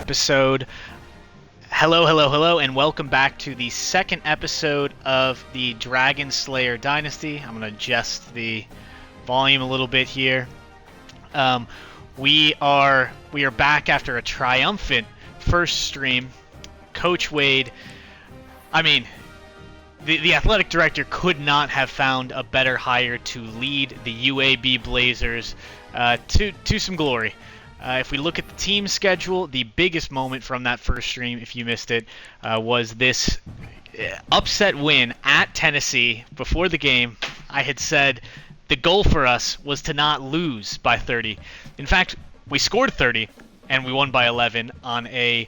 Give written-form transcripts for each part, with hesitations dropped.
episode. Hello, and welcome back to the second episode of the Dragonslayer Dynasty. I'm going to adjust the volume a little bit here. We are back after a triumphant first stream. Coach Wade, the athletic director could not have found a better hire to lead the UAB Blazers to some glory. If we look at the team schedule, the biggest moment from that first stream, if you missed it, was this upset win at Tennessee. Before the game, I had said the goal for us was to not lose by 30. In fact, we scored 30, and we won by 11 on a...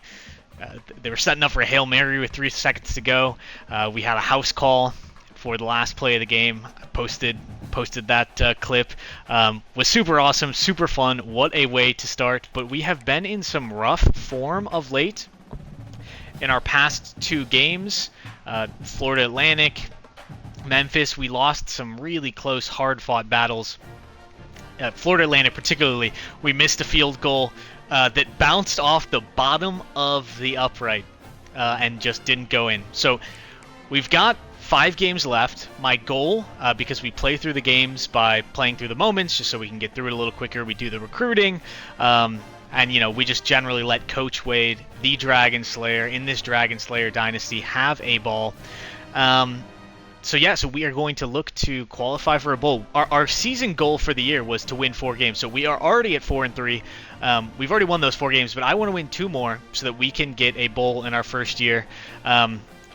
they were setting up for a Hail Mary with 3 seconds to go. We had a house call for the last play of the game. I posted that clip. Was super awesome, super fun. What a way to start. But we have been in some rough form of late. In our past 2 games, Florida Atlantic, Memphis, we lost some really close, hard-fought battles. Florida Atlantic particularly, we missed a field goal that bounced off the bottom of the upright and just didn't go in. So we've got 5 games left. My goal, because we play through the games by playing through the moments, just so we can get through it a little quicker, we do the recruiting, and we just generally let Coach Wade, the Dragonslayer, in this Dragonslayer Dynasty, have a ball. So we are going to look to qualify for a bowl. Our season goal for the year was to win 4 games, so we are already at 4-3. We've already won those 4 games, but I want to win 2 more so that we can get a bowl in our first year.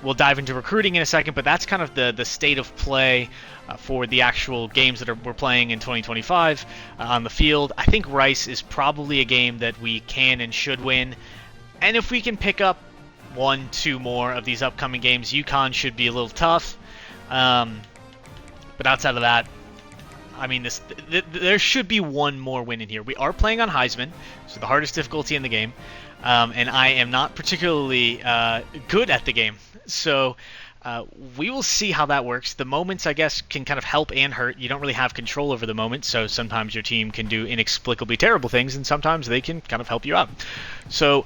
We'll dive into recruiting in a second, but that's kind of the state of play for the actual games that we're playing in 2025 on the field. I think Rice is probably a game that we can and should win, and if we can pick up 1-2 more of these upcoming games, UConn should be a little tough. But outside of that, there should be 1 more win in here. We are playing on Heisman, so the hardest difficulty in the game, and I am not particularly good at the game. So we will see how that works. The moments, I guess, can kind of help and hurt. You don't really have control over the moment, so sometimes your team can do inexplicably terrible things, and sometimes they can kind of help you out. So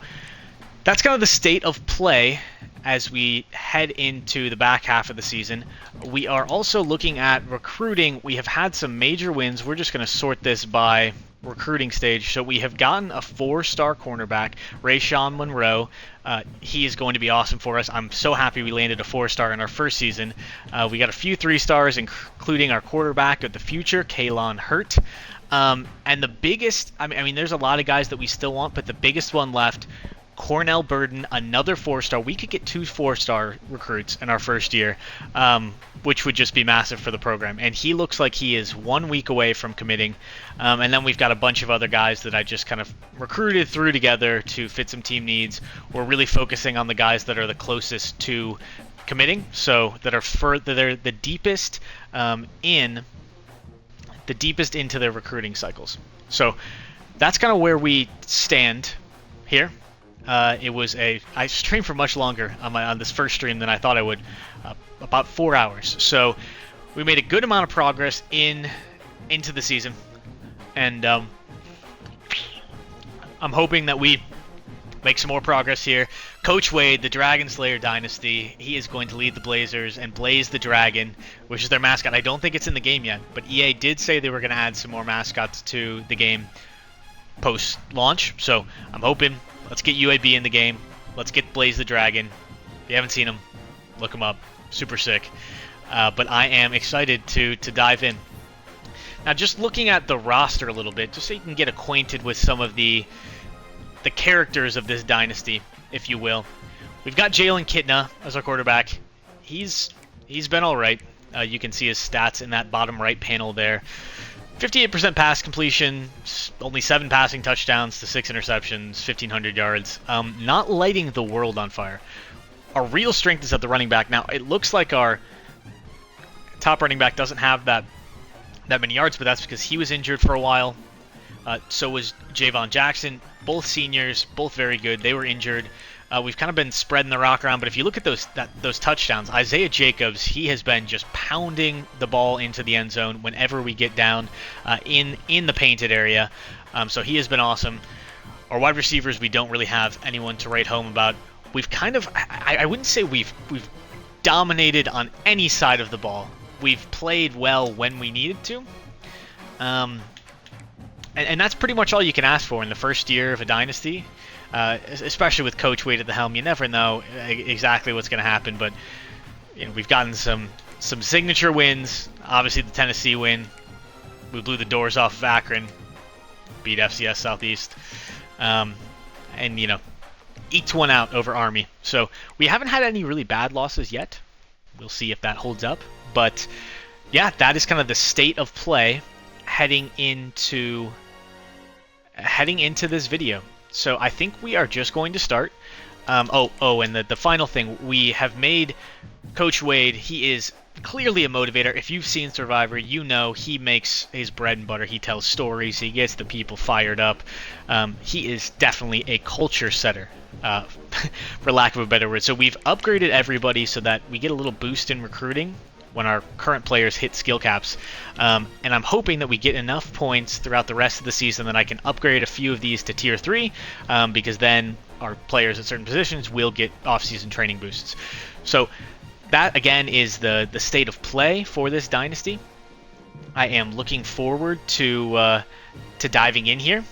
that's kind of the state of play as we head into the back half of the season. We are also looking at recruiting. We have had some major wins. We're just going to sort this by recruiting stage. So we have gotten a 4-star cornerback, Rayshawn Monroe. He is going to be awesome for us. I'm so happy we landed a 4-star in our first season. We got a few 3-stars, including our quarterback of the future, Kaylon Hurt. And the biggest, there's a lot of guys that we still want, but the biggest one left, Cornell Burden, another 4-star. We could get 2 4-star recruits in our first year, which would just be massive for the program. And he looks like he is 1 week away from committing. And then we've got a bunch of other guys that I just kind of recruited through together to fit some team needs. We're really focusing on the guys that are the closest to committing, so that are the deepest into their recruiting cycles. So that's kind of where we stand here. I streamed for much longer on this first stream than I thought I would, about 4 hours. So we made a good amount of progress into the season, and I'm hoping that we make some more progress here. Coach Wade, the Dragonslayer Dynasty, he is going to lead the Blazers and blaze the dragon, which is their mascot. I don't think it's in the game yet, but EA did say they were going to add some more mascots to the game post-launch, so I'm hoping. Let's get UAB in the game. Let's get Blaze the Dragon. If you haven't seen him, look him up. Super sick. But I am excited to dive in. Now, just looking at the roster a little bit, just so you can get acquainted with some of the characters of this dynasty, if you will. We've got Jalen Kitna as our quarterback. He's been all right. You can see his stats in that bottom right panel there. 58% pass completion, only 7 passing touchdowns to 6 interceptions, 1,500 yards. Not lighting the world on fire. Our real strength is at the running back. Now, it looks like our top running back doesn't have that many yards, but that's because he was injured for a while. So was Javon Jackson. Both seniors, both very good. They were injured. We've kind of been spreading the rock around, but if you look at those touchdowns, Isaiah Jacobs, he has been just pounding the ball into the end zone whenever we get down in the painted area. So he has been awesome. Our wide receivers, we don't really have anyone to write home about. We've kind of, I wouldn't say we've dominated on any side of the ball. We've played well when we needed to. And that's pretty much all you can ask for in the first year of a dynasty, especially with Coach Wade at the helm. You never know exactly what's going to happen, but you know, we've gotten some signature wins. Obviously, the Tennessee win. We blew the doors off of Akron, beat FCS Southeast, and you know, eked one out over Army. So we haven't had any really bad losses yet. We'll see if that holds up. But yeah, that is kind of the state of play heading into this video. So I think we are just going to start. And the final thing, we have made Coach Wade, he is clearly a motivator. If you've seen Survivor, you know he makes his bread and butter. He tells stories. He gets the people fired up. He is definitely a culture setter, for lack of a better word. So we've upgraded everybody so that we get a little boost in recruiting when our current players hit skill caps. And I'm hoping that we get enough points throughout the rest of the season that I can upgrade a few of these to Tier 3, because then our players at certain positions will get off-season training boosts. So that, again, is the state of play for this dynasty. I am looking forward to diving in here,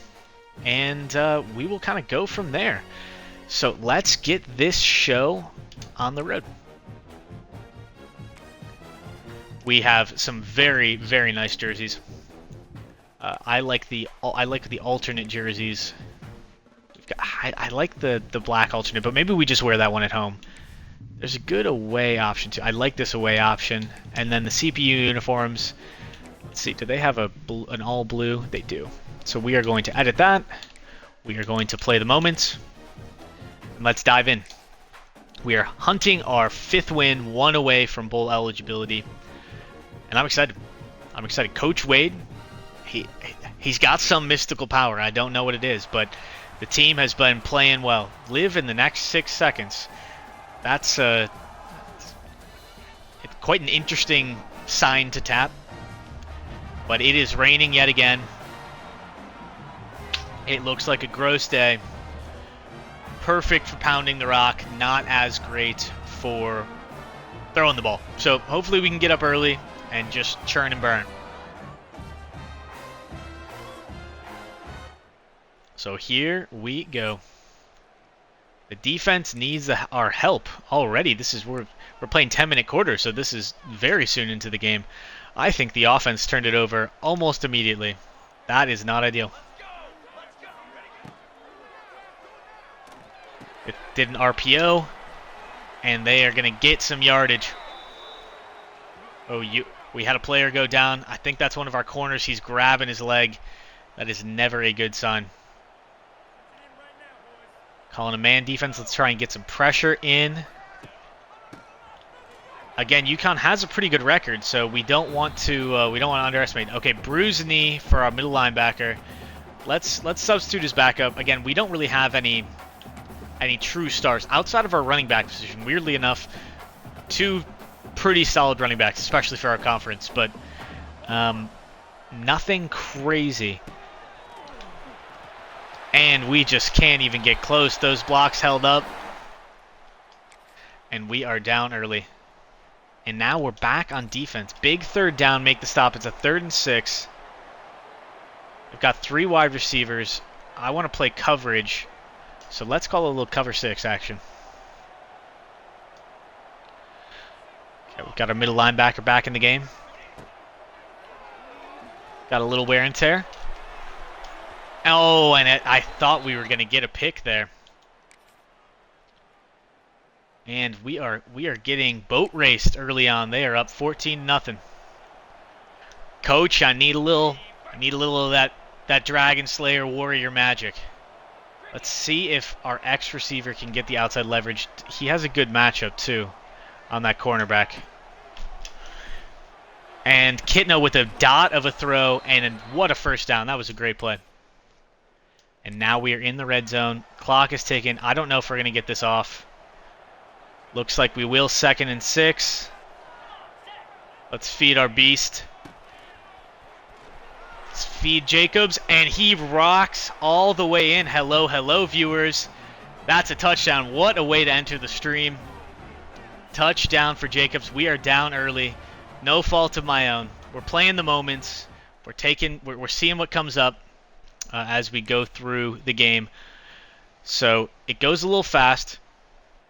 and we will kind of go from there. So let's get this show on the road. We have some very, very nice jerseys. I like the alternate jerseys. I like the black alternate, but maybe we just wear that one at home. There's a good away option too. I like this away option. And then the CPU uniforms. Let's see, do they have an all blue? They do. So we are going to edit that. We are going to play the moment. And let's dive in. We are hunting our 5th win, 1 away from bowl eligibility. And I'm excited. I'm excited. Coach Wade, he's got some mystical power. I don't know what it is, but the team has been playing well. Live in the next 6 seconds. That's quite an interesting sign to tap. But it is raining yet again. It looks like a gross day. Perfect for pounding the rock. Not as great for throwing the ball. So hopefully we can get up early and just churn and burn. So here we go. The defense needs our help already. We're playing 10-minute quarters, so this is very soon into the game. I think the offense turned it over almost immediately. That is not ideal. It did an RPO, and they are going to get some yardage. We had a player go down. I think that's one of our corners. He's grabbing his leg. That is never a good sign. Calling a man defense. Let's try and get some pressure in. Again, UConn has a pretty good record, so we don't want to underestimate. Okay, bruised knee for our middle linebacker. Let's substitute his backup. Again, we don't really have any true stars outside of our running back position. Weirdly enough, 2 pretty solid running backs, especially for our conference, but nothing crazy. And we just can't even get close. Those blocks held up. And we are down early. And now we're back on defense. Big 3rd down, make the stop. It's a 3rd and 6. We've got 3 wide receivers. I want to play coverage. So let's call a little cover 6 action. Okay, we've got our middle linebacker back in the game. Got a little wear and tear. Oh, and I thought we were going to get a pick there. And we are getting boat raced early on. They are up 14-0. Coach, I need a little of that Dragonslayer warrior magic. Let's see if our X receiver can get the outside leverage. He has a good matchup too on that cornerback. And Kitno with a dot of a throw, and what a first down. That was a great play. And now we are in the red zone. Clock is ticking. I don't know if we're going to get this off. Looks like we will. 2nd and 6. Let's feed our beast. Let's feed Jacobs, and he rocks all the way in. Hello, hello, viewers. That's a touchdown. What a way to enter the stream. Touchdown for Jacobs. We are down early. No fault of my own. We're playing the moments. We're seeing what comes up as we go through the game. So it goes a little fast.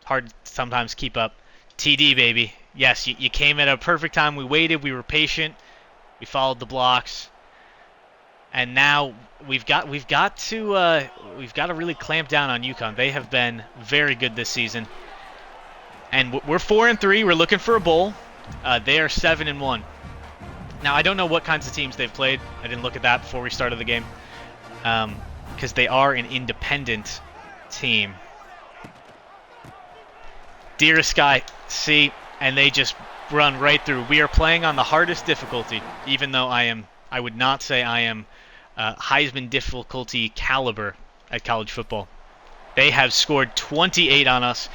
Hard to sometimes keep up. TD, baby. Yes, you came at a perfect time. We waited. We were patient. We followed the blocks. And now we've got to really clamp down on UConn. They have been very good this season. And we're 4-3. We're looking for a bowl. They are 7-1. Now I don't know what kinds of teams they've played. I didn't look at that before we started the game, because they are an independent team. Dearest Sky, see, and they just run right through. We are playing on the hardest difficulty, even though I would not say I am Heisman difficulty caliber at college football. They have scored 28 on us.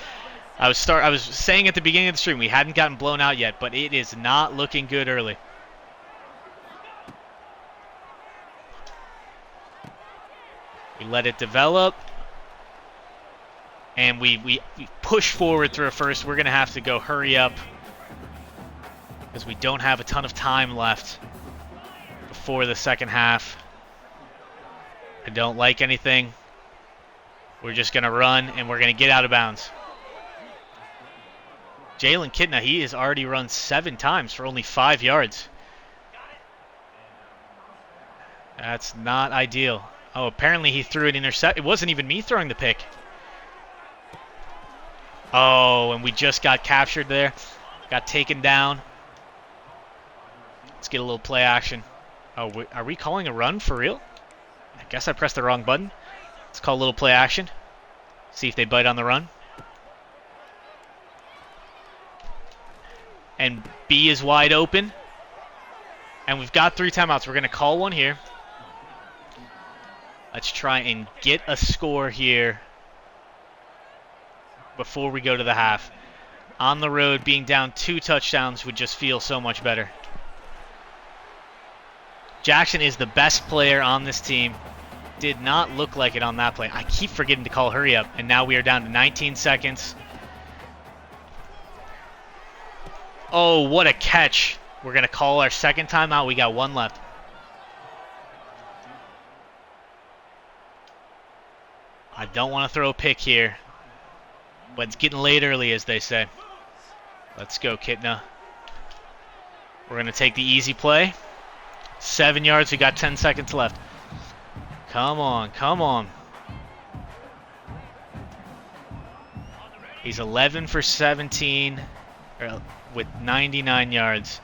I was saying at the beginning of the stream we hadn't gotten blown out yet, but it is not looking good early. We let it develop, and we push forward through a first. We're going to have to go hurry up because we don't have a ton of time left before the second half. I don't like anything. We're just going to run, and we're going to get out of bounds. Jalen Kitna, he has already run 7 times for only 5 yards. That's not ideal. Oh, apparently he threw an intercept. It wasn't even me throwing the pick. Oh, and we just got captured there. Got taken down. Let's get a little play action. Oh, are we calling a run for real? I guess I pressed the wrong button. Let's call a little play action. See if they bite on the run. And B is wide open. And we've got 3 timeouts. We're going to call one here. Let's try and get a score here before we go to the half. On the road, being down 2 touchdowns would just feel so much better. Jackson is the best player on this team. Did not look like it on that play. I keep forgetting to call hurry up, and now we are down to 19 seconds. Oh, what a catch. We're going to call our second timeout. We got 1 left. I don't want to throw a pick here, but it's getting late early, as they say. Let's go, Kitna. We're going to take the easy play. 7 yards. We got 10 seconds left. Come on, come on. He's 11 for 17 with 99 yards.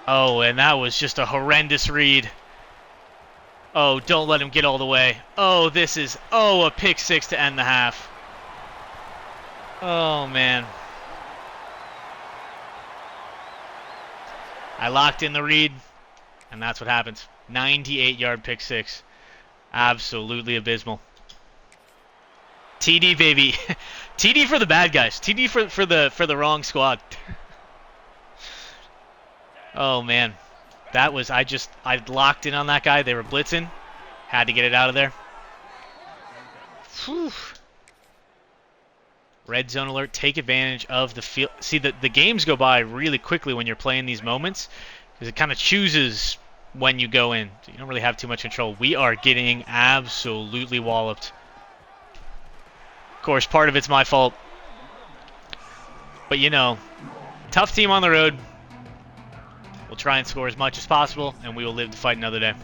Oh, and that was just a horrendous read. Oh, don't let him get all the way. Oh, a pick 6 to end the half. Oh, man. I locked in the read, and that's what happens. 98-yard pick 6. Absolutely abysmal. TD, baby. TD for the bad guys. TD for the wrong squad. Oh, man. That was, I locked in on that guy. They were blitzing. Had to get it out of there. Whew. Red zone alert. Take advantage of the field. See, the games go by really quickly when you're playing these moments, because it kind of chooses when you go in. So you don't really have too much control. We are getting absolutely walloped. Of course, part of it's my fault. But, you know, tough team on the road. We'll try and score as much as possible, and we will live to fight another day.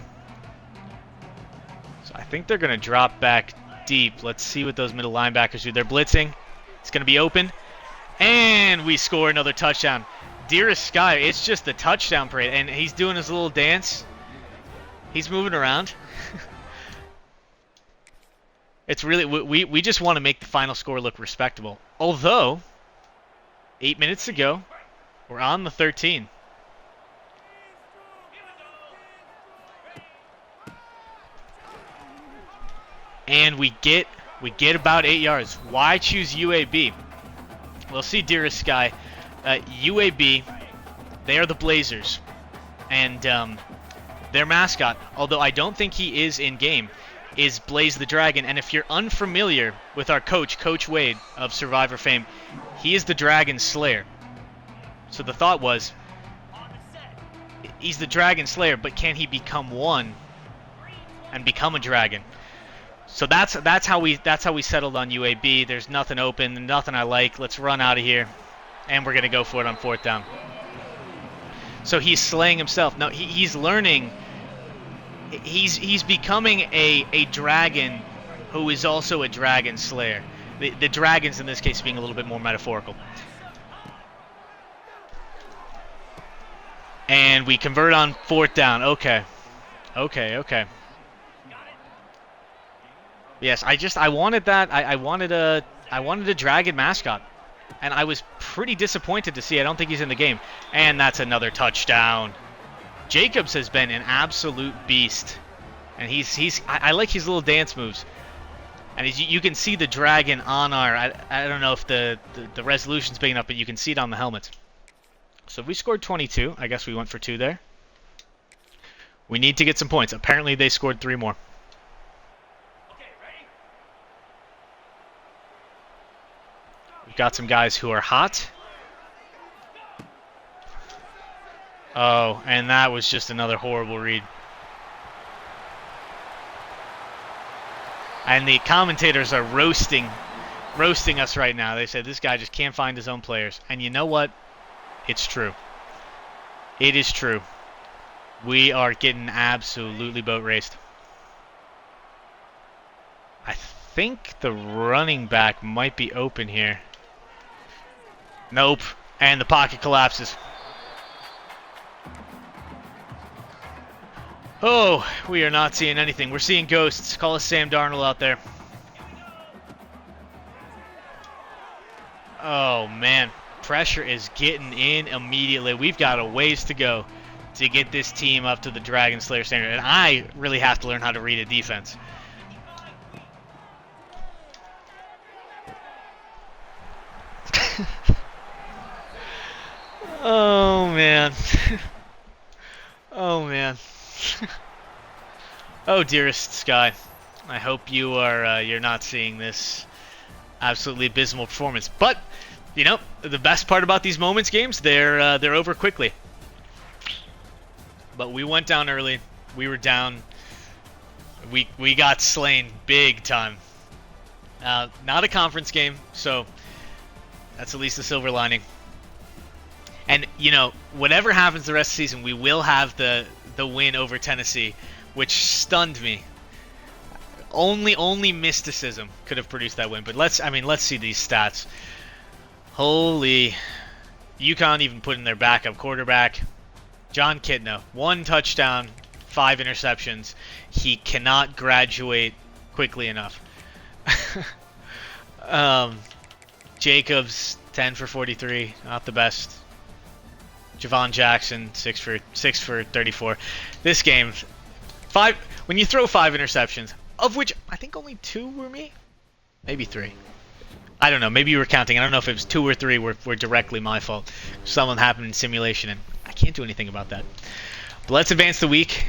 So I think they're going to drop back deep. Let's see what those middle linebackers do. They're blitzing. It's going to be open. And we score another touchdown. Dearest Sky, it's just the touchdown parade. And he's doing his little dance. He's moving around. It's really, we just want to make the final score look respectable. Although, 8 minutes to go, we're on the 13. And we get about 8 yards. Why choose UAB? Well, see, Dearest Sky, UAB, they are the Blazers. And their mascot, although I don't think he is in-game, is Blaze the Dragon. And if you're unfamiliar with our coach, Coach Wade of Survivor fame, he is the Dragonslayer. So the thought was, he's the Dragonslayer, but can he become one and become a dragon? So that's how we settled on UAB. There's nothing open, nothing I like. Let's run out of here, and we're gonna go for it on 4th down. So he's slaying himself. No, he's learning. He's becoming a dragon who is also a dragon slayer. The dragons in this case being a little bit more metaphorical. And we convert on 4th down. Okay. Yes, I wanted that. I wanted a dragon mascot. And I was pretty disappointed to see. I don't think he's in the game. And that's another touchdown. Jacobs has been an absolute beast. And I like his little dance moves. And you can see the dragon on our, I don't know if the resolution's big enough, but you can see it on the helmet. So if we scored 22, I guess we went for 2 there. We need to get some points. Apparently they scored 3 more. We've got some guys who are hot. Oh, and that was just another horrible read. And the commentators are roasting us right now. They said this guy just can't find his own players. And you know what? It's true. It is true. We are getting absolutely boat raced. I think the running back might be open here. Nope. And the pocket collapses. Oh, we are not seeing anything. We're seeing ghosts. Call us Sam Darnold out there. Oh, man. Pressure is getting in immediately. We've got a ways to go to get this team up to the Dragonslayer standard. And I really have to learn how to read a defense. Oh, man. Oh, man. Oh, dearest Sky. I hope you are you're not seeing this absolutely abysmal performance. But you know, the best part about these moments games, they're over quickly. But we went down early. We were down. We got slain big time. Not a conference game, so that's at least a silver lining. And you know, whatever happens the rest of the season, we will have the win over Tennessee, which stunned me. Only mysticism could have produced that win. But let's see these stats. Holy, UConn even put in their backup quarterback, John Kitna, 1 touchdown, 5 interceptions. He cannot graduate quickly enough. Jacobs, 10 for 43, not the best. Javon Jackson, 6 for 34. This game, when you throw 5 interceptions, of which I think only 2 were me, maybe 3. I don't know. Maybe you were counting. I don't know if it was 2 or 3 were directly my fault. Some of them happened in simulation, and I can't do anything about that. But let's advance the week.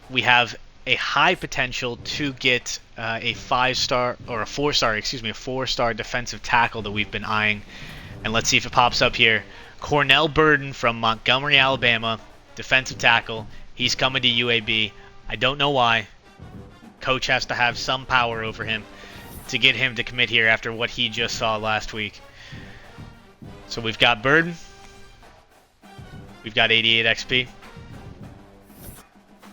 We have a high potential to get a 5-star or a 4-star defensive tackle that we've been eyeing. And let's see if it pops up here. Cornell Burden from Montgomery, Alabama, defensive tackle. He's coming to UAB. I don't know why. Coach has to have some power over him to get him to commit here after what he just saw last week. So we've got Burden. We've got 88 XP.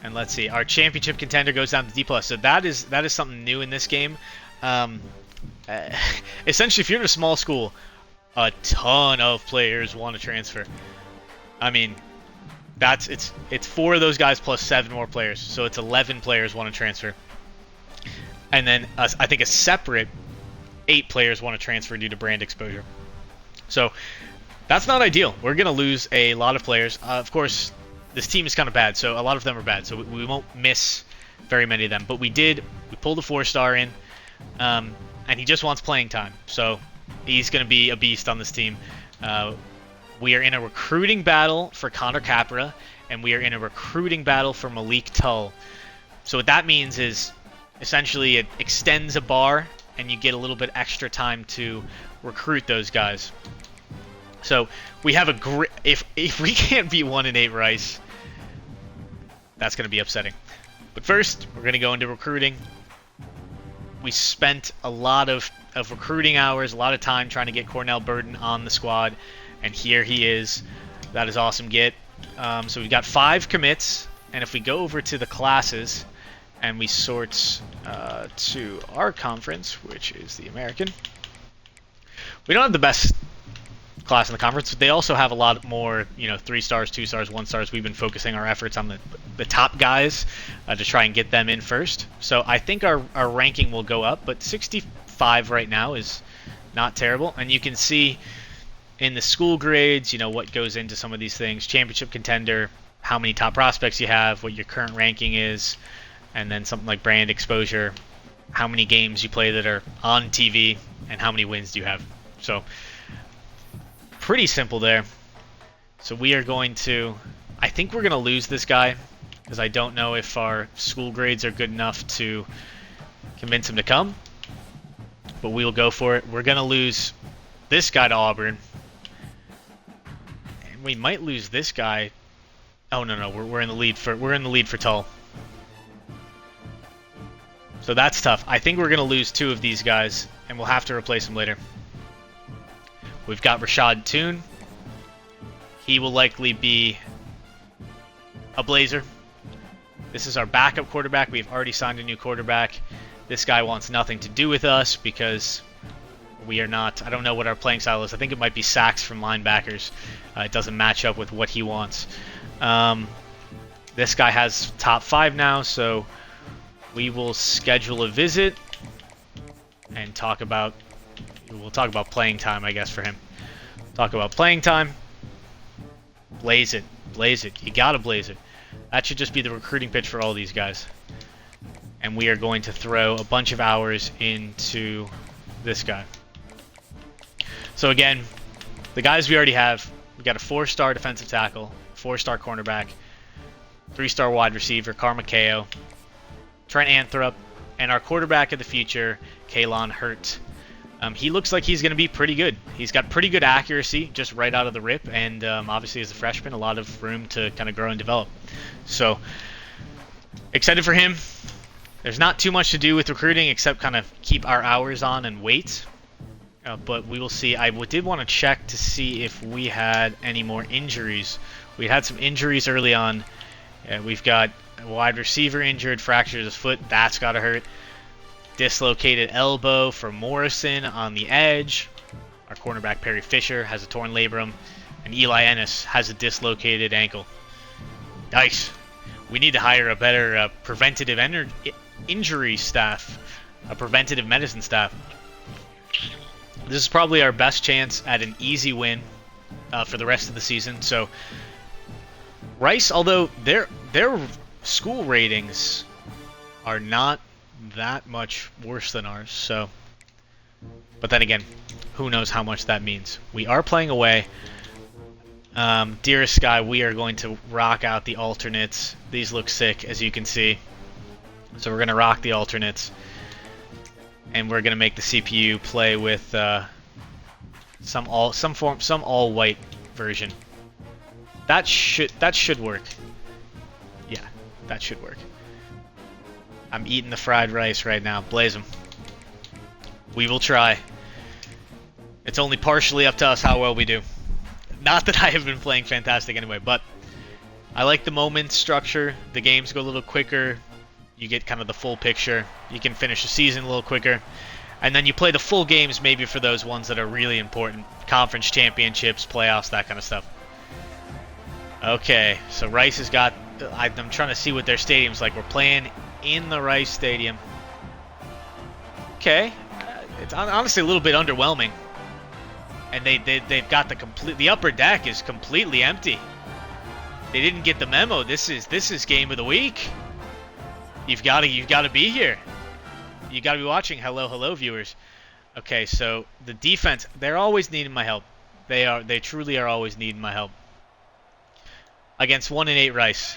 And let's see, our championship contender goes down to D+. So that is something new in this game. Essentially, if you're in a small school, a ton of players want to transfer. I mean, it's 4 of those guys plus 7 more players. So it's 11 players want to transfer. And then I think a separate 8 players want to transfer due to brand exposure. So that's not ideal. We're going to lose a lot of players. Of course, this team is kind of bad, so a lot of them are bad. So we won't miss very many of them. But we pulled a 4-star in, and he just wants playing time. So he's going to be a beast on this team. We are in a recruiting battle for Connor Capra, and we are in a recruiting battle for Malik Tull. So what that means is essentially it extends a bar, and you get a little bit extra time to recruit those guys. So we have a great... If we can't beat 1-8 Rice, that's going to be upsetting. But first, we're going to go into recruiting. We spent a lot of recruiting hours, a lot of time trying to get Cornell Burden on the squad, and here he is. That is awesome get. So we've got 5 commits, and if we go over to the classes and we sort to our conference, which is the American, we don't have the best class in the conference, but they also have a lot more, 3 stars, 2 stars, 1 stars. We've been focusing our efforts on the top guys to try and get them in first. So I think our ranking will go up, but 65 right now is not terrible. And you can see in the school grades, what goes into some of these things. Championship contender, how many top prospects you have, what your current ranking is, and then something like brand exposure, how many games you play that are on TV, and how many wins do you have. So pretty simple there. So we are going to... I think we're going to lose this guy, because I don't know if our school grades are good enough to convince him to come. But we'll go for it. We're going to lose this guy to Auburn. And we might lose this guy. Oh, no, we're in the lead for Tull. So that's tough. I think we're going to lose 2 of these guys, and we'll have to replace them later. We've got Rashad Toon. He will likely be a Blazer. This is our backup quarterback. We've already signed a new quarterback. This guy wants nothing to do with us because we are not... I don't know what our playing style is. I think it might be sacks from linebackers. It doesn't match up with what he wants. This guy has top 5 now, so we will schedule a visit and we'll talk about playing time, I guess, for him. Talk about playing time. Blaze it. Blaze it. You gotta blaze it. That should just be the recruiting pitch for all these guys. And we are going to throw a bunch of hours into this guy. So again, the guys we already have, we got a 4-star defensive tackle, 4-star cornerback, 3-star wide receiver, Carmaceo, Trent Anthrop, and our quarterback of the future, Kaylon Hurt. He looks like he's going to be pretty good. He's got pretty good accuracy just right out of the rip, and obviously as a freshman, a lot of room to kind of grow and develop. So, excited for him. There's not too much to do with recruiting except kind of keep our hours on and wait. But we will see. I did want to check to see if we had any more injuries. We had some injuries early on. We've got a wide receiver injured, fractured his foot. That's got to hurt. Dislocated elbow for Morrison on the edge. Our cornerback Perry Fisher has a torn labrum. And Eli Ennis has a dislocated ankle. Nice. We need to hire a better preventative injury staff. A preventative medicine staff. This is probably our best chance at an easy win for the rest of the season. So Rice, although their school ratings are not that much worse than ours, so, but then again, who knows how much that means. We are playing away. Dearest Sky, we are going to rock out the alternates. These look sick, as you can see. So we're going to rock the alternates, and we're going to make the CPU play with some all-white version. That should work. Yeah, that should work. I'm eating the fried rice right now. Blaze them. We will try. It's only partially up to us how well we do. Not that I have been playing fantastic anyway, but I like the moment structure. The games go a little quicker. You get kind of the full picture. You can finish the season a little quicker. And then you play the full games maybe for those ones that are really important. Conference championships, playoffs, that kind of stuff. Okay, so Rice has got... I'm trying to see what their stadium's like. We're playing in the Rice Stadium. Okay. It's honestly a little bit underwhelming. And they've got the upper deck is completely empty. They didn't get the memo. This is game of the week. You've got to be here. You got to be watching. Hello viewers. Okay, so the defense, they're always needing my help. They truly are always needing my help. against 1-8 Rice.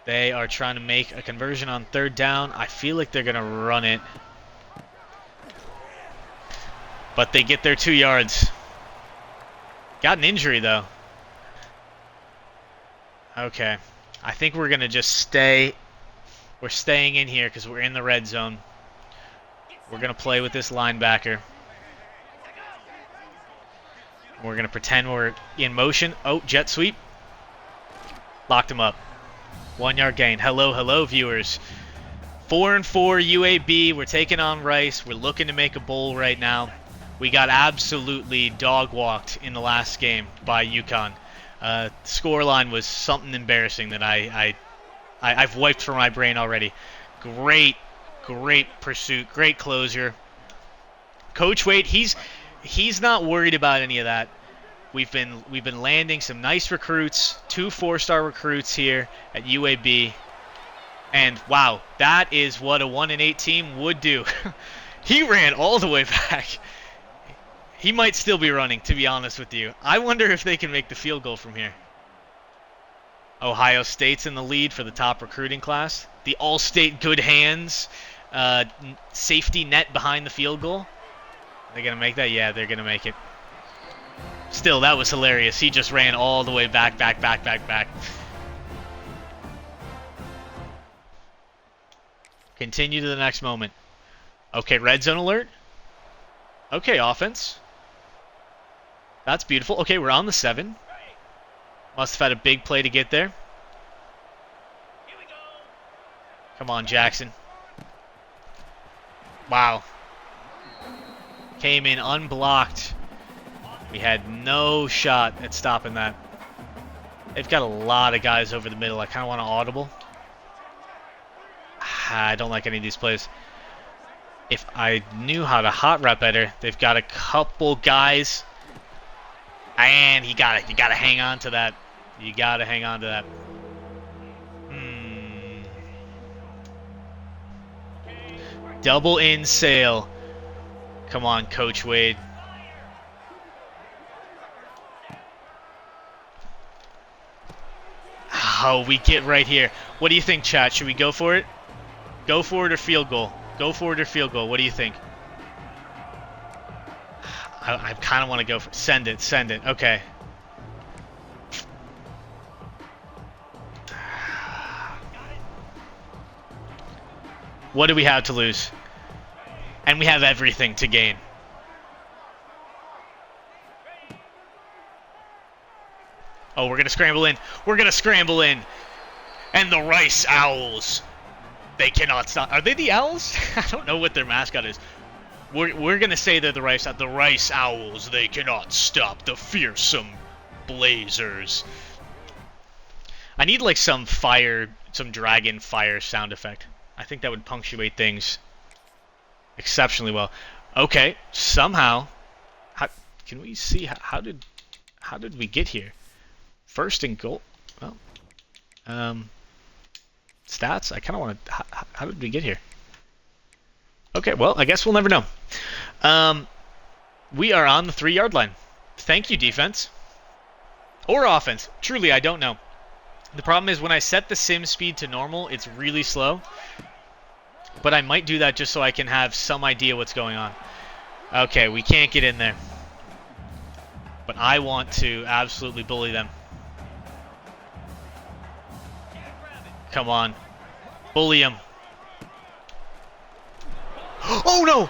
They are trying to make a conversion on third down. I feel like they're going to run it. But they get their 2 yards. Got an injury, though. Okay. I think we're going to just stay. We're staying in here because we're in the red zone. We're going to play with this linebacker. We're going to pretend we're in motion. Oh, jet sweep. Locked him up. 1 yard gain. Hello, hello, viewers. 4-4 UAB. We're taking on Rice. We're looking to make a bowl right now. We got absolutely dog-walked in the last game by UConn. Scoreline was something embarrassing that I've wiped from my brain already. Great pursuit. Great closure. Coach Wade, he's not worried about any of that. We've been landing some nice recruits, 2 4-star recruits here at UAB. And wow, that is what a 1-8 team would do. He ran all the way back. He might still be running, to be honest with you. I wonder if they can make the field goal from here. Ohio State's in the lead for the top recruiting class. The All-State good hands safety net behind the field goal. Are they going to make that? Yeah, they're going to make it. Still, that was hilarious. He just ran all the way back. Continue to the next moment. Okay, red zone alert. Okay, offense. That's beautiful. Okay, we're on the 7. Must have had a big play to get there. Come on, Jackson. Wow. Came in unblocked. We had no shot at stopping that. They've got a lot of guys over the middle. I kind of want to audible. I don't like any of these plays. If I knew how to hot rep better, they've got a couple guys. And you gotta hang on to that. You gotta hang on to that. Double in sail. Come on, Coach Wade. Oh, we get right here. What do you think, chat? Should we go for it? Go for it or field goal? Go for it or field goal? What do you think? I kind of want to go for send it. Okay. What do we have to lose? And we have everything to gain. Oh, we're going to scramble in. And the Rice Owls. They cannot stop. Are they the Owls? I don't know what their mascot is. We're going to say they're the Rice Owls. They cannot stop the fearsome Blazers. I need like some dragon fire sound effect. I think that would punctuate things exceptionally well. Okay, somehow, can we see how did we get here? First and goal. Well, stats. I kind of want to. How did we get here? Okay, well, I guess we'll never know. We are on the 3-yard line. Thank you, defense. Or offense. Truly, I don't know. The problem is when I set the sim speed to normal, it's really slow. But I might do that just so I can have some idea what's going on. Okay, we can't get in there. But I want to absolutely bully them. Come on. Bully them. Oh no!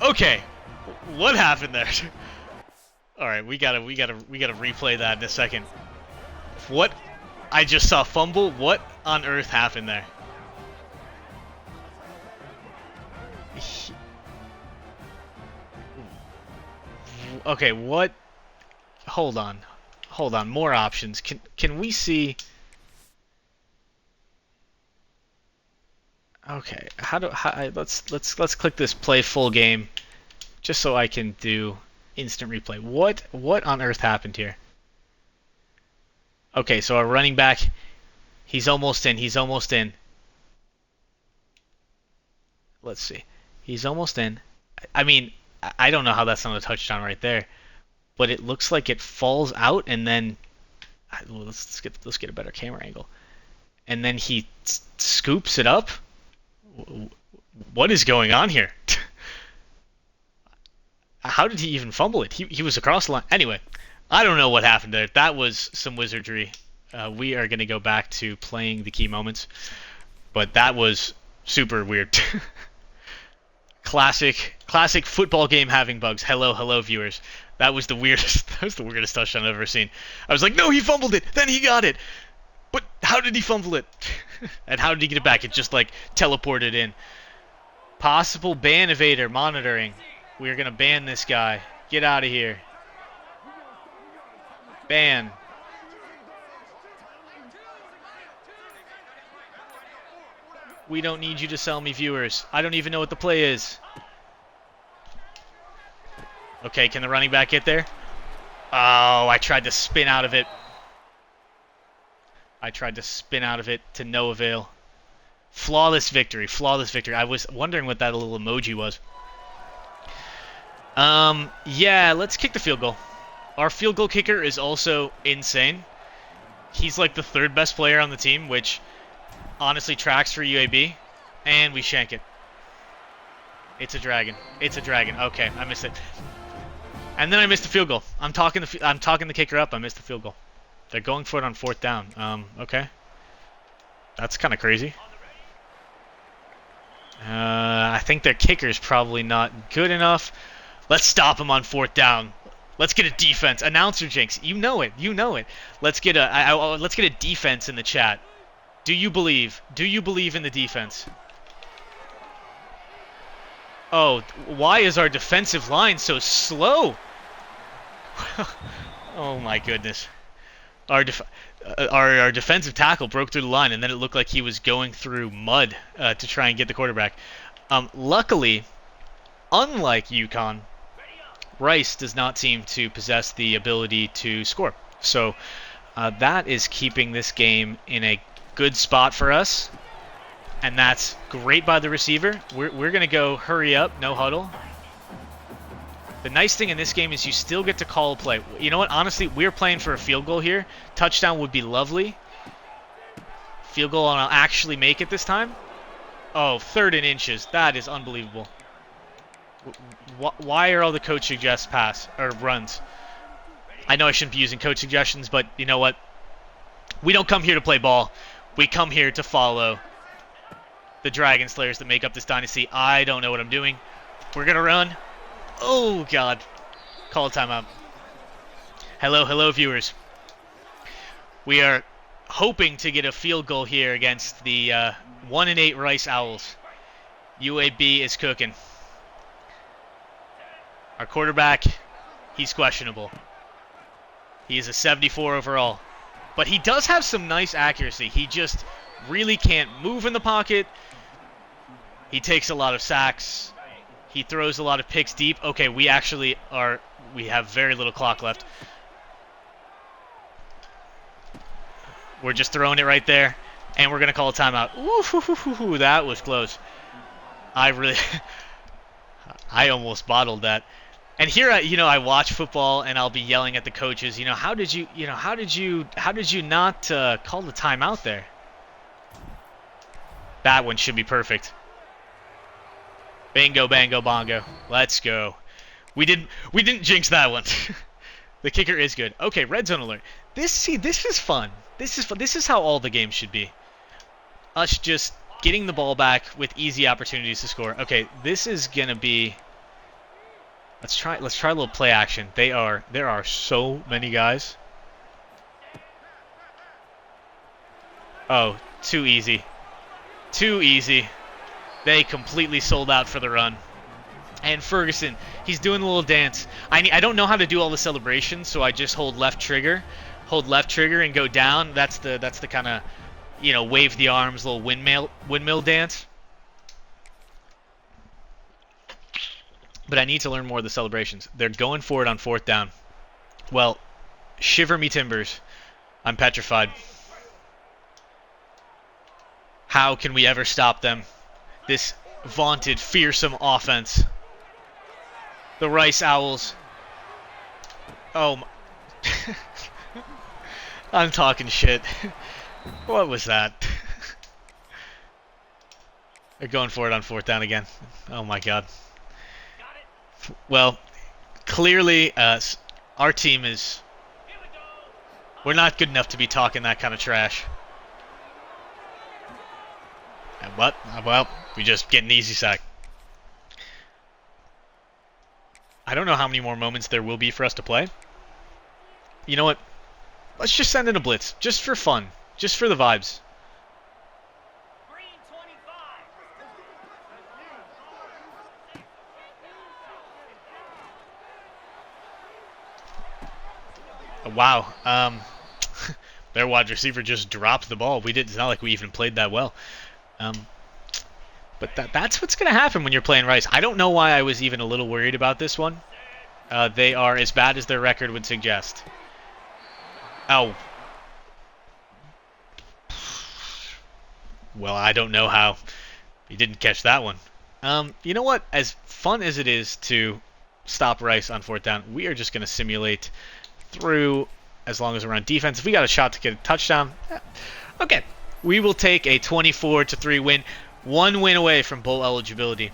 Okay. What happened there? Alright, we gotta replay that in a second. What? I just saw fumble. What on earth happened there? Okay, what? Hold on. More options. Can we see? Okay. Let's click this play full game, just so I can do instant replay. What on earth happened here? Okay, so our running back, he's almost in. Let's see. He's almost in. I mean, I don't know how that's not a touchdown right there, but it looks like it falls out and then well, let's get a better camera angle. And then he scoops it up. What is going on here? How did he even fumble it? He was across the line. Anyway, I don't know what happened there. That was some wizardry. We are going to go back to playing the key moments, but that was super weird. Classic football game having bugs. Hello, viewers. That was the weirdest. That was the weirdest touchdown I've ever seen. I was like, no, he fumbled it. Then he got it. But how did he fumble it? And how did he get it back? It just like teleported in. Possible ban evader monitoring. We're gonna ban this guy. Get out of here. Ban. We don't need you to sell me viewers. I don't even know what the play is. Okay, can the running back get there? Oh, I tried to spin out of it. To no avail. Flawless victory. I was wondering what that little emoji was. Yeah, let's kick the field goal. Our field goal kicker is also insane. He's like the third best player on the team, which honestly tracks for UAB. And we shank it. It's a dragon. Okay, I missed it. And then I missed the field goal. I'm talking the kicker up. I missed the field goal. They're going for it on 4th down. Okay. That's kind of crazy. I think their kicker is probably not good enough. Let's stop him on 4th down. Let's get a defense. Announcer jinx. You know it. Let's get a defense in the chat. Do you believe in the defense? Oh, why is our defensive line so slow? Oh my goodness. Our defensive tackle broke through the line, and then it looked like he was going through mud to try and get the quarterback. Luckily, unlike UConn, Rice does not seem to possess the ability to score. So that is keeping this game in a good spot for us. And that's great by the receiver. We're going to go hurry up, no huddle. The nice thing in this game is you still get to call a play. You know what? Honestly, we're playing for a field goal here. Touchdown would be lovely. Field goal, and I'll actually make it this time. Oh, 3rd and inches. That is unbelievable. Why are all the coach suggests pass or runs? I know I shouldn't be using coach suggestions, but you know what? We don't come here to play ball. We come here to follow the Dragonslayers that make up this dynasty. I don't know what I'm doing. We're going to run. Oh, God. Call a timeout. Hello, viewers. We are hoping to get a field goal here against the 1-8 Rice Owls. UAB is cooking. Our quarterback, he's questionable. He is a 74 overall. But he does have some nice accuracy. He just really can't move in the pocket. He takes a lot of sacks. He throws a lot of picks deep. Okay, we have very little clock left. We're just throwing it right there, and we're going to call a timeout. Ooh, that was close. I almost bottled that. And here, I watch football, and I'll be yelling at the coaches. How did you not call the timeout there? That one should be perfect. Bingo, bango, bongo. Let's go. We didn't jinx that one. The kicker is good. Okay, red zone alert. This is fun. This is fun. This is how all the games should be. Us just getting the ball back with easy opportunities to score. Okay, this is gonna be. Let's try a little play action. There are so many guys. Oh, too easy. They completely sold out for the run. And Ferguson, he's doing a little dance. I don't know how to do all the celebrations, so I just hold left trigger and go down. That's the kind of, wave the arms, little windmill dance. But I need to learn more of the celebrations. They're going for it on 4th down. Well, shiver me timbers. I'm petrified. How can we ever stop them? This vaunted, fearsome offense. The Rice Owls. Oh my. I'm talking shit. What was that? They're going for it on 4th down again. Oh my god. Well, clearly our team is... We're not good enough to be talking that kind of trash. But, well, we just get an easy sack. I don't know how many more moments there will be for us to play. You know what? Let's just send in a blitz. Just for fun. Just for the vibes. Wow. Their wide receiver just dropped the ball. It's not like we even played that well. But that's what's going to happen when you're playing Rice. I don't know why I was even a little worried about this one. They are as bad as their record would suggest. Oh. Well, I don't know how he didn't catch that one. You know what? As fun as it is to stop Rice on 4th down, we are just going to simulate through as long as we're on defense. If we got a shot to get a touchdown, okay. We will take a 24-3 win. 1 win away from bowl eligibility.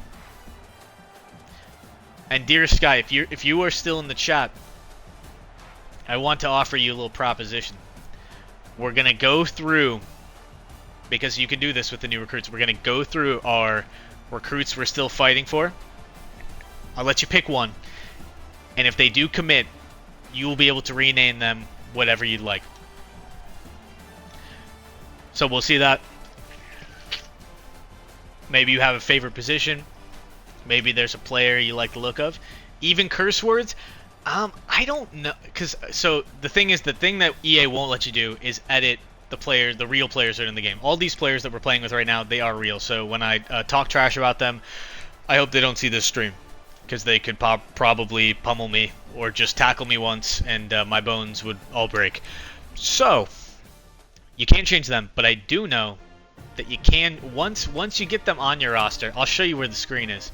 And dear Sky, if you are still in the chat, I want to offer you a little proposition. We're going to go through, because you can do this with the new recruits, we're going to go through our recruits we're still fighting for. I'll let you pick one. And if they do commit, you will be able to rename them whatever you'd like. So we'll see that. Maybe you have a favorite position. Maybe there's a player you like the look of. Even curse words. I don't know, so the thing that EA won't let you do is edit the real players that are in the game. All these players that we're playing with right now, they are real. So when I talk trash about them, I hope they don't see this stream, because they could probably pummel me or just tackle me once and my bones would all break. So you can't change them, but I do know that you can once you get them on your roster. I'll show you where the screen is.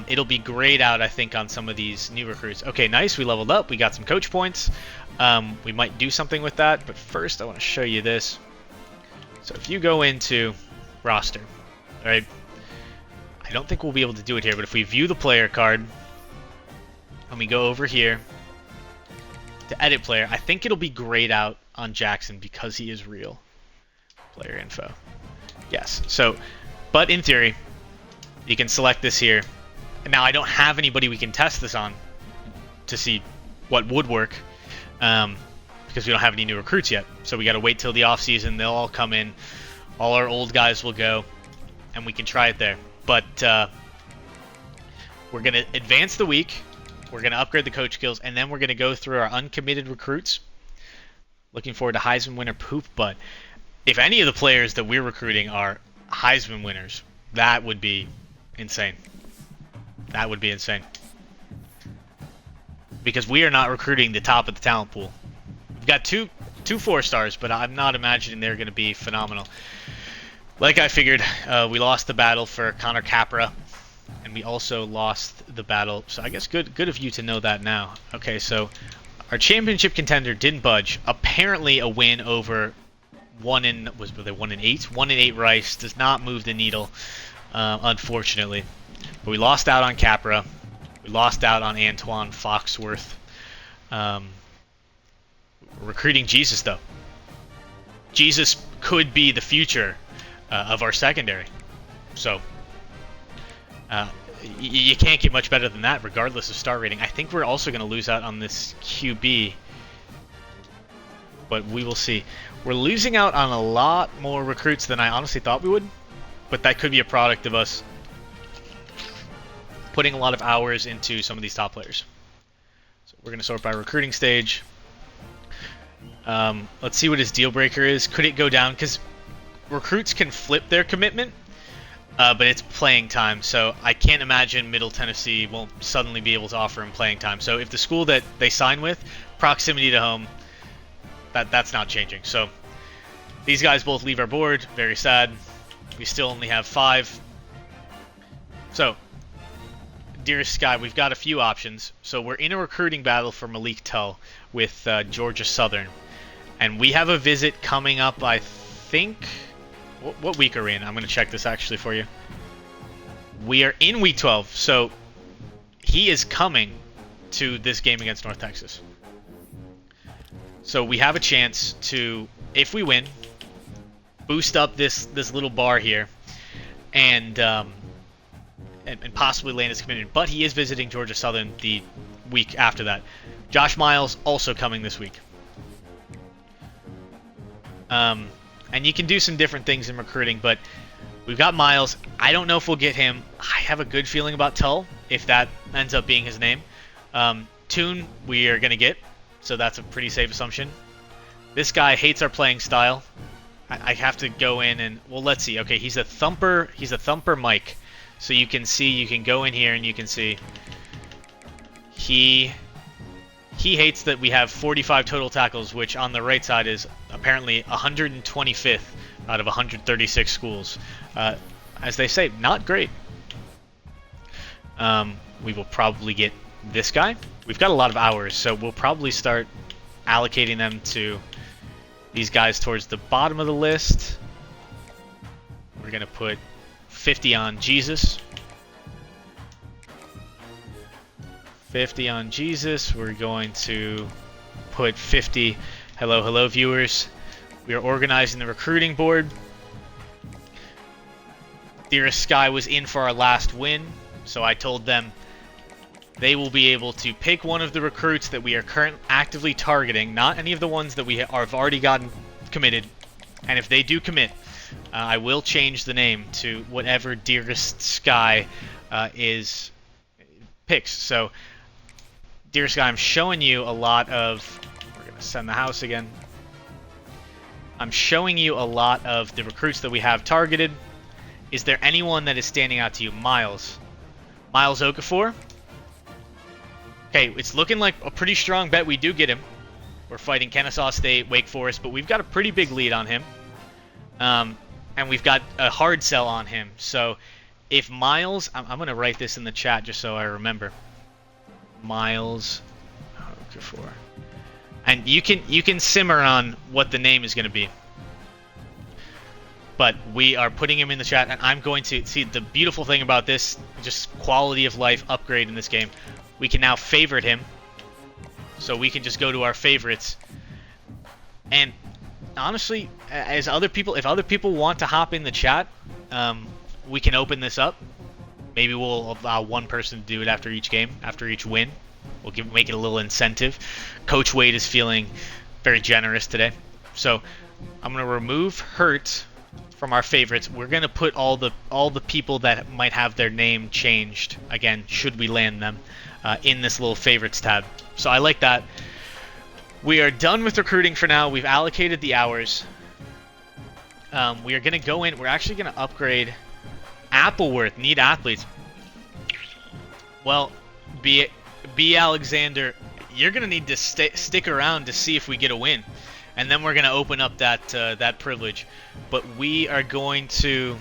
It'll be grayed out, I think, on some of these new recruits. Okay, nice. We leveled up. We got some coach points. We might do something with that, but first I want to show you this. So if you go into roster, all right, I don't think we'll be able to do it here, but if we view the player card and we go over here to edit player, I think it'll be grayed out on Jackson because he is real. Player info. Yes. So, but in theory, you can select this here. Now, I don't have anybody we can test this on to see what would work, because we don't have any new recruits yet. So we got to wait till the off season. They'll all come in. All our old guys will go, and we can try it there. But we're going to advance the week. We're going to upgrade the coach skills, and then we're going to go through our uncommitted recruits. Looking forward to Heisman winner Poop Butt. If any of the players that we're recruiting are Heisman winners, that would be insane. That would be insane. Because we are not recruiting the top of the talent pool. We've got two 4-stars, but I'm not imagining they're going to be phenomenal. Like I figured, we lost the battle for Connor Capra, and we also lost the battle. So I guess good of you to know that now. Okay, so our championship contender didn't budge. Apparently, a win over 1-8? 1-8 Rice does not move the needle, unfortunately. But we lost out on Capra. We lost out on Antoine Foxworth. Recruiting Jesus, though. Jesus could be the future of our secondary. So you can't get much better than that, regardless of star rating. I think we're also going to lose out on this QB, but we will see. We're losing out on a lot more recruits than I honestly thought we would, but that could be a product of us putting a lot of hours into some of these top players. So we're going to sort by recruiting stage. Let's see what his deal breaker is. Could it go down? Because recruits can flip their commitment, but it's playing time. So I can't imagine Middle Tennessee won't suddenly be able to offer him playing time. So if the school that they sign with, proximity to home, that's not changing. So these guys both leave our board. Very sad. We still only have 5. So Dearest Sky, we've got a few options. So we're in a recruiting battle for Malik Tull with Georgia Southern. And we have a visit coming up, I think... What week are we in? I'm going to check this actually for you. We are in week 12, so he is coming to this game against North Texas. So we have a chance to, if we win, boost up this little bar here and possibly land his commitment. But he is visiting Georgia Southern the week after that. Josh Miles also coming this week. And you can do some different things in recruiting, but we've got Miles. I don't know if we'll get him. I have a good feeling about Tull, if that ends up being his name. Toon, we are going to get, so that's a pretty safe assumption. This guy hates our playing style. I have to go in and, well, let's see. Okay, he's a thumper Mike. So you can see, you can go in here and you can see he hates that we have 45 total tackles, which on the right side is apparently 125th out of 136 schools. As they say, not great. We will probably get this guy. We've got a lot of hours, so we'll probably start allocating them to these guys towards the bottom of the list. We're going to put 50 on Jesus. 50 on Jesus. We're going to put 50. Hello, viewers. We are organizing the recruiting board. Dearest Sky was in for our last win, so I told them they will be able to pick one of the recruits that we are currently actively targeting, not any of the ones that we have already gotten committed. And if they do commit, I will change the name to whatever Dearest Sky picks. So, Dearest Sky, I'm showing you a lot of... We're going to send the house again. I'm showing you a lot of the recruits that we have targeted. Is there anyone that is standing out to you? Miles Okafor. Okay, it's looking like a pretty strong bet we do get him. We're fighting Kennesaw State, Wake Forest, but we've got a pretty big lead on him. And we've got a hard sell on him. So if Miles... I'm going to write this in the chat just so I remember. Miles Okafor. And you can simmer on what the name is going to be. But we are putting him in the chat, and I'm going to... See, the beautiful thing about this, just quality of life upgrade in this game, we can now favorite him. So we can just go to our favorites. And honestly, if other people want to hop in the chat, we can open this up. Maybe we'll allow one person to do it after each game, after each win. We'll make it a little incentive. Coach Wade is feeling very generous today. So I'm going to remove Hurt from our favorites. We're going to put all the people that might have their name changed, again, should we land them, in this little favorites tab. So I like that. We are done with recruiting for now. We've allocated the hours. We are going to go in. We're actually going to upgrade Appleworth. Need athletes. Well, B. Alexander, you're going to need to stick around to see if we get a win. And then we're going to open up that privilege. But we are going to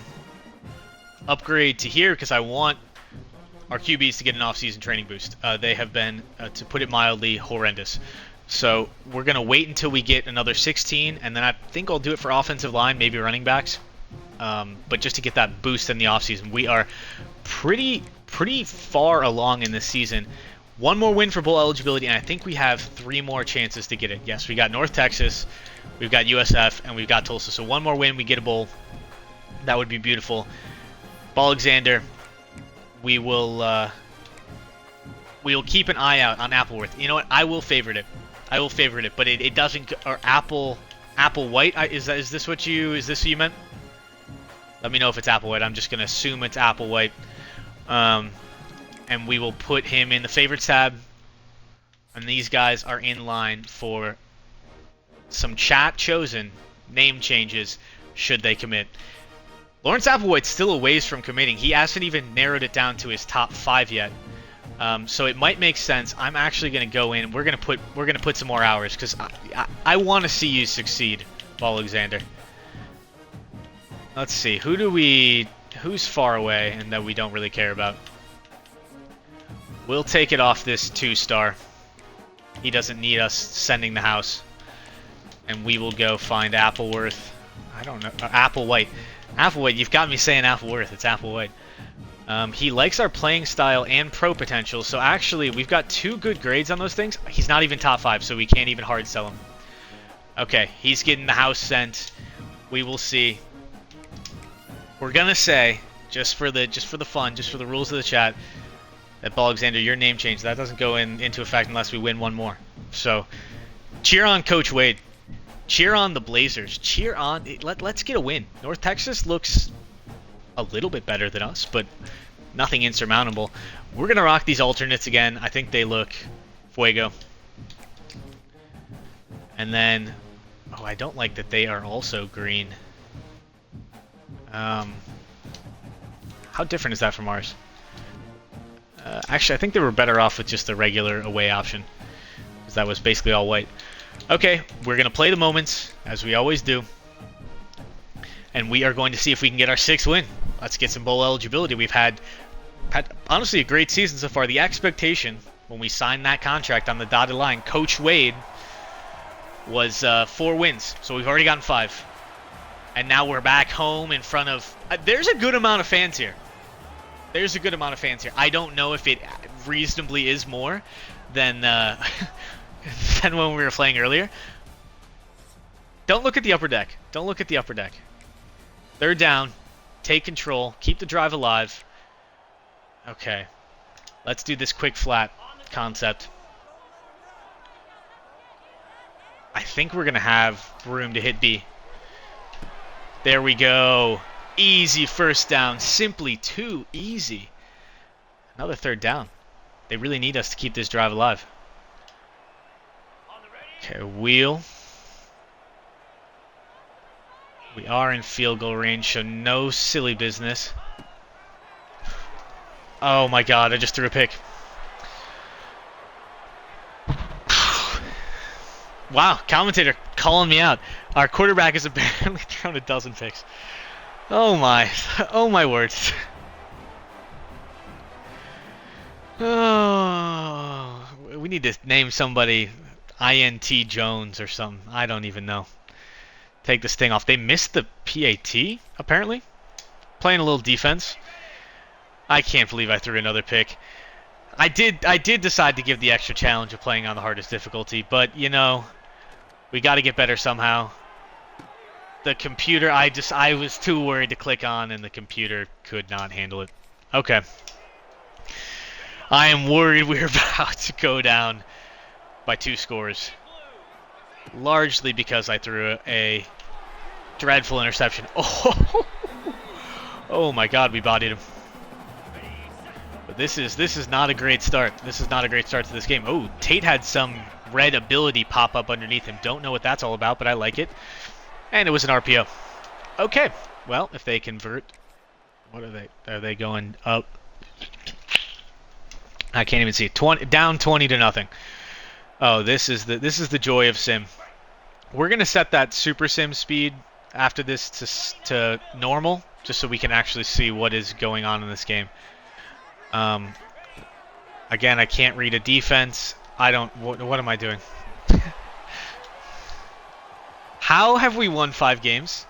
upgrade to here because I want our QBs to get an off-season training boost. They have been, to put it mildly, horrendous. So we're going to wait until we get another 16, and then I think I'll do it for offensive line, maybe running backs. But just to get that boost in the offseason. We are pretty far along in this season. One more win for bowl eligibility, and I think we have 3 more chances to get it. Yes, we got North Texas, we've got USF, and we've got Tulsa. So one more win, we get a bowl. That would be beautiful. Alexander, we will keep an eye out on Appleworth. You know what? I will favorite it. But it doesn't. Or Apple White. Is this what you meant? Let me know if it's Apple White. I'm just gonna assume it's Apple White. And we will put him in the favorites tab. And these guys are in line for some chat chosen name changes should they commit. Lawrence Applewhite's still a ways from committing. He hasn't even narrowed it down to his top 5 yet. So it might make sense. I'm actually going to go in. We're going to put some more hours because I want to see you succeed, Alexander. Let's see. Who's far away and that we don't really care about? We'll take it off this 2-star. He doesn't need us sending the house. And we will go find Appleworth. I don't know. Applewhite. Applewhite, you've got me saying Appleworth. It's Applewhite. He likes our playing style and pro potential, so actually we've got 2 good grades on those things. He's not even top 5, so we can't even hard sell him. Okay, he's getting the house sent. We will see. We're gonna say, just for the fun, just for the rules of the chat, that Alexander, your name change, that doesn't go into effect unless we win one more. So, cheer on Coach Wade. Cheer on the Blazers. Cheer on. Let's get a win. North Texas looks a little bit better than us, but nothing insurmountable. We're gonna rock these alternates again. I think they look fuego. And then, oh, I don't like that they are also green. How different is that from ours? Actually, I think they were better off with just the regular away option, because that was basically all white. Okay, we're going to play the moments, as we always do. And we are going to see if we can get our 6th win. Let's get some bowl eligibility. We've had honestly a great season so far. The expectation when we signed that contract on the dotted line, Coach Wade, was 4 wins. So we've already gotten 5. And now we're back home in front of... there's a good amount of fans here. There's a good amount of fans here. I don't know if it reasonably is more than than when we were playing earlier. Don't look at the upper deck. Don't look at the upper deck. 3rd down. Take control. Keep the drive alive. Okay. Let's do this quick flat concept. I think we're going to have room to hit B. There we go. Easy 1st down. Simply too easy. Another 3rd down. They really need us to keep this drive alive. Okay, wheel. We are in field goal range, so no silly business. Oh my god, I just threw a pick. Wow, commentator calling me out. Our quarterback has apparently thrown a dozen picks. Oh my words. Oh, we need to name somebody INT Jones or something. I don't even know. Take this thing off. They missed the PAT, apparently. Playing a little defense. I can't believe I threw another pick. I did decide to give the extra challenge of playing on the hardest difficulty, but you know, we got to get better somehow. The computer, I was too worried to click on, and the computer could not handle it. Okay. I am worried we're about to go down by 2 scores. Largely because I threw a dreadful interception. Oh, oh my god, we bodied him. But this is not a great start. This is not a great start to this game. Oh, Tate had some red ability pop up underneath him. Don't know what that's all about, but I like it. And it was an RPO. Okay. Well, if they convert, what are they? Are they going up? I can't even see. Down 20 to nothing. Oh, this is the joy of sim. We're gonna set that super sim speed after this to normal, just so we can actually see what is going on in this game. Again, I can't read a defense. I don't. What am I doing? How have we won 5 games?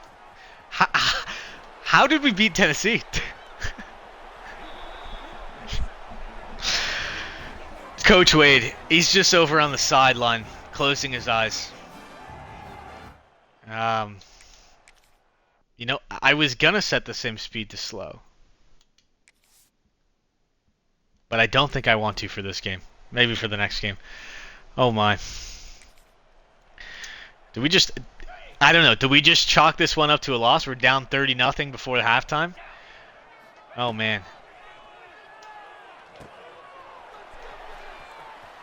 How did we beat Tennessee? Coach Wade, he's just over on the sideline, closing his eyes. You know, I was gonna set the sim speed to slow, but I don't think I want to for this game. Maybe for the next game. Oh my. Do we just... I don't know. Do we just chalk this one up to a loss? We're down 30-0 before the halftime? Oh man.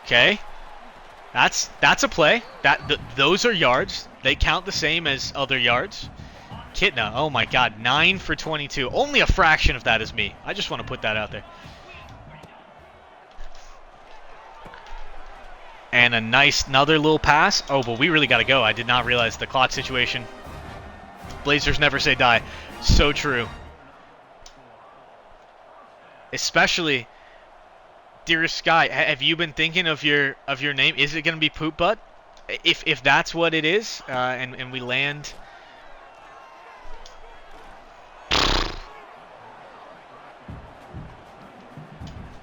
Okay. That's a play. Those are yards. They count the same as other yards. Kitna, oh my god, 9 for 22. Only a fraction of that is me. I just want to put that out there. And another little pass. Oh, but we really got to go. I did not realize the clock situation. Blazers never say die. So true. Especially Dearest Sky, have you been thinking of your name? Is it gonna be Poop Butt? If that's what it is, and we land.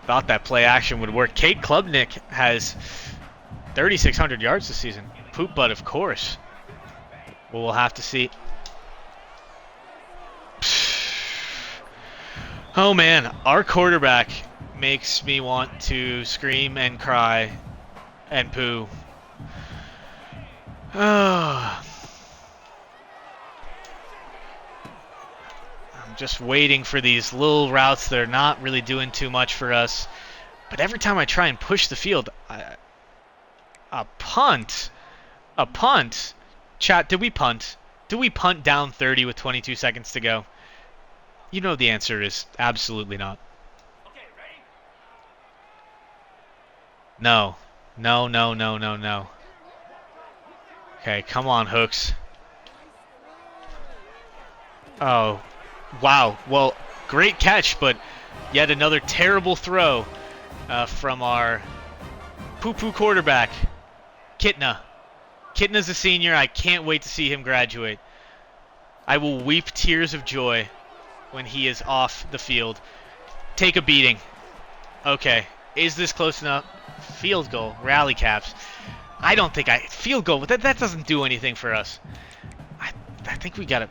Thought that play action would work. Kate Klubnik has 3,600 yards this season. Poop Butt, of course. Well, we'll have to see. Oh man, our quarterback makes me want to scream and cry and poo. I'm just waiting for these little routes that are not really doing too much for us. But every time I try and push the field, a punt. Chat, did we punt? Do we punt down 30 with 22 seconds to go? You know the answer is absolutely not. No. No. Okay, come on, Hooks. Oh, wow. Well, great catch, but yet another terrible throw from our poo-poo quarterback, Kitna. Kitna's a senior. I can't wait to see him graduate. I will weep tears of joy when he is off the field. Take a beating. Okay. Is this close enough? Field goal. Rally caps. I don't think field goal. That doesn't do anything for us. I think we gotta.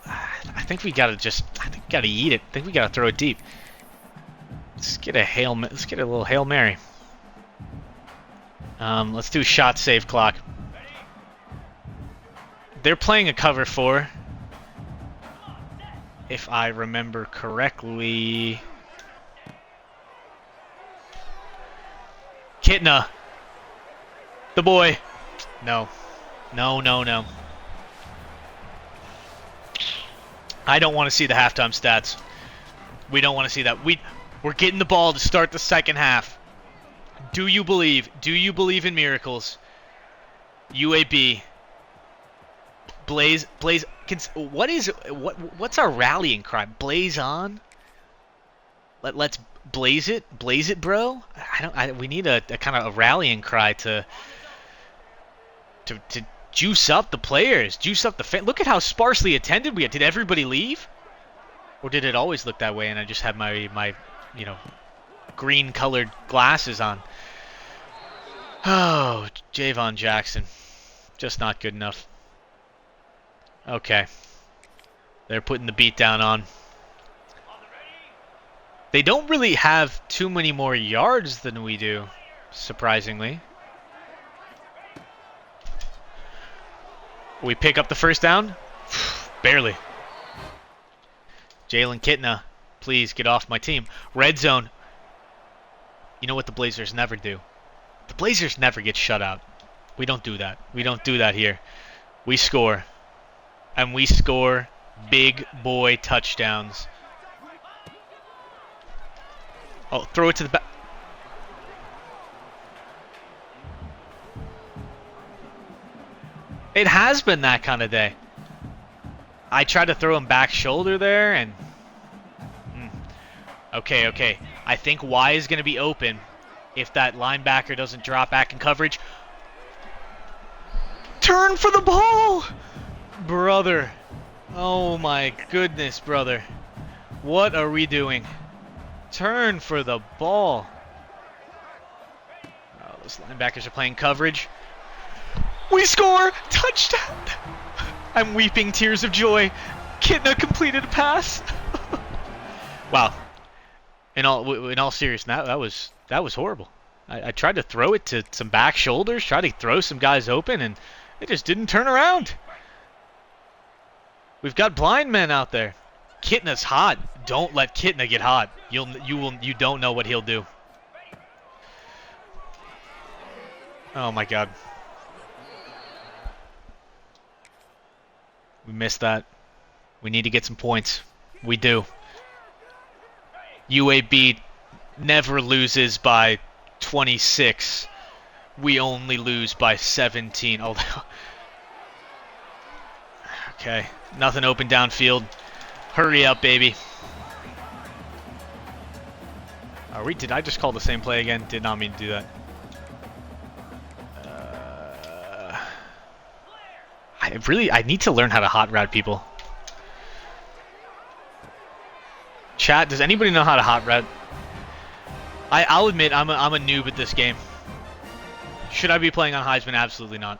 I think we gotta eat it. I think we gotta throw it deep. Let's get a little Hail Mary. Let's do shot save clock. They're playing a cover 4. If I remember correctly. Kitna. The boy. No. I don't want to see the halftime stats. We don't want to see that. We're getting the ball to start the second half. Do you believe? Do you believe in miracles? UAB. Blaze. What's our rallying cry? Blaze on. Let's blaze it, bro. We need a kind of a rallying cry to juice up the players, juice up the fan. Look at how sparsely attended we had. Did everybody leave, or did it always look that way? And I just had my green-colored glasses on. Oh, Javon Jackson, just not good enough. Okay, they're putting the beat down on. They don't really have too many more yards than we do, surprisingly. We pick up the first down? Barely. Jalen Kitna, please get off my team. Red zone. You know what the Blazers never do? The Blazers never get shut out. We don't do that. We don't do that here. We score. And we score big boy touchdowns. Oh, throw it to the back. It has been that kind of day. I tried to throw him back shoulder there, and... Okay. I think Y is going to be open if that linebacker doesn't drop back in coverage. Turn for the ball! Brother. Oh my goodness, brother. What are we doing? Turn for the ball. Oh, those linebackers are playing coverage. We score! Touchdown! I'm weeping tears of joy. Kitna completed a pass. Wow. In all seriousness, that was horrible. I tried to throw it to some back shoulders, tried to throw some guys open, and it just didn't turn around. We've got blind men out there. Kitna's hot. Don't let Kitna get hot. You don't know what he'll do. Oh my God. We missed that. We need to get some points. We do. UAB never loses by 26. We only lose by 17. Although, okay, nothing open downfield. Hurry up, baby. Did I just call the same play again? Did not mean to do that. I need to learn how to hot route people. Chat, does anybody know how to hot route? I'll admit I'm a noob at this game. Should I be playing on Heisman? Absolutely not.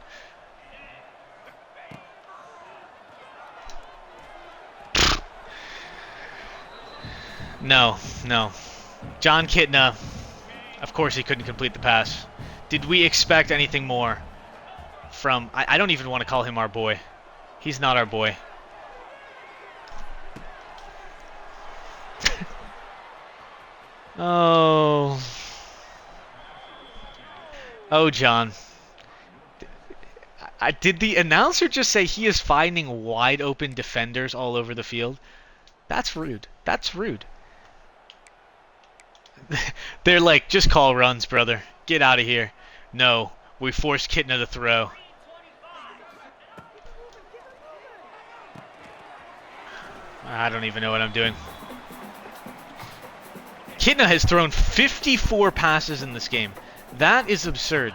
No. John Kitna, of course he couldn't complete the pass. Did we expect anything more from... I don't even want to call him our boy. He's not our boy. Oh, John. Did the announcer just say he is finding wide open defenders all over the field? That's rude. That's rude. They're like, just call runs, brother. Get out of here. No, we forced Kitna to throw. I don't even know what I'm doing. Kitna has thrown 54 passes in this game. That is absurd.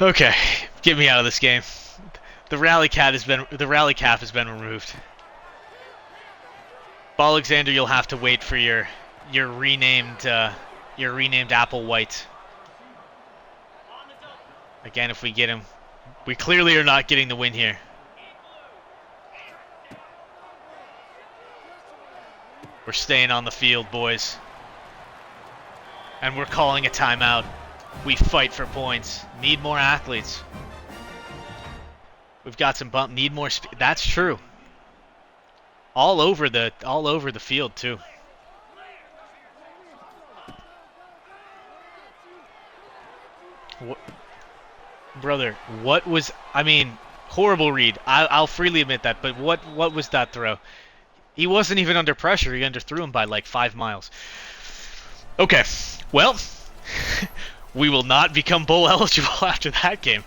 Okay, get me out of this game. The rally calf has been removed. Alexander, you'll have to wait for your renamed Apple White. Again, if we get him, we clearly are not getting the win here. We're staying on the field, boys. And we're calling a timeout. We fight for points. Need more athletes. We've got some bump. Need more speed. That's true. All over the field too. What, brother? What was? I mean, horrible read. I'll freely admit that. But what was that throw? He wasn't even under pressure. He underthrew him by like 5 miles. Okay. Well. We will not become bowl eligible after that game.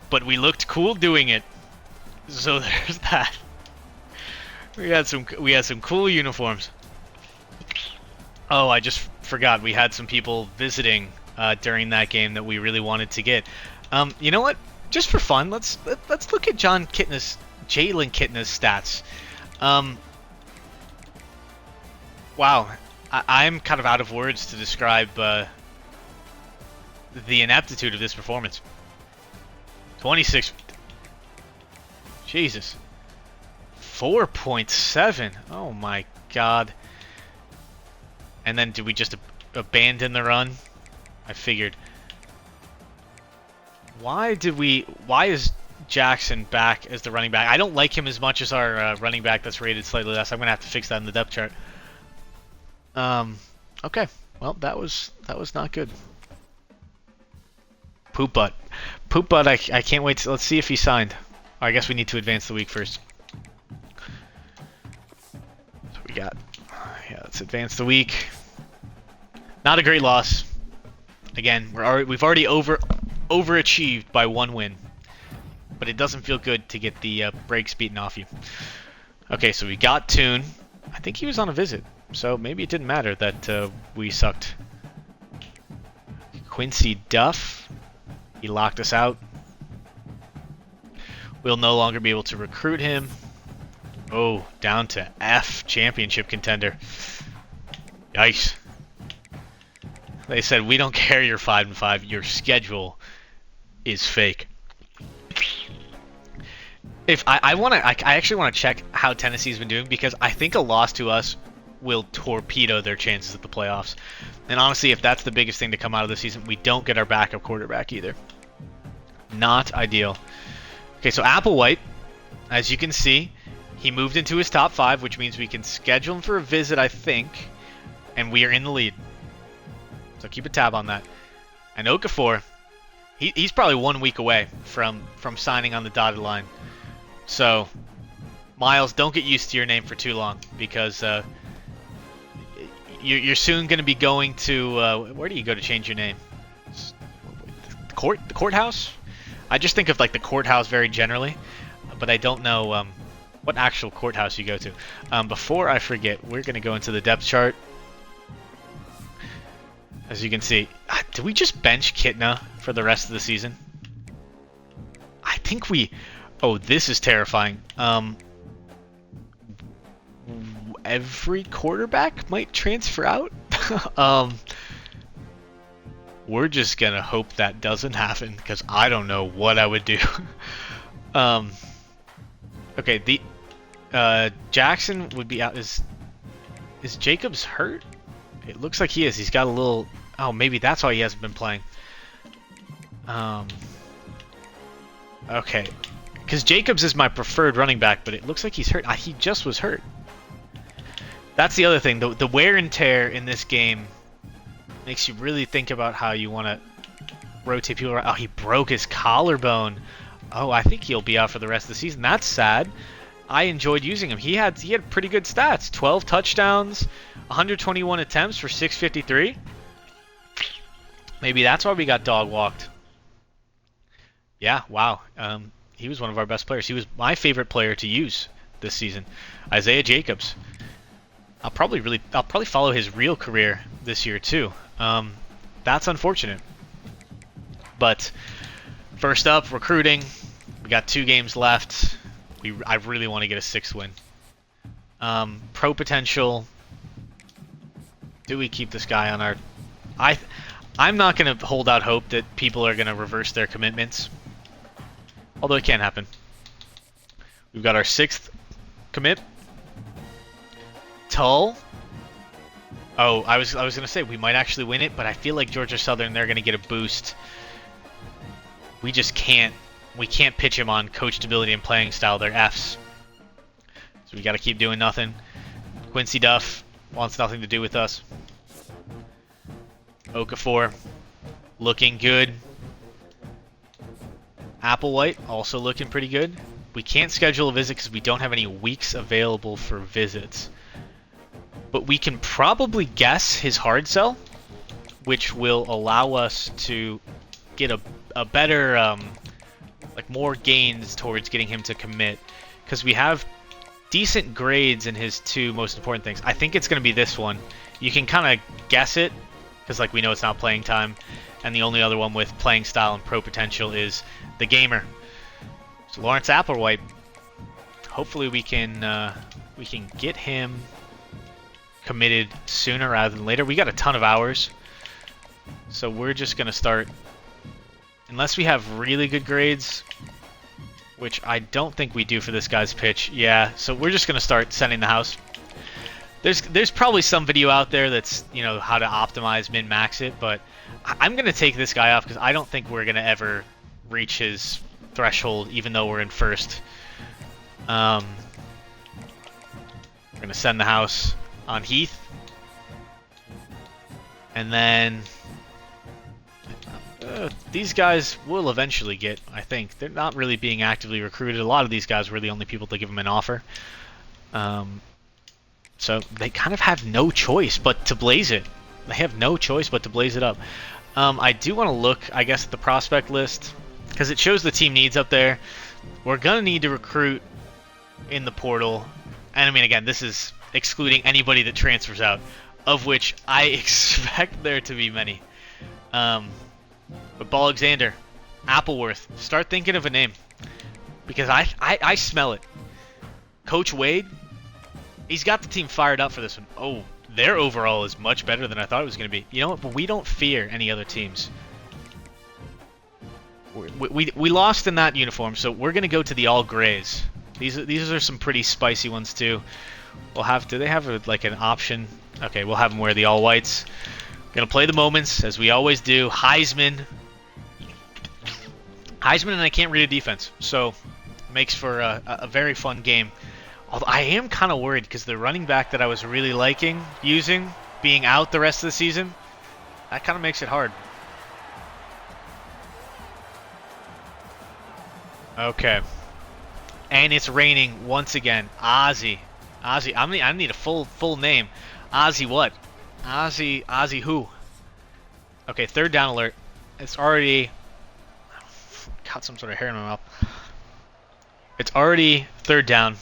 But we looked cool doing it. So there's that. We had some cool uniforms. Oh, I just forgot we had some people visiting during that game that we really wanted to get. You know what? Just for fun, let's look at Jalen Kitna's stats. Wow, I'm kind of out of words to describe the ineptitude of this performance. 26. Jesus. 4.7. Oh my god. And then did we just abandon the run? I figured. Why is Jackson back as the running back? I don't like him as much as our running back that's rated slightly less. I'm going to have to fix that in the depth chart. Okay. Well, that was not good. Poop butt. I can't wait to, let's see if he signed. I guess we need to advance the week first. So we got, yeah, let's advance the week. Not a great loss. Again, we've already overachieved by 1 win. But it doesn't feel good to get the brakes beaten off you. Okay, so we got Toon. I think he was on a visit, so maybe it didn't matter that we sucked. Quincy Duff. He locked us out. We'll no longer be able to recruit him. Oh, down to F, championship contender. Yikes. They said, we don't care you're 5-5. Your schedule is fake. If I actually want to check how Tennessee's been doing, because I think a loss to us will torpedo their chances at the playoffs. And honestly, if that's the biggest thing to come out of the season, we don't get our backup quarterback either. Not ideal. Okay, so Applewhite, as you can see, he moved into his top 5, which means we can schedule him for a visit, I think, and we are in the lead. So keep a tab on that. And Okafor, he's probably 1 week away from signing on the dotted line. So, Miles, don't get used to your name for too long, because you're soon going to be going to where do you go to change your name? The courthouse? I just think of like the courthouse very generally, but I don't know what actual courthouse you go to. Before I forget, we're going to go into the depth chart. As you can see, do we just bench Kitna for the rest of the season? I think we... Oh, this is terrifying. Every quarterback might transfer out. We're just gonna hope that doesn't happen, because I don't know what I would do. Okay, the Jackson would be out. Is Jacobs hurt? It looks like he is. He's got a little... Oh, maybe that's why he hasn't been playing. Okay. Because Jacobs is my preferred running back, but it looks like he's hurt. He just was hurt. That's the other thing. The wear and tear in this game makes you really think about how you want to rotate people around. Oh, he broke his collarbone. Oh, I think he'll be out for the rest of the season. That's sad. I enjoyed using him. He had pretty good stats. 12 touchdowns, 121 attempts for 653. Maybe that's why we got dog walked. Yeah, wow. He was one of our best players. He was my favorite player to use this season. Isaiah Jacobs. I'll probably follow his real career this year too. That's unfortunate. But first up, recruiting. We got 2 games left. I really want to get a 6th win. Pro potential. Do we keep this guy on our... I'm not going to hold out hope that people are going to reverse their commitments. Although it can happen. We've got our 6th commit. Tull. Oh, I was going to say we might actually win it, but I feel like Georgia Southern, they're going to get a boost. We just can't. We can't pitch him on coachability and playing style. They're Fs. So we got to keep doing nothing. Quincy Duff wants nothing to do with us. Okafor, looking good. Applewhite, also looking pretty good. We can't schedule a visit because we don't have any weeks available for visits. But we can probably guess his hard sell, which will allow us to get a better... like more gains towards getting him to commit, because we have decent grades in his 2 most important things. I think it's going to be this one. You can kind of guess it because like we know it's not playing time, and the only other one with playing style and pro potential is the gamer. So Lawrence Applewhite. Hopefully we can get him committed sooner rather than later. We got a ton of hours, so we're just going to start. Unless we have really good grades, which I don't think we do for this guy's pitch. Yeah, so we're just going to start sending the house. There's probably some video out there that's, you know, how to optimize, min-max it, but I'm going to take this guy off because I don't think we're going to ever reach his threshold, even though we're in 1st. We're going to send the house on Heath. And then... these guys will eventually get, I think. They're not really being actively recruited. A lot of these guys were the only people to give them an offer. So they kind of have no choice but to blaze it. They have no choice but to blaze it up. I do want to look, I guess, at the prospect list, because it shows the team needs up there. We're going to need to recruit in the portal. And I mean, again, this is excluding anybody that transfers out, of which I expect there to be many. But Alexander, Appleworth, start thinking of a name, because I smell it. Coach Wade, he's got the team fired up for this one. Oh, their overall is much better than I thought it was going to be. You know what? But we don't fear any other teams. We lost in that uniform, so we're going to go to the all grays. These are some pretty spicy ones too. We'll have. Do they have like an option? Okay, we'll have them wear the all whites. Gonna play the moments as we always do. Heisman, and I can't read a defense, so it makes for a very fun game. Although I am kind of worried because the running back that I was really liking using being out the rest of the season, that kind of makes it hard. Okay, and it's raining once again. Ozzy, I need a full name. Ozzy what? Ozzy who? Okay, 3rd down alert. It's already... got some sort of hair in my mouth. It's already 3rd down,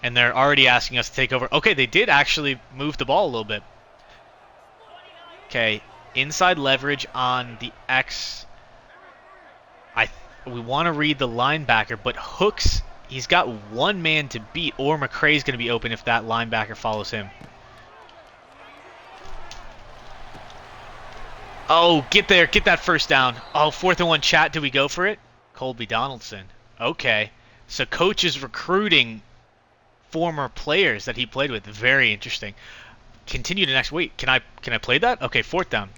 and they're already asking us to take over. Okay, they did actually move the ball a little bit. Okay, inside leverage on the X. We want to read the linebacker, but Hooks, he's got one man to beat, or McCray's going to be open if that linebacker follows him. Oh, get there. Get that 1st down. Oh, 4th and 1 chat. Do we go for it? Colby Donaldson. Okay. So coach is recruiting former players that he played with. Very interesting. Continue to next week. Can I play that? Okay, 4th down.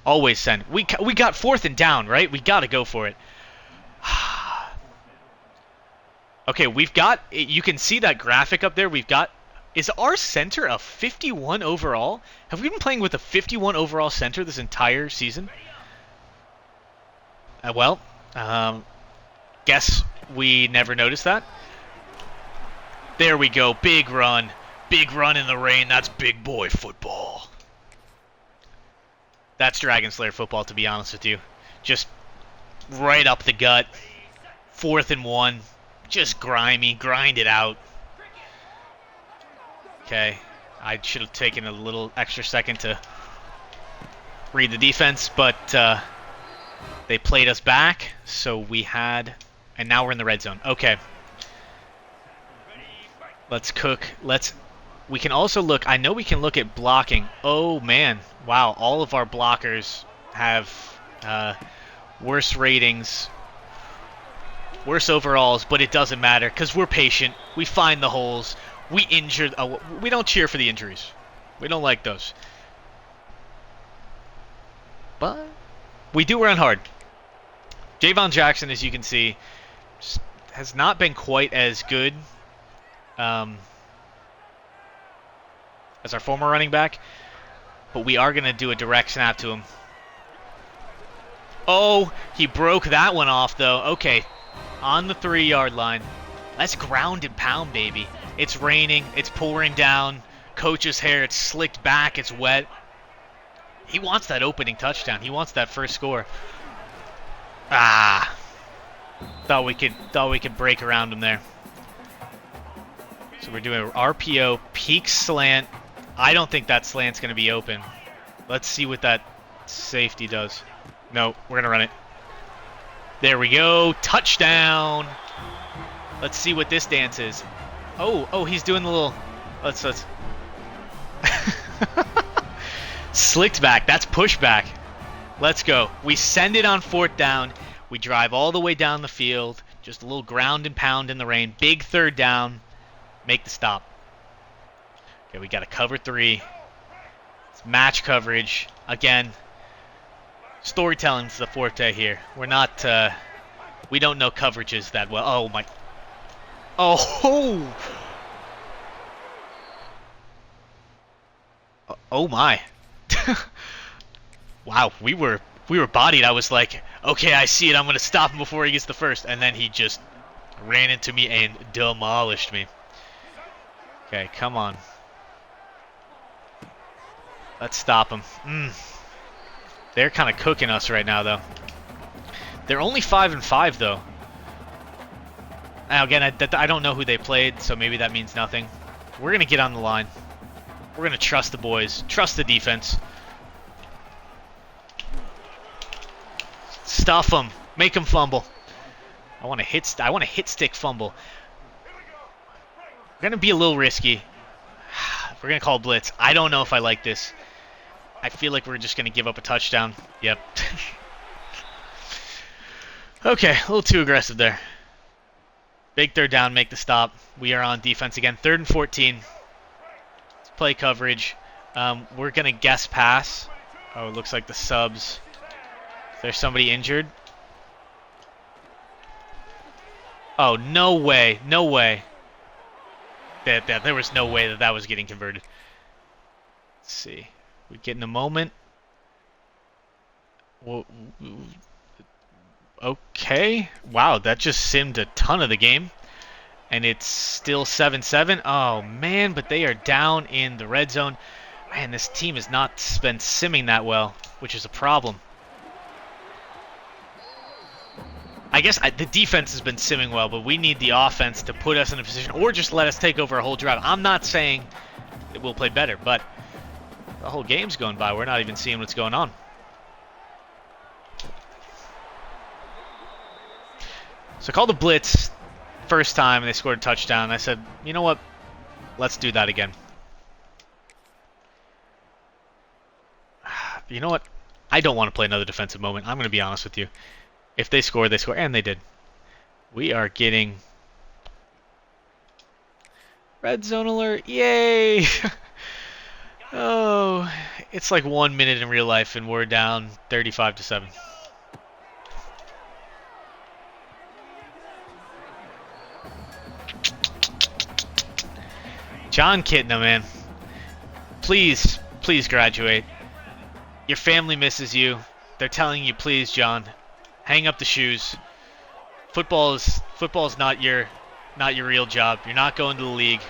Always send. We got 4th and down, right? We got to go for it. Okay, we've got, you can see that graphic up there. We've got, is our center a 51 overall? Have we been playing with a 51 overall center this entire season? Well, guess we never noticed that. There we go, big run. Big run in the rain, that's big boy football. That's Dragonslayer football, to be honest with you. Just right up the gut. 4th and 1. Just grimy. Grind it out. Okay. I should have taken a little extra second to read the defense, but they played us back, so we had... And now we're in the red zone. Okay. Let's cook. We can also look... I know we can look at blocking. Oh, man. Wow. All of our blockers have worse ratings, worse overalls, but it doesn't matter because we're patient. We find the holes. We injure. We don't cheer for the injuries. We don't like those. But we do run hard. Javon Jackson, as you can see, has not been quite as good as our former running back, but we are going to do a direct snap to him. Oh, he broke that one off, though. Okay, on the 3-yard line. Let's ground and pound, baby. It's raining. It's pouring down. Coach's hair, it's slicked back. It's wet. He wants that opening touchdown. He wants that first score. Ah. Thought we could break around him there. So we're doing RPO, peak slant. I don't think that slant's going to be open. Let's see what that safety does. No, we're going to run it. There we go. Touchdown. Let's see what this dance is. Oh, he's doing the little... Let's... Slicked back. That's pushback. Let's go. We send it on 4th down. We drive all the way down the field. Just a little ground and pound in the rain. Big 3rd down. Make the stop. Okay, we got to cover 3. It's match coverage. Again, storytelling's the forte here. We're not, we don't know coverages that well. Oh, my. Oh! Oh, my. Wow, we were bodied. I was like, okay, I see it. I'm going to stop him before he gets the first. And then he just ran into me and demolished me. Okay, come on. Let's stop him. They're kind of cooking us right now, though. They're only 5-5, though. Now, again, I don't know who they played, so maybe that means nothing. We're going to get on the line. We're going to trust the boys. Trust the defense. Stuff them. Make them fumble. I want to hit stick fumble. We're going to be a little risky. We're going to call blitz. I don't know if I like this. I feel like we're just going to give up a touchdown. Yep. Okay, a little too aggressive there. Big 3rd down, make the stop. We are on defense again. 3rd and 14. Let's play coverage. We're going to guess pass. Oh, it looks like the subs. Is there somebody injured? Oh, no way. No way. There was no way that was getting converted. Let's see. We get in a moment. Well, okay. Wow, that just simmed a ton of the game. And it's still 7-7. Oh, man, but they are down in the red zone. Man, this team has not been simming that well, which is a problem. I guess the defense has been simming well, but we need the offense to put us in a position, or just let us take over a whole drive. I'm not saying that we'll play better, but the whole game's going by. We're not even seeing what's going on. So I called the blitz first time, and they scored a touchdown. I said, you know what? Let's do that again. You know what? I don't want to play another defensive moment. I'm going to be honest with you. If they score, they score. And they did. We are getting red zone alert. Yay! Oh, it's like 1 minute in real life, and we're down 35-7. John Kitna, man. Please, please graduate. Your family misses you. They're telling you, please, John, hang up the shoes. Football is not your real job. You're not going to the league.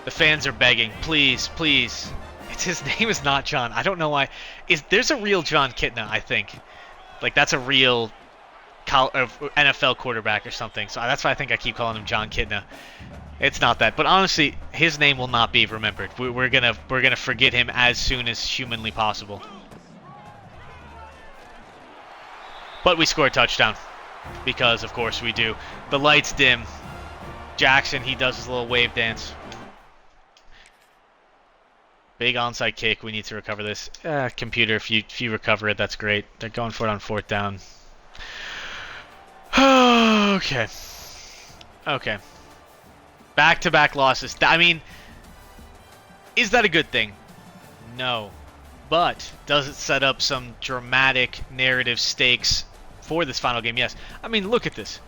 The fans are begging, please, please. His name is not John. I don't know why. There's a real John Kitna, I think. Like, that's a real NFL quarterback or something. So that's why I think I keep calling him John Kitna. It's not that, but honestly, his name will not be remembered. We're gonna forget him as soon as humanly possible. But we score a touchdown because, of course, we do. The lights dim. Jackson, he does his little wave dance. Big onside kick. We need to recover this. Computer, if you recover it, that's great. They're going for it on 4th down. Okay. Okay. Back-to-back losses. I mean, is that a good thing? No. But does it set up some dramatic narrative stakes for this final game? Yes. I mean, look at this.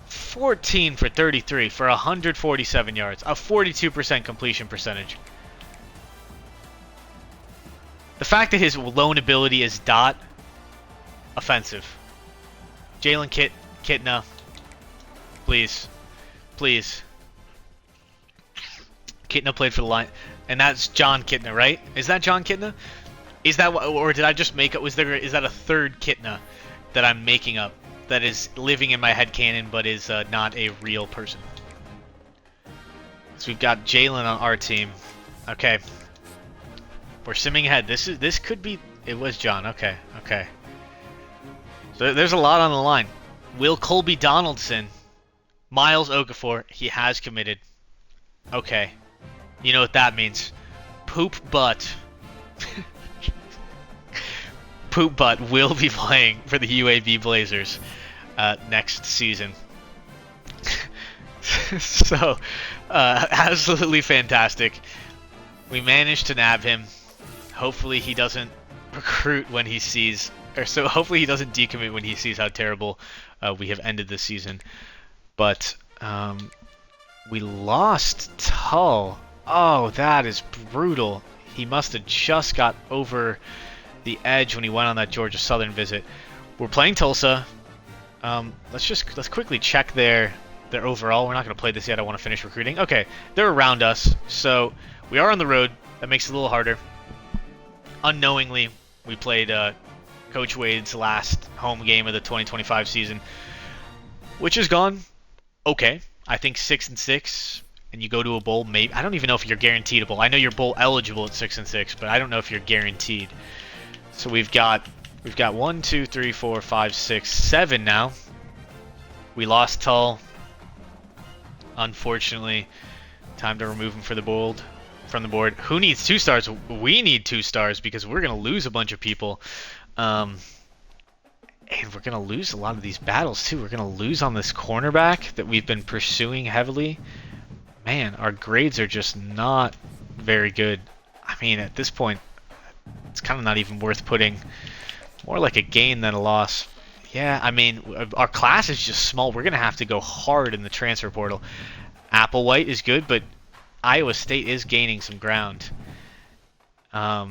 14 for 33 for 147 yards. A 42% completion percentage. The fact that his lone ability is dot, offensive. Jalen Kitna, please. Please. Kitna played for the line, and that's John Kitna, right? Is that John Kitna? Is that, or did I just make up? Is that a third Kitna that I'm making up that is living in my headcanon but is not a real person? So we've got Jalen on our team. Okay, we're simming ahead. This could be. It was John. Okay, okay. So there's a lot on the line. Will Colby Donaldson, Miles Okafor, he has committed. Okay. You know what that means. Poop Butt. Poop Butt will be playing for the UAB Blazers next season. So, absolutely fantastic. We managed to nab him. Hopefully he doesn't recruit when he sees... So hopefully he doesn't decommit when he sees how terrible we have ended this season. But we lost Tull. Oh, that is brutal. He must have just got over the edge when he went on that Georgia Southern visit. We're playing Tulsa. Let's quickly check their overall. We're not going to play this yet. I want to finish recruiting. Okay, they're around us, so we are on the road. That makes it a little harder. Unknowingly, we played Coach Wade's last home game of the 2025 season, which has gone okay. I think 6-6, and you go to a bowl. Maybe I don't even know if you're guaranteed a bowl. I know you're bowl eligible at 6-6, but I don't know if you're guaranteed. So we've got 1, 2, 3, 4, 5, 6, 7 now. We lost Tull, unfortunately. Time to remove him from the board. Who needs 2 stars? We need 2 stars because we're gonna lose a bunch of people. And we're going to lose a lot of these battles, too. We're going to lose on this cornerback that we've been pursuing heavily. Man, our grades are just not very good. I mean, at this point, it's kind of not even worth putting. More like a gain than a loss. Yeah, I mean, our class is just small. We're going to have to go hard in the transfer portal. Applewhite is good, but Iowa State is gaining some ground. So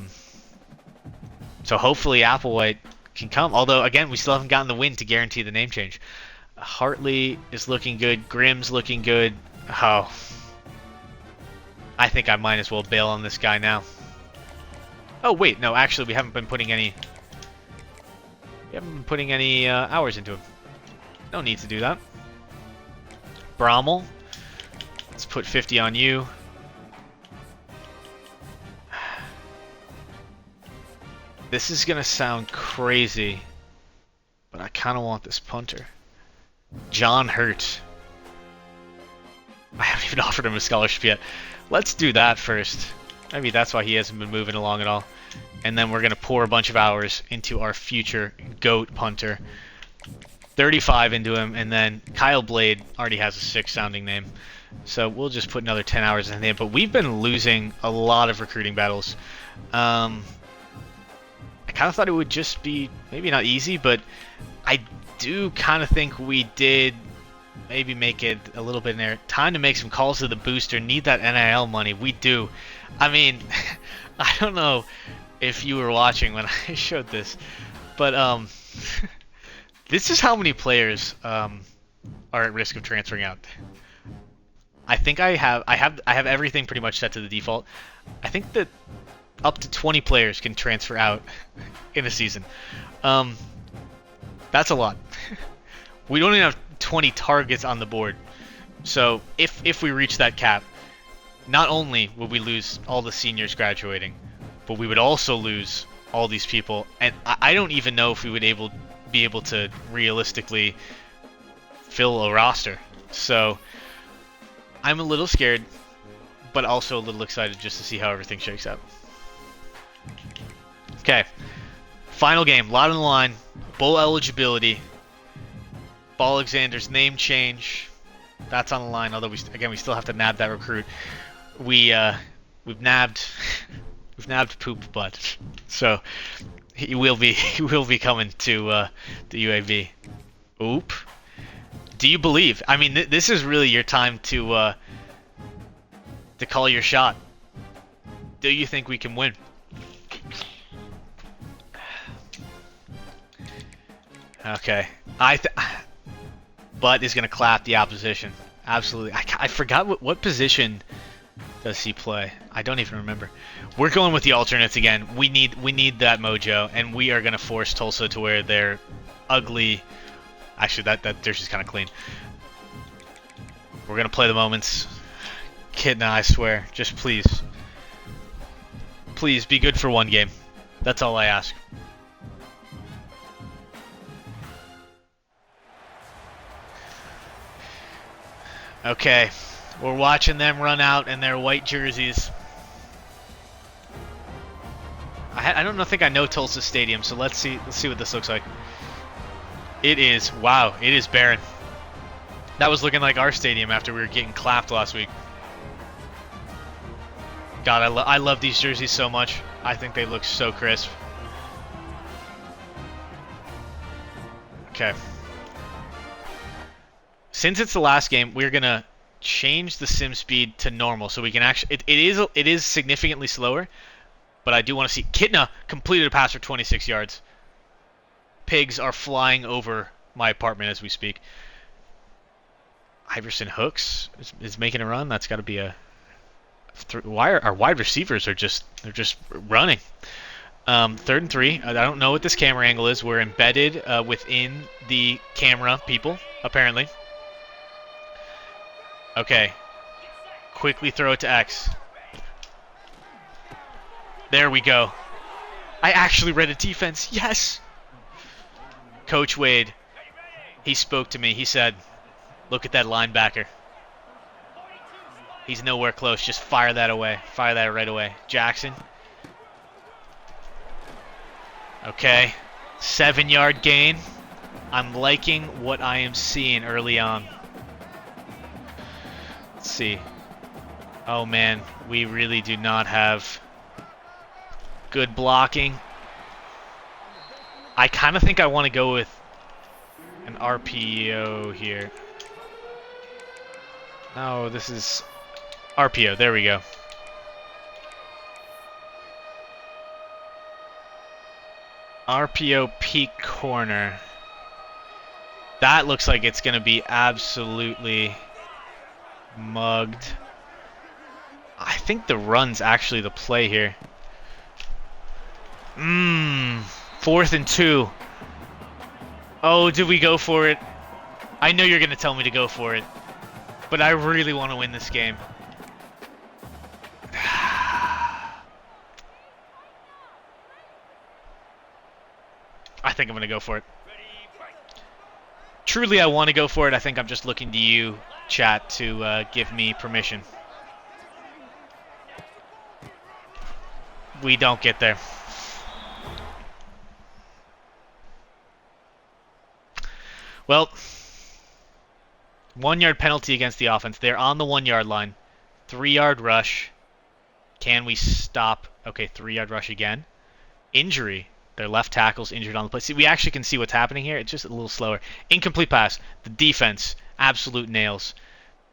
hopefully Applewhite can come. Although, again, we still haven't gotten the win to guarantee the name change. Hartley is looking good. Grimm's looking good. Oh. I think I might as well bail on this guy now. Oh, wait. No, actually, we haven't been putting any... haven't been putting any hours into him. No need to do that. Brommel. Let's put 50 on you. This is going to sound crazy, but I kind of want this punter. John Hurt. I haven't even offered him a scholarship yet. Let's do that first. Maybe that's why he hasn't been moving along at all. And then we're going to pour a bunch of hours into our future GOAT punter. 35 into him, and then Kyle Blade already has a sick sounding name. So we'll just put another 10 hours in him. But we've been losing a lot of recruiting battles. I kind of thought it would just be, maybe not easy, but I do kind of think we did maybe make it a little bit in there. Time to make some calls to the booster. Need that NIL money. We do. I mean, I don't know if you were watching when I showed this, but this is how many players are at risk of transferring out. I think I have everything pretty much set to the default. I think that up to 20 players can transfer out in a season. That's a lot. We don't even have 20 targets on the board. So if we reach that cap, not only will we lose all the seniors graduating, but we would also lose all these people. And I don't even know if we would be able to realistically fill a roster. So I'm a little scared, but also a little excited just to see how everything shakes out. Okay, final game, lot on the line, bowl eligibility, Ball Alexander's name change, that's on the line. Although we still have to nab that recruit. We've nabbed poop butt, so he will be coming to the UAB. Oop. Do you believe? I mean, this is really your time to call your shot. Do you think we can win? Okay. Butt is going to clap the opposition. Absolutely. I forgot what position does he play. I don't even remember. We're going with the alternates again. We need that mojo, and we are going to force Tulsa to wear their ugly. Actually, that jersey's kind of clean. We're going to play the moments. Kidna, I swear. Just please. Please be good for one game. That's all I ask. Okay, we're watching them run out in their white jerseys. I don't think I know Tulsa Stadium, so let's see what this looks like. It is, wow, it is barren. That was looking like our stadium after we were getting clapped last week. God, I love these jerseys so much. I think they look so crisp. Okay. Since it's the last game, we're gonna change the sim speed to normal, so we can actually. It is significantly slower, but I do want to see. Kidna completed a pass for 26 yards. Pigs are flying over my apartment as we speak. Iverson Hooks is making a run. That's got to be a. Why are our wide receivers they're just running? 3rd and 3. I don't know what this camera angle is. We're embedded within the camera, people, apparently. Okay. Quickly throw it to X. There we go. I actually read a defense. Yes! Coach Wade, he spoke to me. He said, look at that linebacker. He's nowhere close. Just fire that away. Fire that right away. Jackson. Okay. 7-yard gain. I'm liking what I am seeing early on. Let's see. Oh, man. We really do not have good blocking. I kind of think I want to go with an RPO here. No, this is RPO. There we go. RPO peak corner. That looks like it's going to be absolutely mugged. I think the run's actually the play here. 4th and 2. Oh, did we go for it? I know you're going to tell me to go for it. But I really want to win this game. I think I'm going to go for it. Truly, I want to go for it. I think I'm just looking to you, chat, to give me permission. We don't get there. Well, 1 yard penalty against the offense. They're on the 1 yard line. 3 yard rush. Can we stop? Okay, 3 yard rush again. Injury. Their left tackle's injured on the play. See, we actually can see what's happening here. It's just a little slower. Incomplete pass. The defense, absolute nails.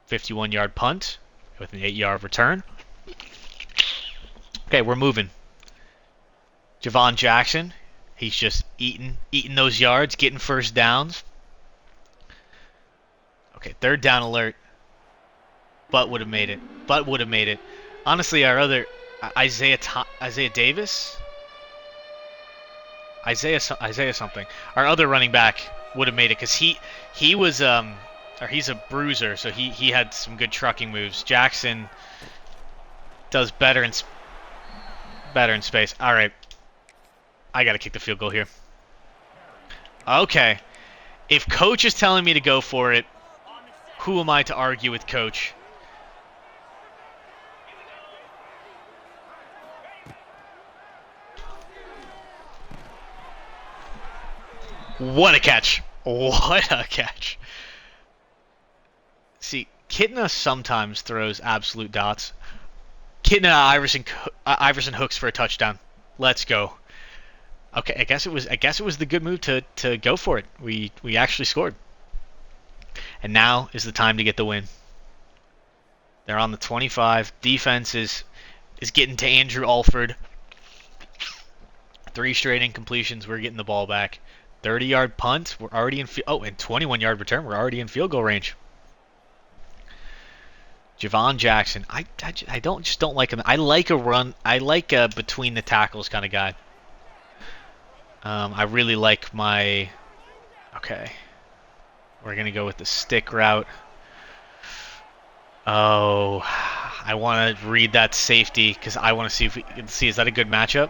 51 yard punt with an 8 yard return. Okay, we're moving. Javon Jackson. He's just eating those yards, getting first downs. Okay, 3rd down alert. But would have made it. Honestly, our other Isaiah Davis, Isaiah something. Our other running back would have made it because he was or he's a bruiser, so he had some good trucking moves. Jackson does better in space. All right, I got to kick the field goal here. Okay, if coach is telling me to go for it, who am I to argue with coach? What a catch! What a catch! See, Kitna sometimes throws absolute dots. Kitna Iverson hooks for a touchdown. Let's go. Okay, I guess it was the good move to go for it. We actually scored. And now is the time to get the win. They're on the 25. Defense is getting to Andrew Alford. 3 straight incompletions. We're getting the ball back. 30-yard punt. We're already in and 21-yard return. We're already in field goal range. Javon Jackson. I don't like him. I like a run. I like a between the tackles kind of guy. I really like my. Okay. We're gonna go with the stick route. Oh, I want to read that safety because I want to see if we can see. Is that a good matchup?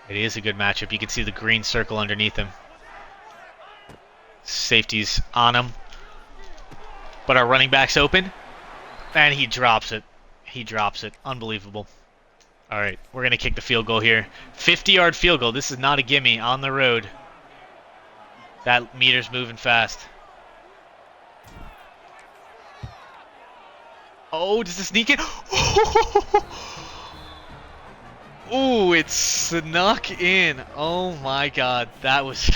It is a good matchup. You can see the green circle underneath him. Safety's on him. But our running back's open. And he drops it. He drops it. Unbelievable. All right, we're going to kick the field goal here. 50-yard field goal. This is not a gimme on the road. That meter's moving fast. Oh, does it sneak in? Ooh, it snuck in. Oh my god, that was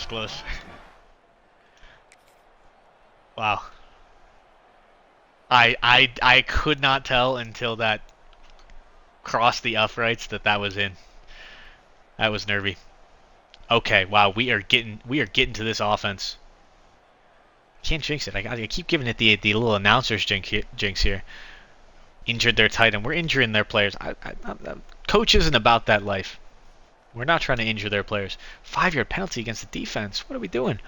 close. Wow. I could not tell until that crossed the uprights that was in. That was nervy. Okay, wow, we are getting to this offense. Can't jinx it. I keep giving it the little announcer's jinx here. Injured their tight end. We're injuring their players. Coach isn't about that life. We're not trying to injure their players. 5-yard penalty against the defense. What are we doing?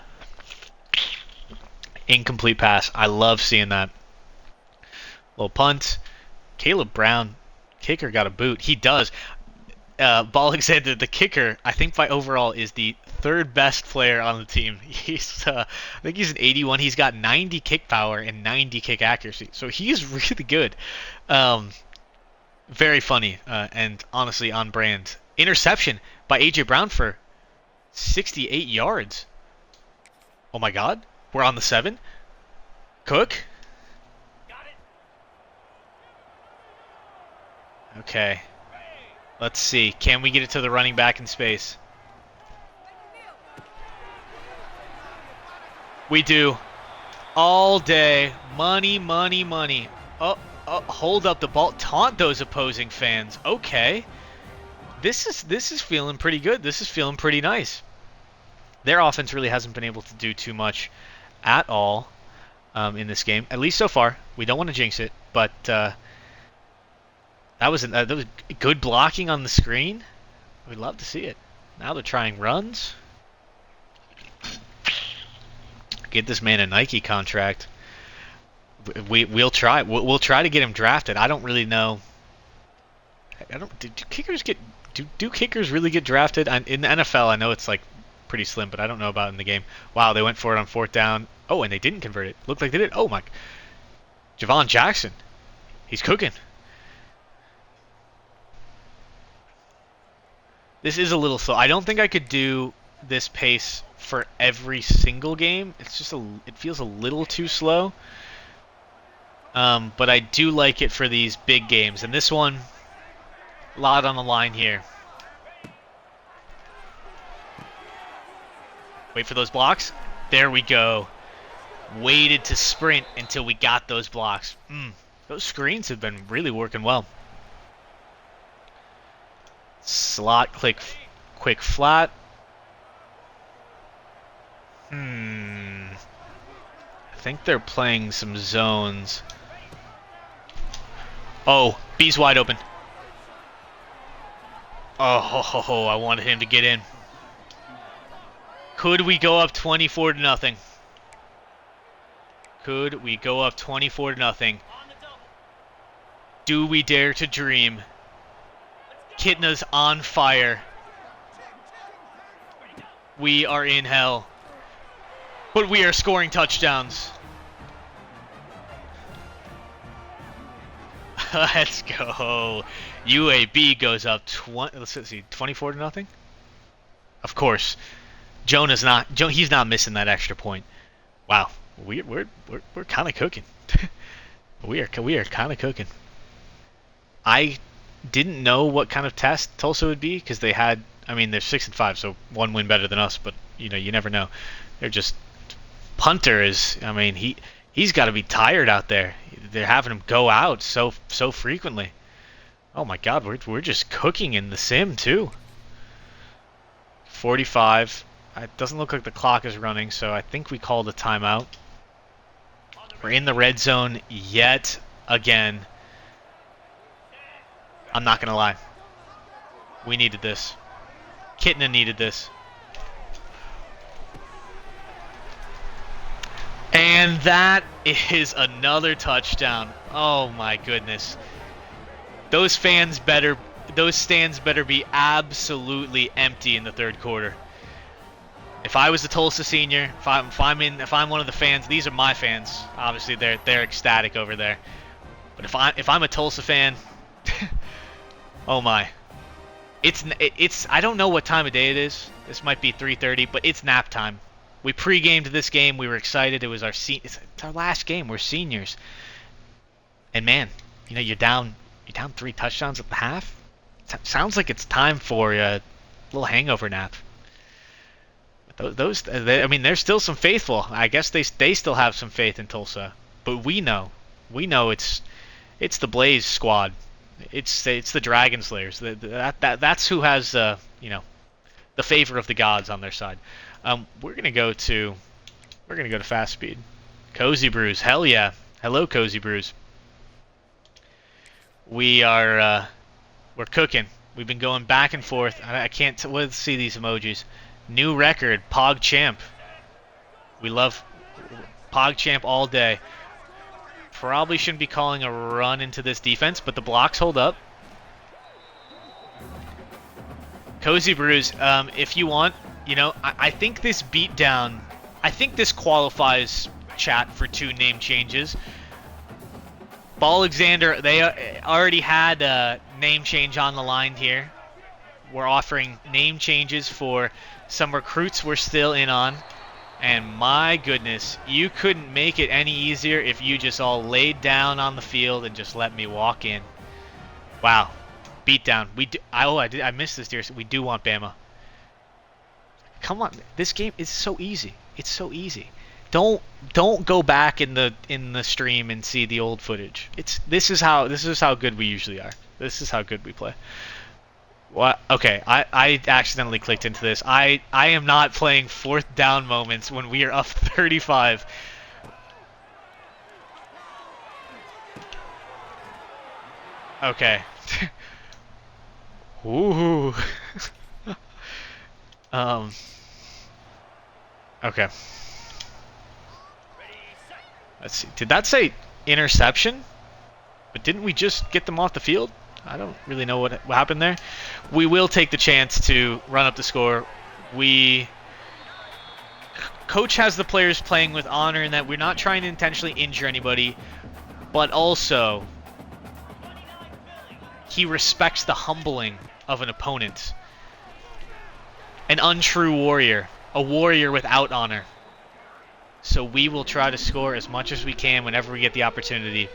Incomplete pass. I love seeing that. Little punt. Caleb Brown, kicker, got a boot. He does. Ball Alexander, the kicker, I think by overall is the 3rd best player on the team. I think he's an 81. He's got 90 kick power and 90 kick accuracy. So he's really good. Very funny and honestly on brand. Interception by A.J. Brown for 68 yards. Oh my god. We're on the 7. Cook. Okay. Let's see. Can we get it to the running back in space? We do. All day. Money, money, money. Oh, hold up the ball. Taunt those opposing fans. Okay. This is feeling pretty good. This is feeling pretty nice. Their offense really hasn't been able to do too much at all in this game, at least so far. We don't want to jinx it, but that was good blocking on the screen. We'd love to see it. Now they're trying runs. Get this man a Nike contract. We'll try. We'll try to get him drafted. I don't really know. I don't. Do kickers get? Do kickers really get drafted? In the NFL, I know it's like pretty slim, but I don't know about in the game. Wow, they went for it on 4th down. Oh, and they didn't convert it. Looked like they did. Oh my. Javon Jackson. He's cooking. This is a little slow. I don't think I could do this pace for every single game. It's just it feels a little too slow. But I do like it for these big games. And this one, a lot on the line here. Wait for those blocks. There we go. Waited to sprint until we got those blocks. Those screens have been really working well. Slot, click, quick, flat. I think they're playing some zones. Oh, B's wide open. Oh, I wanted him to get in. Could we go up 24-0? Could we go up 24-0? Do we dare to dream? Kitna's on fire. We are in hell. But we are scoring touchdowns. Let's go. UAB goes up 24-0. Of course. Jonah's not. He's not missing that extra point. Wow. We're kind of cooking. we are kind of cooking. I didn't know what kind of test Tulsa would be because they had. I mean, they're 6-5, so one win better than us. But you never know. They're just punter is. I mean, he's got to be tired out there. They're having him go out so frequently. Oh my God, we're just cooking in the sim too. 45. It doesn't look like the clock is running, so I think we called a timeout. We're in the red zone yet again. I'm not gonna lie. We needed this. Kitna needed this. And that is another touchdown. Oh my goodness. Those stands better be absolutely empty in the third quarter. If I was the Tulsa senior, if I'm one of the fans, these are my fans. Obviously they're ecstatic over there. But if I'm a Tulsa fan, oh my. It's I don't know what time of day it is. This might be 3:30, but it's nap time. We pre-gamed this game. We were excited. It was it's our last game. We're seniors. And man, you're down 3 touchdowns at the half. Sounds like it's time for a little hangover nap. There's still some faithful. I guess they still have some faith in Tulsa. But we know it's the Blaze squad. It's the Dragonslayers. That's who has the favor of the gods on their side. We're gonna go to fast speed. Cozy Brews, hell yeah! Hello, Cozy Brews. We're cooking. We've been going back and forth. I can't. Let's see these emojis. New record, Pog Champ. We love Pog Champ all day. Probably shouldn't be calling a run into this defense, but the blocks hold up. Cozy Brews, if you want, I think this beatdown, I think this qualifies chat for 2 name changes. Ballexander, they already had a name change on the line here. We're offering name changes for some recruits we're still in on. And my goodness, you couldn't make it any easier if you just all laid down on the field and just let me walk in. Wow. Beatdown. I missed this, dear. We do want Bama. Come on. This game is so easy. It's so easy. Don't go back in the stream and see the old footage. This is how good we usually are. This is how good we play. What? Okay, I accidentally clicked into this. I am not playing 4th down moments when we are up 35. Okay. Ooh. Okay. Let's see. Did that say interception? But didn't we just get them off the field? I don't really know what happened there. We will take the chance to run up the score. Coach has the players playing with honor in that we're not trying to intentionally injure anybody, but also he respects the humbling of an opponent. An untrue warrior. A warrior without honor. So we will try to score as much as we can whenever we get the opportunity.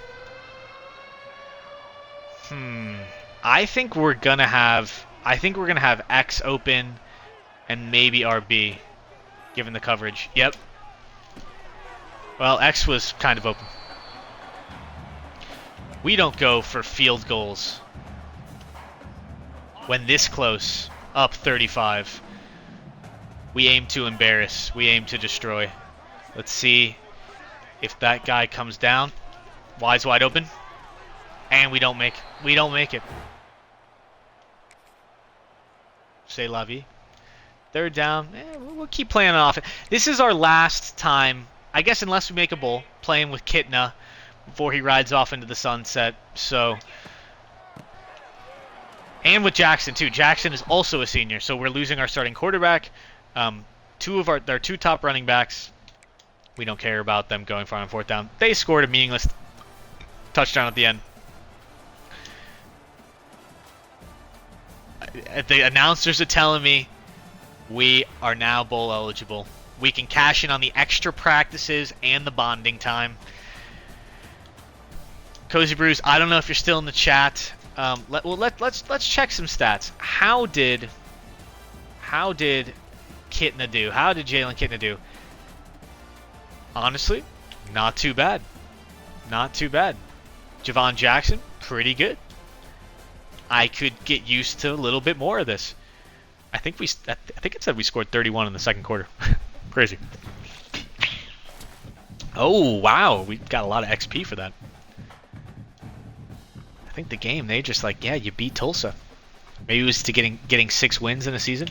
I think we're gonna have X open and maybe RB, given the coverage. Yep. Well, X was kind of open. We don't go for field goals when this close, up 35. We aim to embarrass. We aim to destroy. Let's see if that guy comes down. Wise wide open. And we don't make it. C'est la vie. Third down. We'll keep playing off. This is our last time, I guess, unless we make a bowl, playing with Kitna before he rides off into the sunset. So, and with Jackson too. Jackson is also a senior, so we're losing our starting quarterback. Our two top running backs. We don't care about them going far on fourth down. They scored a meaningless touchdown at the end. The announcers are telling me we are now bowl eligible. We can cash in on the extra practices and the bonding time. Cozy Brews, I don't know if you're still in the chat. Let's check some stats. How did Kitna do? How did Jalen Kitna do? Honestly, not too bad. Not too bad. Javon Jackson, pretty good. I could get used to a little bit more of this. I think it said we scored 31 in the second quarter. Crazy. Oh, wow. We got a lot of XP for that. I think the game, they just like, yeah, you beat Tulsa. Maybe it was to getting 6 wins in a season.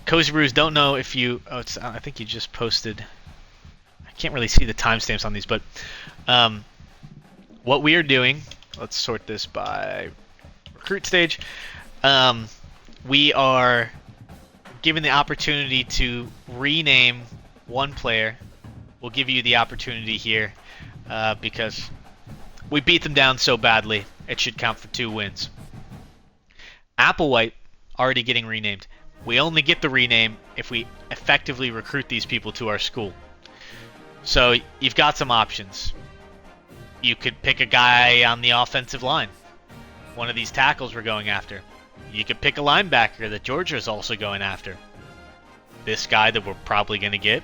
Cozy Brews, don't know if you... I think you just posted... I can't really see the timestamps on these, but what we are doing... Let's sort this by recruit stage. We are given the opportunity to rename one player. We'll give you the opportunity here because we beat them down so badly. It should count for 2 wins. Applewhite already getting renamed. We only get the rename if we effectively recruit these people to our school. So you've got some options. You could pick a guy on the offensive line. One of these tackles we're going after. You could pick a linebacker that Georgia is also going after. This guy that we're probably going to get.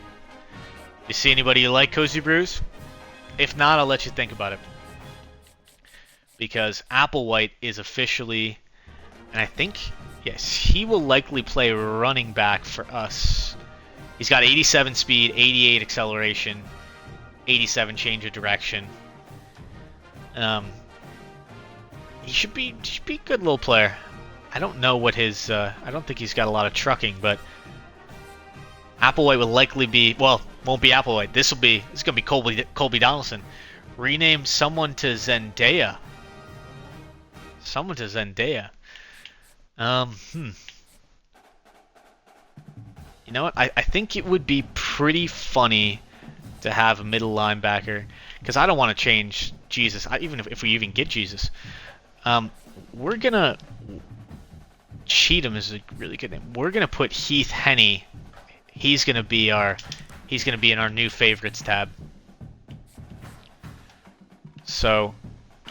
You see anybody you like, Cozy Brews? If not, I'll let you think about it. Because Applewhite is officially, and I think, yes, he will likely play running back for us. He's got 87 speed, 88 acceleration, 87 change of direction. He should be a good little player. I don't know what his. I don't think he's got a lot of trucking, but Applewhite will likely be. Well, won't be Applewhite. This is gonna be Colby Donaldson. Rename someone to Zendaya. Someone to Zendaya. You know what? I think it would be pretty funny to have a middle linebacker, because I don't want to change Jesus. Even if we even get Jesus, we're gonna Cheatham is a really good name. We're gonna put Heath Henney. He's gonna be in our new favorites tab. So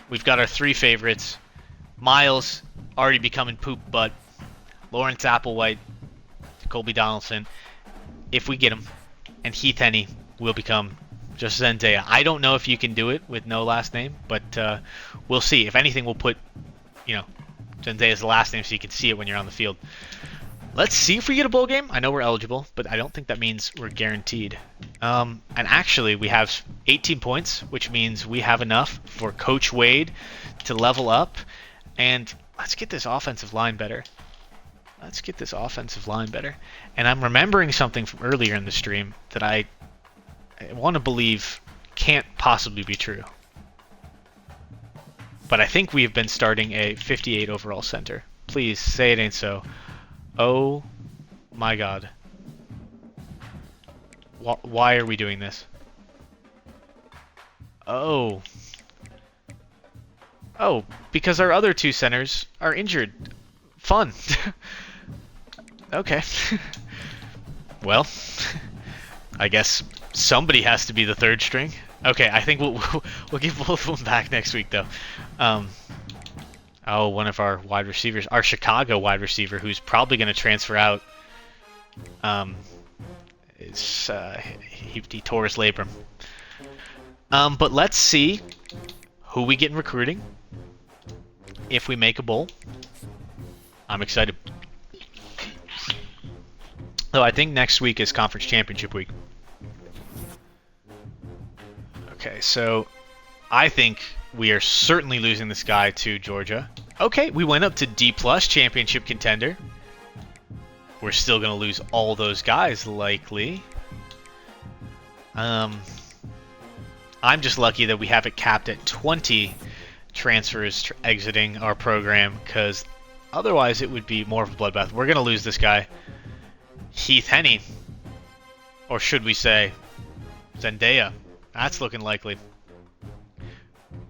we've got our 3 favorites. Miles already becoming poop butt. Lawrence Applewhite, Colby Donaldson, if we get him, and Heath Henney will become just Zendaya. I don't know if you can do it with no last name, but we'll see. If anything, we'll put, Zendaya's last name so you can see it when you're on the field. Let's see if we get a bowl game. I know we're eligible, but I don't think that means we're guaranteed. And actually, we have 18 points, which means we have enough for Coach Wade to level up. And let's get this offensive line better. And I'm remembering something from earlier in the stream that I want to believe can't possibly be true. But I think we've been starting a 58 overall center. Please say it ain't so. Oh my god. Why are we doing this? Oh. Oh, because our other two centers are injured. Fun. Okay. Well, I guess somebody has to be the third string. Okay, I think we'll give both of them back next week, though. Oh, one of our wide receivers, our Chicago wide receiver, who's probably going to transfer out. He tore his labrum. But let's see who we get in recruiting. If we make a bowl, I'm excited. Though I think next week is conference championship week. Okay, so I think we are certainly losing this guy to Georgia. Okay, we went up to D+ championship contender. We're still going to lose all those guys, likely. I'm just lucky that we have it capped at 20 transfers exiting our program, because otherwise it would be more of a bloodbath. We're going to lose this guy, Heath Henney. Or should we say Zendaya? That's looking likely.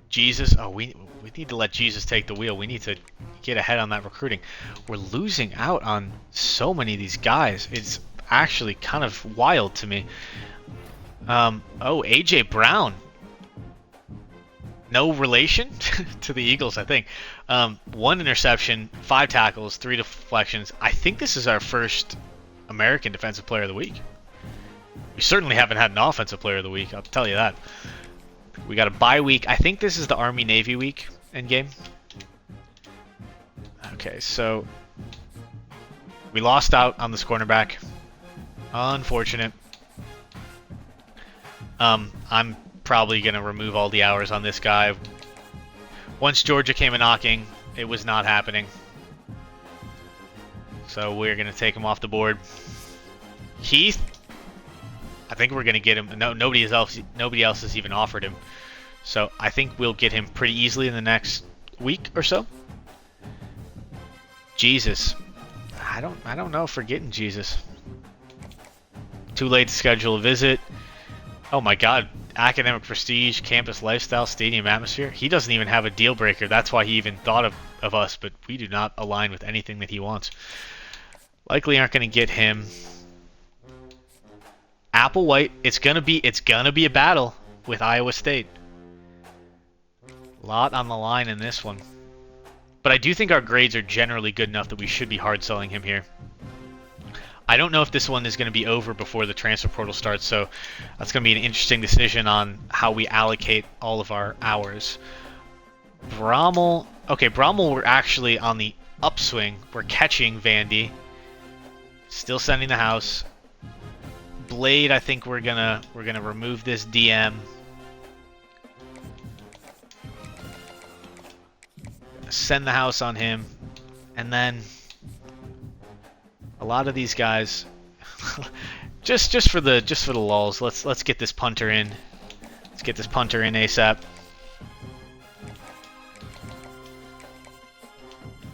Jesus. Oh, we need to let Jesus take the wheel. We need to get ahead on that recruiting. We're losing out on so many of these guys. It's actually kind of wild to me. Oh, A.J. Brown. No relation to the Eagles, I think. 1 interception, 5 tackles, 3 deflections. I think this is our first American Defensive Player of the Week. We certainly haven't had an Offensive Player of the Week, I'll tell you that. We got a bye week. I think this is the Army-Navy week in game. Okay, so we lost out on this cornerback. Unfortunate. I'm probably going to remove all the hours on this guy. Once Georgia came a-knocking, it was not happening. So we're going to take him off the board. Heath, I think we're going to get him. No, nobody else has even offered him. So I think we'll get him pretty easily in the next week or so. Jesus. I don't know if we're getting Jesus. Too late to schedule a visit. Oh my god. Academic prestige, campus lifestyle, stadium atmosphere. He doesn't even have a deal breaker. That's why he even thought of us, but we do not align with anything that he wants. Likely aren't going to get him. Applewhite, it's gonna be a battle with Iowa State. A lot on the line in this one. But I do think our grades are generally good enough that we should be hard selling him here. I don't know if this one is going to be over before the transfer portal starts, so that's going to be an interesting decision on how we allocate all of our hours. Brommel, okay, Brommel, we're actually on the upswing. We're catching Vandy. Still sending the house. Blade, I think we're gonna remove this DM. Send the house on him, and then a lot of these guys, just for the lulz, let's get this punter in. Let's get this punter in ASAP.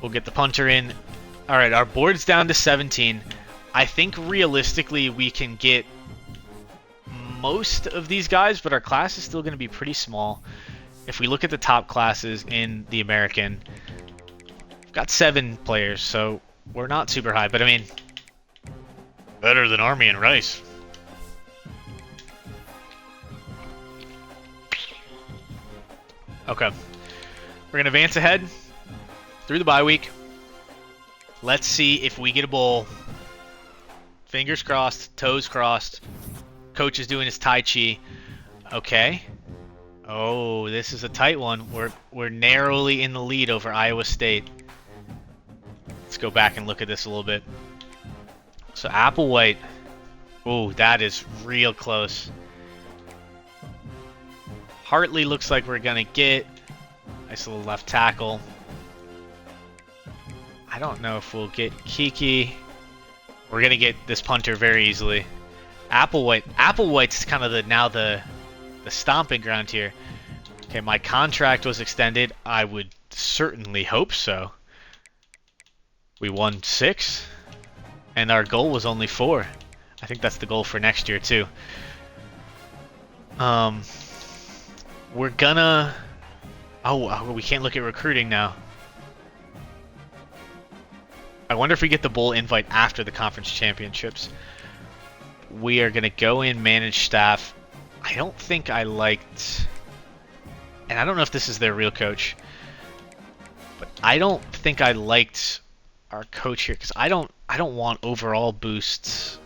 We'll get the punter in. All right, our board's down to 17. I think realistically we can get most of these guys, but our class is still going to be pretty small. If we look at the top classes in the American, we've got 7 players, so we're not super high, but I mean, better than Army and Rice. Okay. We're going to advance ahead through the bye week. Let's see if we get a bowl. Fingers crossed, toes crossed. Coach is doing his Tai Chi. Okay. Oh, this is a tight one. We're narrowly in the lead over Iowa State. Let's go back and look at this a little bit. So Applewhite. Oh, that is real close. Hartley looks like we're going to get. Nice little left tackle. I don't know if we'll get Kiki. We're going to get this punter very easily. Applewhite's kind of the the stomping ground here. Okay, my contract was extended. I would certainly hope so. We won 6, and our goal was only 4. I think that's the goal for next year too. We're gonna... Oh, we can't look at recruiting now. I wonder if we get the bowl invite after the conference championships. We are gonna go in, manage staff. I don't think I liked... And I don't know if this is their real coach, but I don't think I liked our coach here because I don't want overall boosts.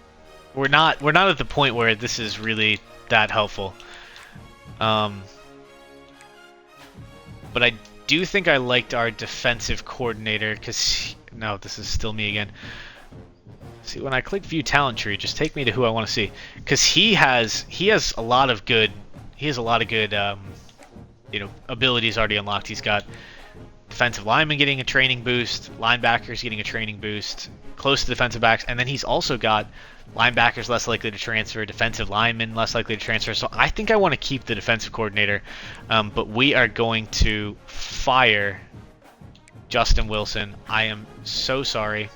We're not at the point where this is really that helpful. But I do think I liked our defensive coordinator because no, this is still me again. See, when I click view talent tree, just take me to who I want to see because he has a lot of good you know, abilities already unlocked. He's got defensive lineman getting a training boost, linebackers getting a training boost, close to defensive backs, and then he's also got linebackers less likely to transfer, defensive linemen less likely to transfer. So I think I want to keep the defensive coordinator, but we are going to fire Justin Wilson. I am so sorry.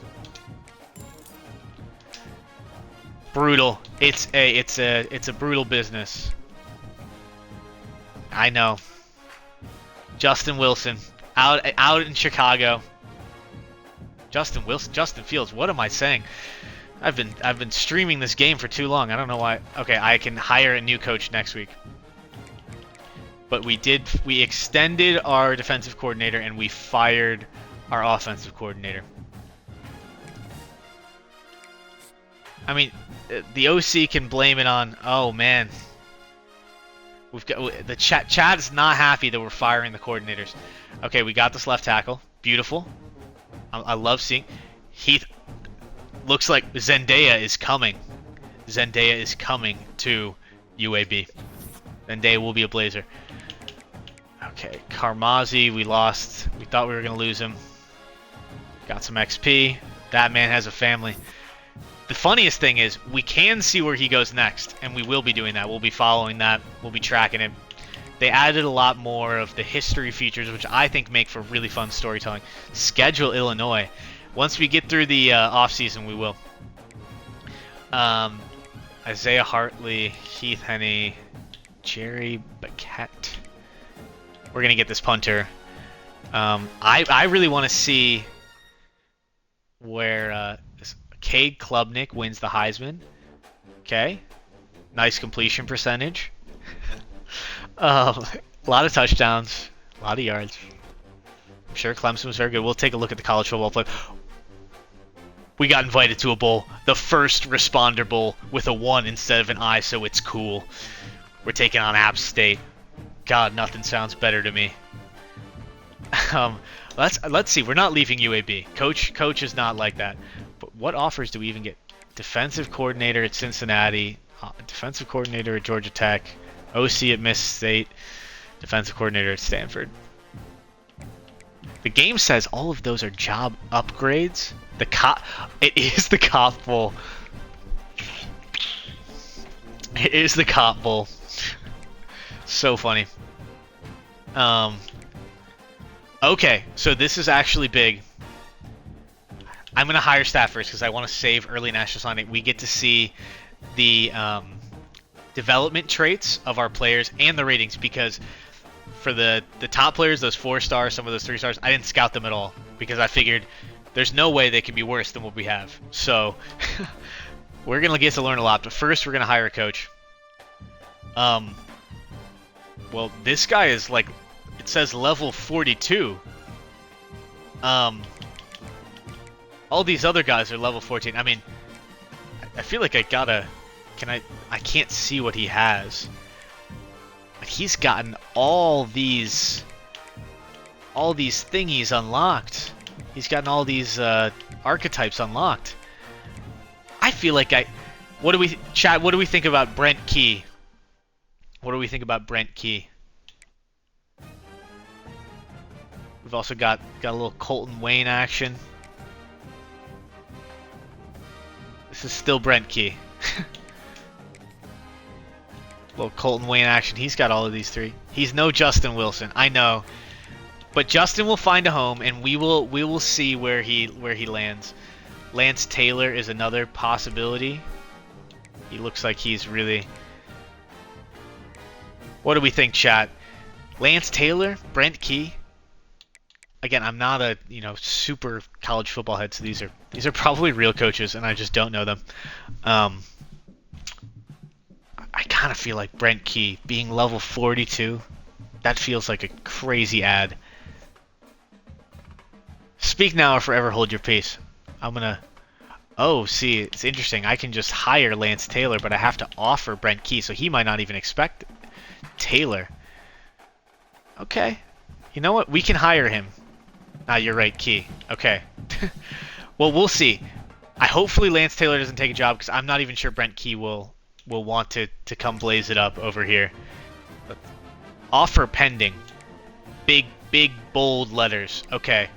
Brutal. It's a brutal business. I know. Justin Wilson out in Chicago. Justin Wilson, Justin Fields. What am I saying? I've been streaming this game for too long. I don't know why. Okay, I can hire a new coach next week. But we extended our defensive coordinator and we fired our offensive coordinator. I mean, the OC can blame it on, oh man. We've got the Chad is not happy that we're firing the coordinators. Okay, we got this left tackle. Beautiful. I love seeing Heath. Looks like Zendaya is coming. Zendaya is coming to UAB. Zendaya will be a Blazer. Okay, Karmazi, we lost. We thought we were gonna lose him. Got some XP. That man has a family. The funniest thing is we can see where he goes next, and we will be doing that. We'll be following that. We'll be tracking him. They added a lot more of the history features, which I think make for really fun storytelling. Schedule Illinois. Once we get through the off-season, we will. Isaiah Hartley, Heath Henney, Jerry Baquette. We're going to get this punter. I really want to see where... Cade Klubnik wins the Heisman. Okay. Nice completion percentage. A lot of touchdowns. A lot of yards. I'm sure Clemson was very good. We'll take a look at the college football play. We got invited to a bowl. The first responder bowl with a 1 instead of an I, so it's cool. We're taking on App State. God, nothing sounds better to me. Let's see. We're not leaving UAB. Coach is not like that. But what offers do we even get? Defensive coordinator at Cincinnati, defensive coordinator at Georgia Tech, OC at Mississippi State, defensive coordinator at Stanford. The game says all of those are job upgrades. It is the Cop Bowl. It is the Cop Bowl. So funny. Okay, so this is actually big. I'm going to hire staff first because I want to save early national signing. We get to see the development traits of our players and the ratings because for the top players, those 4 stars, some of those 3 stars, I didn't scout them at all because I figured there's no way they can be worse than what we have. So we're going to get to learn a lot. But first, we're going to hire a coach. Well, this guy is like, it says level 42. All these other guys are level 14. I mean, I feel like I can't see what he has. But he's gotten all these thingies unlocked. He's gotten all these archetypes unlocked. I feel like Chad, what do we think about Brent Key? What do we think about Brent Key? We've also got a little Colton Wayne action. This is still Brent Key. Little Colton Wayne action. He's got all of these three. He's no Justin Wilson. I know. But Justin will find a home, and we will see where he lands. Lance Taylor is another possibility. He looks like he's really... What do we think, chat? Lance Taylor, Brent Key. Again, I'm not a super college football head, so these are probably real coaches, and I just don't know them. I kind of feel like Brent Key being level 42. That feels like a crazy ad. Speak now or forever hold your peace. I'm gonna... Oh, see, it's interesting. I can just hire Lance Taylor, but I have to offer Brent Key, so he might not even expect Taylor. Okay. You know what? We can hire him. Ah, you're right, Key. Okay. Well, we'll see. Hopefully Lance Taylor doesn't take a job, because I'm not even sure Brent Key will want to come blaze it up over here. But offer pending. Big, bold letters. Okay.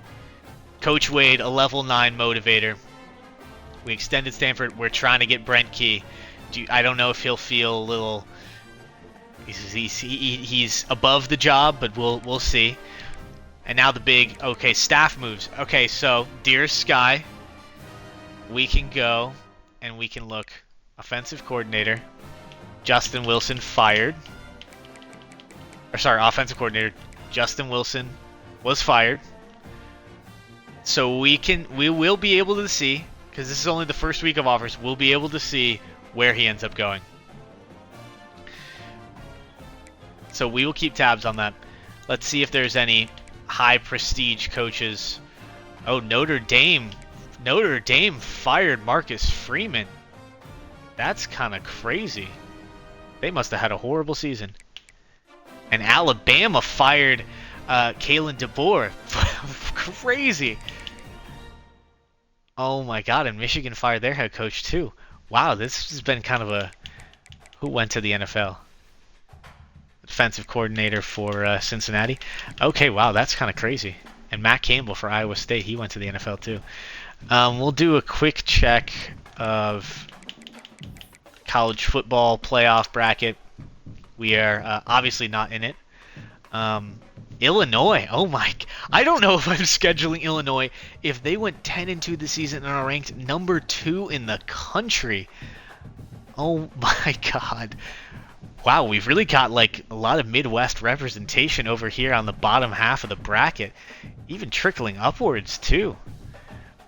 Coach Wade, a level 9 motivator. We extended Stanford. We're trying to get Brent Key. I don't know if he'll feel a little... He's above the job, but we'll see. And now the big... Okay, staff moves. Okay, so, Dearest Sky, we can go and we can look. Offensive coordinator. Justin Wilson fired. Or sorry, offensive coordinator. Justin Wilson was fired. So we will be able to see, because this is only the first week of offers, we'll be able to see where he ends up going. So we will keep tabs on that. Let's see if there's any high prestige coaches. Oh, Notre Dame fired Marcus Freeman. That's kind of crazy. They must have had a horrible season. And Alabama fired Kalen DeBoer. Crazy. Oh my god, and Michigan fired their head coach too. Wow, this has been kind of a... Who went to the NFL? Defensive coordinator for Cincinnati. Okay, wow, that's kind of crazy. And Matt Campbell for Iowa State, he went to the NFL too. We'll do a quick check of college football playoff bracket. We are obviously not in it. Illinois, oh my, I don't know if I'm scheduling Illinois. If they went 10-2 this season and are ranked number 2 in the country. Oh my god. Wow, we've really got like a lot of Midwest representation over here on the bottom half of the bracket. Even trickling upwards too.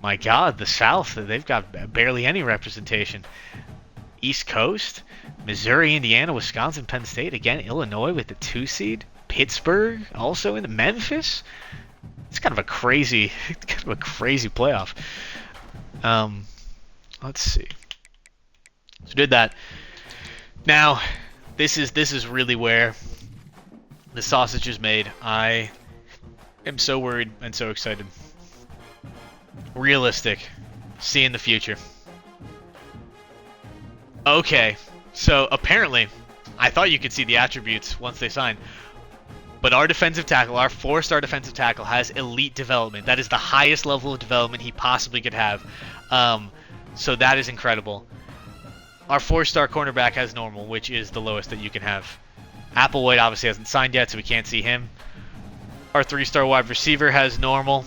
My god, the South, they've got barely any representation. East Coast, Missouri, Indiana, Wisconsin, Penn State. Again, Illinois with the 2 seed. Pittsburgh also in the Memphis. It's kind of a crazy playoff. Let's see. So did that. Now, this is really where the sausage is made. I am so worried and so excited. Realistic. See in the future. Okay, so apparently, I thought you could see the attributes once they signed. But our defensive tackle, our 4-star defensive tackle, has elite development. That is the highest level of development he possibly could have. So that is incredible. Our 4-star cornerback has normal, which is the lowest that you can have. Applewhite obviously hasn't signed yet, so we can't see him. Our 3-star wide receiver has normal.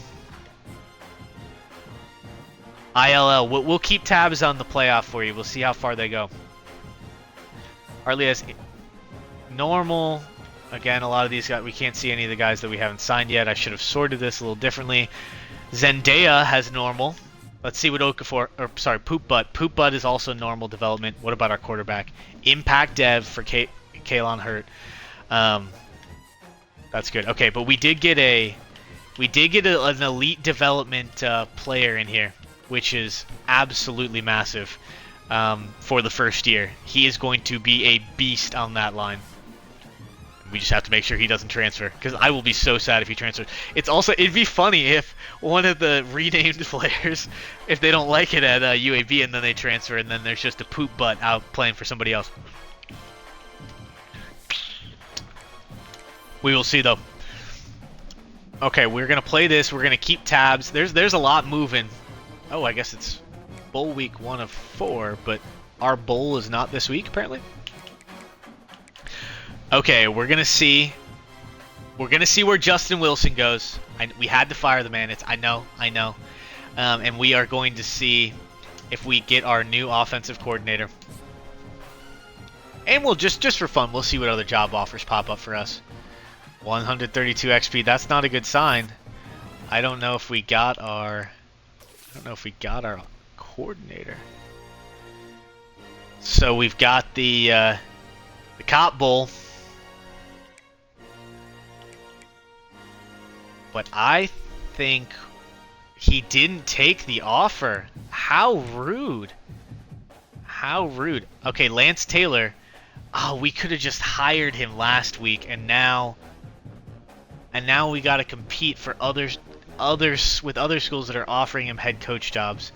ILL, we'll keep tabs on the playoff for you. We'll see how far they go. Harley has normal. Again, a lot of these guys, we can't see any of the guys that we haven't signed yet. I should have sorted this a little differently. Zendaya has normal. Let's see what Poop Butt. Poop Butt is also normal development. What about our quarterback? Impact Dev for Kalon Hurt. That's good. Okay, but we did get an elite development player in here, which is absolutely massive for the first year. He is going to be a beast on that line. We just have to make sure he doesn't transfer, because I will be so sad if he transfers. It'd be funny if one of the renamed players, if they don't like it at UAB and then they transfer, and then there's just a poop butt out playing for somebody else. We will see though. Okay, we're gonna play this. We're gonna keep tabs. There's a lot moving. Oh, I guess it's bowl week 1 of 4, but our bowl is not this week apparently. Okay, we're gonna see. We're gonna see where Justin Wilson goes. We had to fire the man. I know. And we are going to see if we get our new offensive coordinator. And we'll just for fun, we'll see what other job offers pop up for us. 132 XP. That's not a good sign. I don't know if we got our coordinator. So we've got the Cop Bowl. But I think he didn't take the offer. How rude. How rude. Okay, Lance Taylor. Oh, we could have just hired him last week, and now we got to compete for others with other schools that are offering him head coach jobs.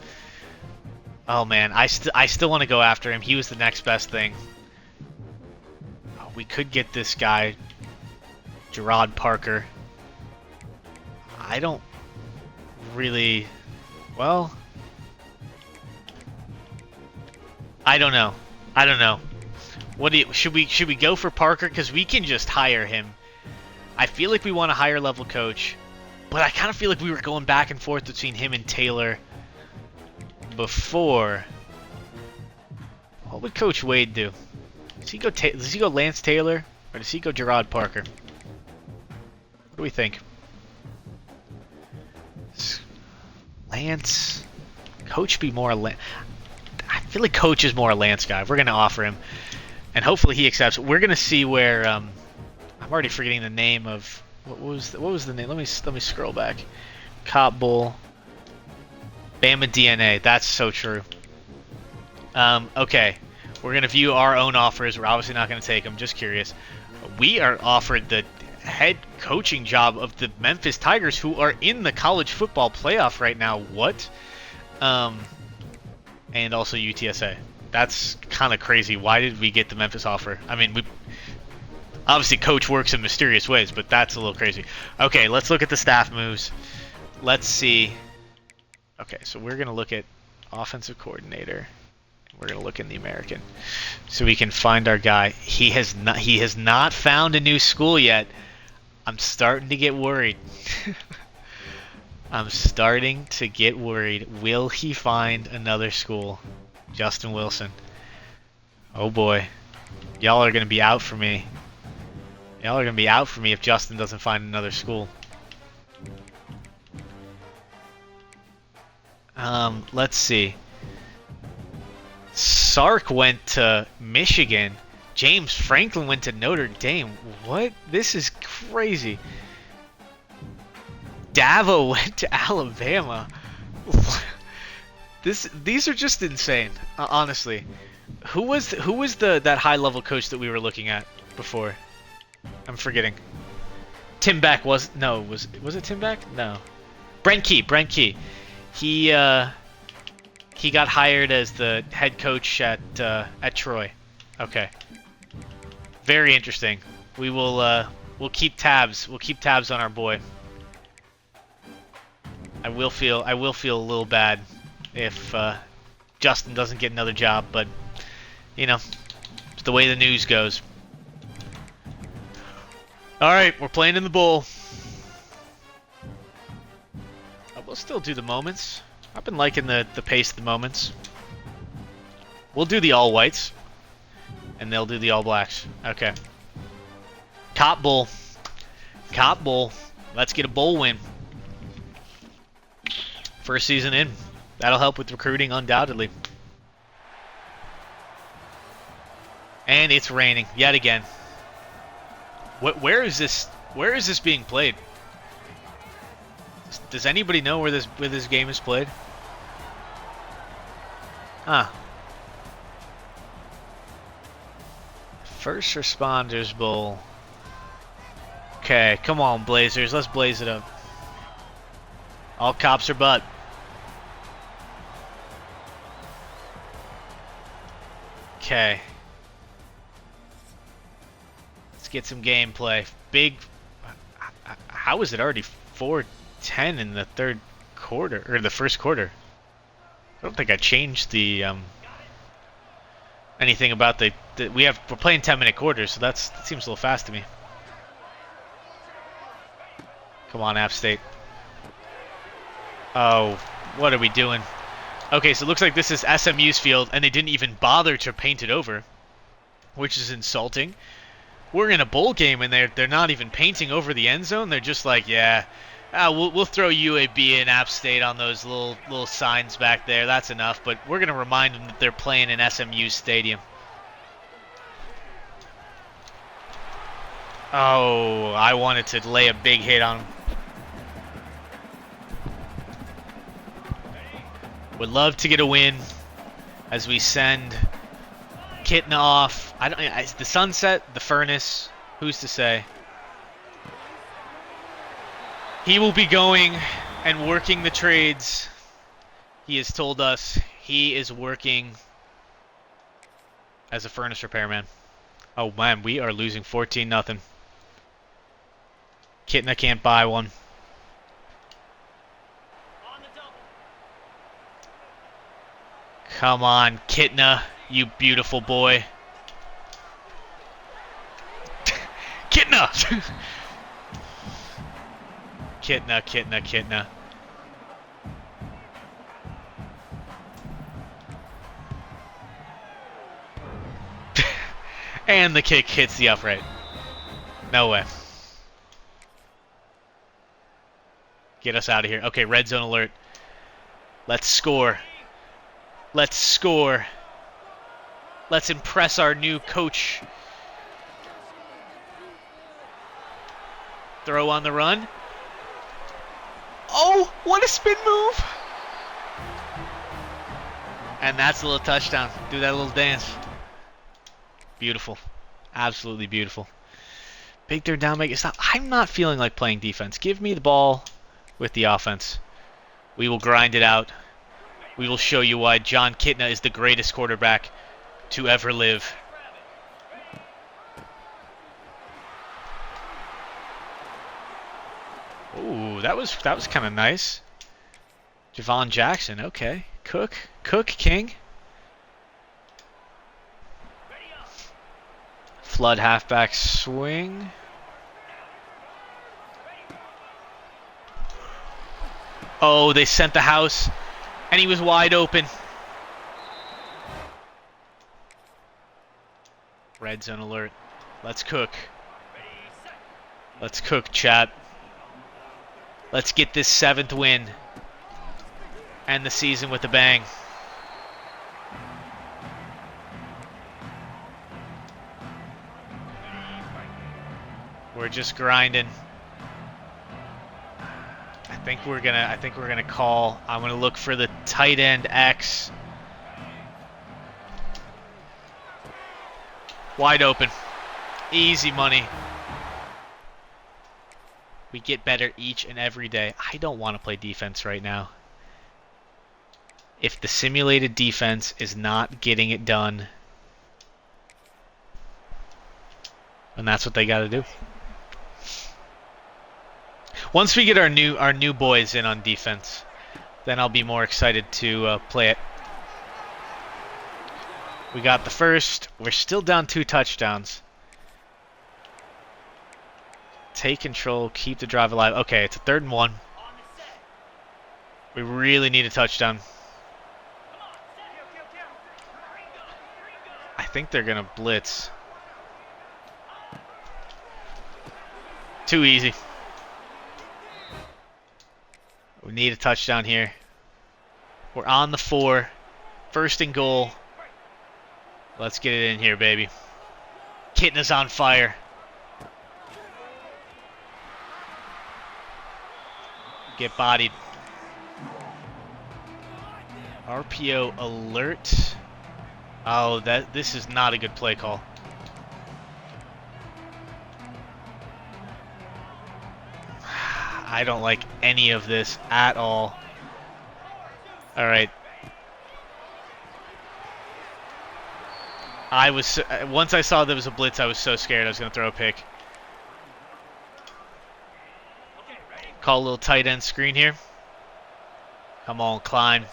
Oh man, I still want to go after him. He was the next best thing. Oh, we could get this guy, Gerard Parker. I don't really. Well, I don't know. What do you, should we go for Parker? Because we can just hire him. I feel like we want a higher level coach, but I kind of feel like we were going back and forth between him and Taylor before. What would Coach Wade do? Does he go Lance Taylor, or does he go Gerard Parker? What do we think? Lance, Coach be more Lance. I feel like Coach is more a Lance guy. We're gonna offer him, and hopefully he accepts. We're gonna see where. I'm already forgetting the name of what was the name. Let me scroll back. Cop Bowl. Bama DNA. That's so true. Okay, we're gonna view our own offers. We're obviously not gonna take them. Just curious. We are offered the head coaching job of the Memphis Tigers, who are in the college football playoff right now. What? And also UTSA. That's kind of crazy. Why did we get the Memphis offer? I mean, obviously Coach works in mysterious ways, but that's a little crazy. Okay, let's look at the staff moves. Let's see. Okay, so we're gonna look at offensive coordinator. We're gonna look in the American, so we can find our guy. He has not found a new school yet. I'm starting to get worried. I'm starting to get worried. Will he find another school? Justin Wilson. Oh boy. Y'all are going to be out for me. Y'all are going to be out for me if Justin doesn't find another school. Let's see. Sark went to Michigan. James Franklin went to Notre Dame. What? This is crazy. Davo went to Alabama. These are just insane. Honestly, who was that high level coach that we were looking at before? I'm forgetting. Tim Beck was it Tim Beck? No. Brent Key. He got hired as the head coach at Troy. Okay. Very interesting. We will we'll keep tabs. We'll keep tabs on our boy. I will feel a little bad if Justin doesn't get another job, but you know, it's the way the news goes. All right, we're playing in the bowl. We'll still do the moments. I've been liking the pace of the moments. We'll do the all whites, and they'll do the all blacks. Okay. Cop Bowl. Let's get a bowl win. First season in. That'll help with recruiting, undoubtedly. And it's raining yet again. Where is this being played? Does anybody know where this game is played? Huh. First Responders Bowl. Okay, come on, Blazers. Let's blaze it up. All cops are butt. Okay. Let's get some gameplay. Big. How is it already 4-10 in the third quarter or the first quarter? I don't think I changed the anything about the we're playing 10-minute quarters, so that seems a little fast to me. Come on, App State. Oh, what are we doing? Okay, so it looks like this is SMU's field, and they didn't even bother to paint it over, which is insulting. We're in a bowl game, and they're not even painting over the end zone. They're just like, yeah, we'll throw UAB and App State on those little signs back there. That's enough. But we're gonna remind them that they're playing in SMU's stadium. Oh, I wanted to lay a big hit on him. Would love to get a win as we send Kitna off. The sunset, the furnace, who's to say? He will be going and working the trades. He has told us he is working as a furnace repairman. Oh man, we are losing 14-0. Kitna can't buy one. Come on, Kitna, you beautiful boy. Kitna! Kitna. And the kick hits the upright. No way. Get us out of here. Okay, red zone alert. Let's score. Let's score. Let's impress our new coach. Throw on the run. Oh, what a spin move. And that's a little touchdown. Do that little dance. Beautiful. Absolutely beautiful. Big third down, make it stop. I'm not feeling like playing defense. Give me the ball with the offense. We will grind it out. We will show you why John Kitna is the greatest quarterback to ever live. Ooh, that was kind of nice. Javon Jackson, okay. Cook King. Flood halfback swing. Oh, they sent the house, and he was wide open. Red zone alert. Let's cook. Let's cook, chat. Let's get this 7th win. End the season with a bang. We're just grinding. I think we're gonna call. I'm gonna look for the tight end X. Wide open. Easy money. We get better each and every day. I don't want to play defense right now. If the simulated defense is not getting it done, then that's what they got to do. Once we get our new boys in on defense, then I'll be more excited to play it. We got the first. We're still down 2 touchdowns. Take control, keep the drive alive. Okay, it's a 3rd and 1. We really need a touchdown. I think they're gonna blitz. Too easy. We need a touchdown here. We're on the 4. 1st and goal. Let's get it in here, baby. Kitna's on fire. Get bodied. RPO alert. Oh, this is not a good play call. I don't like any of this at all. All right. Once I saw there was a blitz, I was so scared I was going to throw a pick. Call a little tight end screen here. Come on, climb.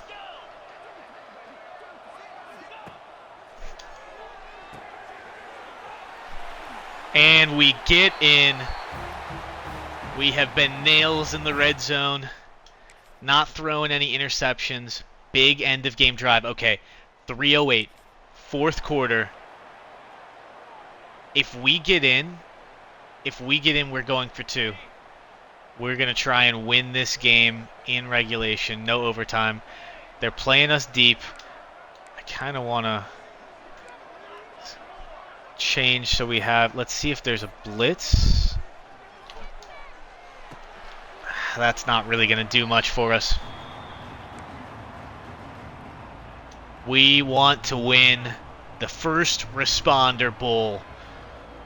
And we get in. We have been nails in the red zone. Not throwing any interceptions. Big end of game drive. Okay, 3:08, fourth quarter. If we get in, we're going for 2. We're going to try and win this game in regulation. No overtime. They're playing us deep. I kind of want to change so we have... Let's see if there's a blitz. That's not really going to do much for us. We want to win the First Responder Bowl.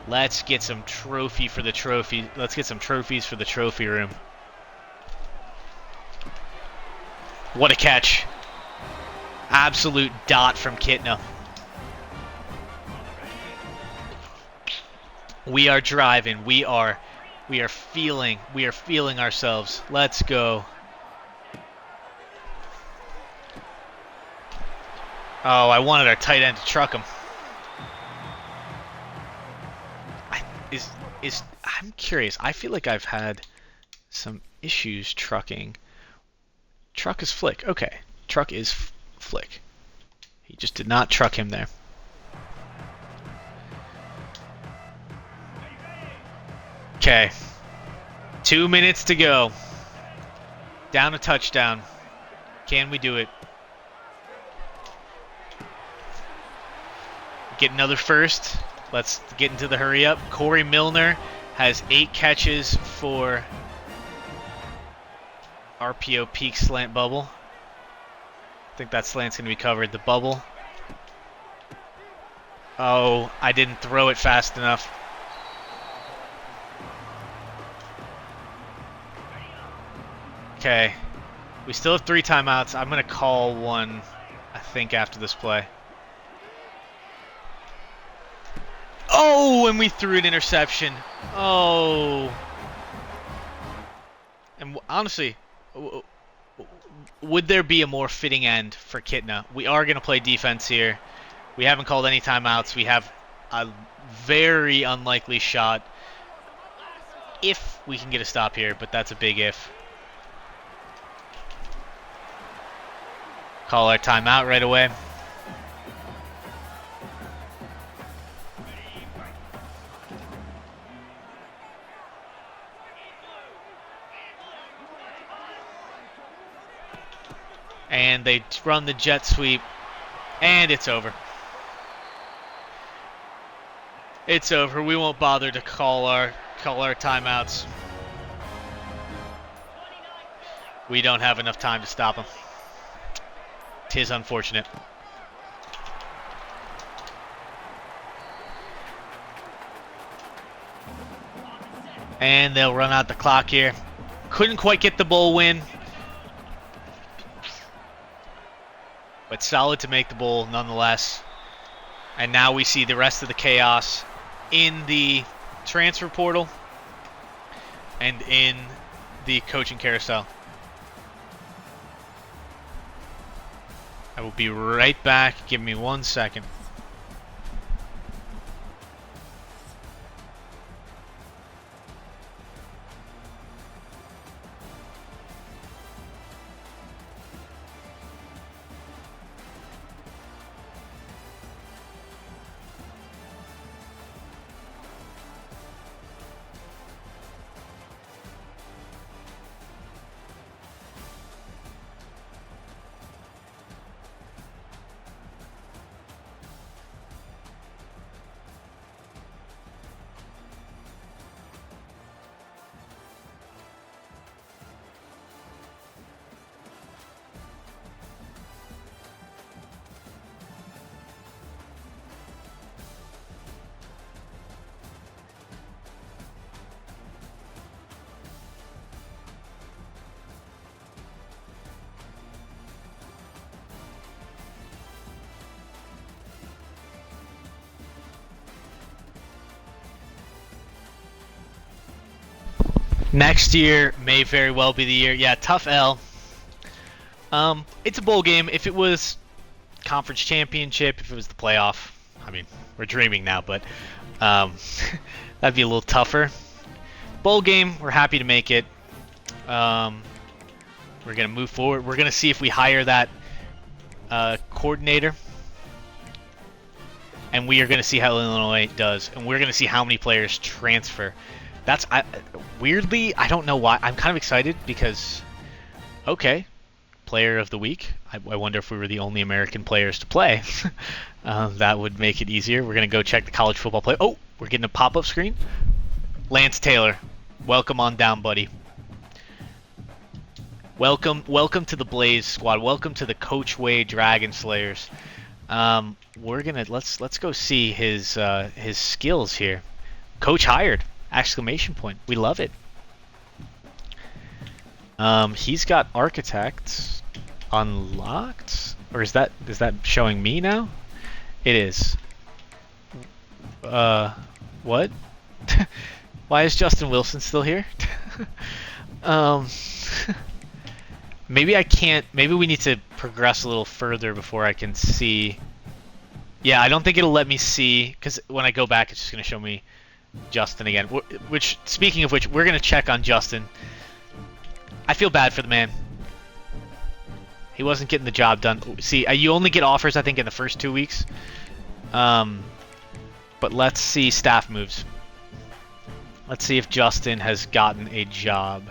Let's get some trophy for the trophy. Let's get some trophies for the trophy room. What a catch. Absolute dot from Kitna. We are driving. We are feeling ourselves. Let's go. Oh, I wanted our tight end to truck him. I'm curious. I feel like I've had some issues trucking. Truck is Flick. Okay. Truck is Flick. He just did not truck him there. Okay. 2 minutes to go. Down a touchdown. Can we do it? Get another first. Let's get into the hurry up. Corey Milner has 8 catches for RPO peak slant bubble. I think that slant's going to be covered. The bubble. Oh, I didn't throw it fast enough. Okay. We still have 3 timeouts. I'm going to call one, I think, after this play. Oh, and we threw an interception. Oh. And honestly, would there be a more fitting end for Kitna? We are going to play defense here. We haven't called any timeouts. We have a very unlikely shot if we can get a stop here, but that's a big if. Call our timeout right away. And they run the jet sweep, and it's over. It's over. We won't bother to call our timeouts. We don't have enough time to stop them. 'Tis unfortunate. And they'll run out the clock here. Couldn't quite get the bowl win. But solid to make the bowl nonetheless. And now we see the rest of the chaos in the transfer portal and in the coaching carousel. I will be right back. Give me 1 second. Next year may very well be the year. Yeah, tough L. It's a bowl game. If it was conference championship, if it was the playoff, I mean, we're dreaming now, but Um, that'd be a little tougher. Bowl game, we're happy to make it. We're going to move forward. We're going to see if we hire that coordinator. And we are going to see how Illinois does. And we're going to see how many players transfer. That's weirdly, I don't know why. I'm kind of excited because, okay, player of the week. I wonder if we were the only American players to play. That would make it easier. We're going to go check the college football play. Oh, we're getting a pop-up screen. Lance Taylor, welcome on down, buddy. Welcome to the Blaze squad. Welcome to the Coach Wade Dragonslayers. We're gonna let's go see his skills here. Coach hired! Exclamation point. We love it. He's got architects unlocked, or is that showing me now? It is. What? Why is Justin Wilson still here? Maybe I can't. Maybe we need to progress a little further before I can see. Yeah, I don't think it'll let me see, because when I go back, it's just going to show me Justin again. Which, speaking of which, we're going to check on Justin. I feel bad for the man. He wasn't getting the job done. See, you only get offers, I think, in the first 2 weeks. But let's see staff moves. Let's see if Justin has gotten a job.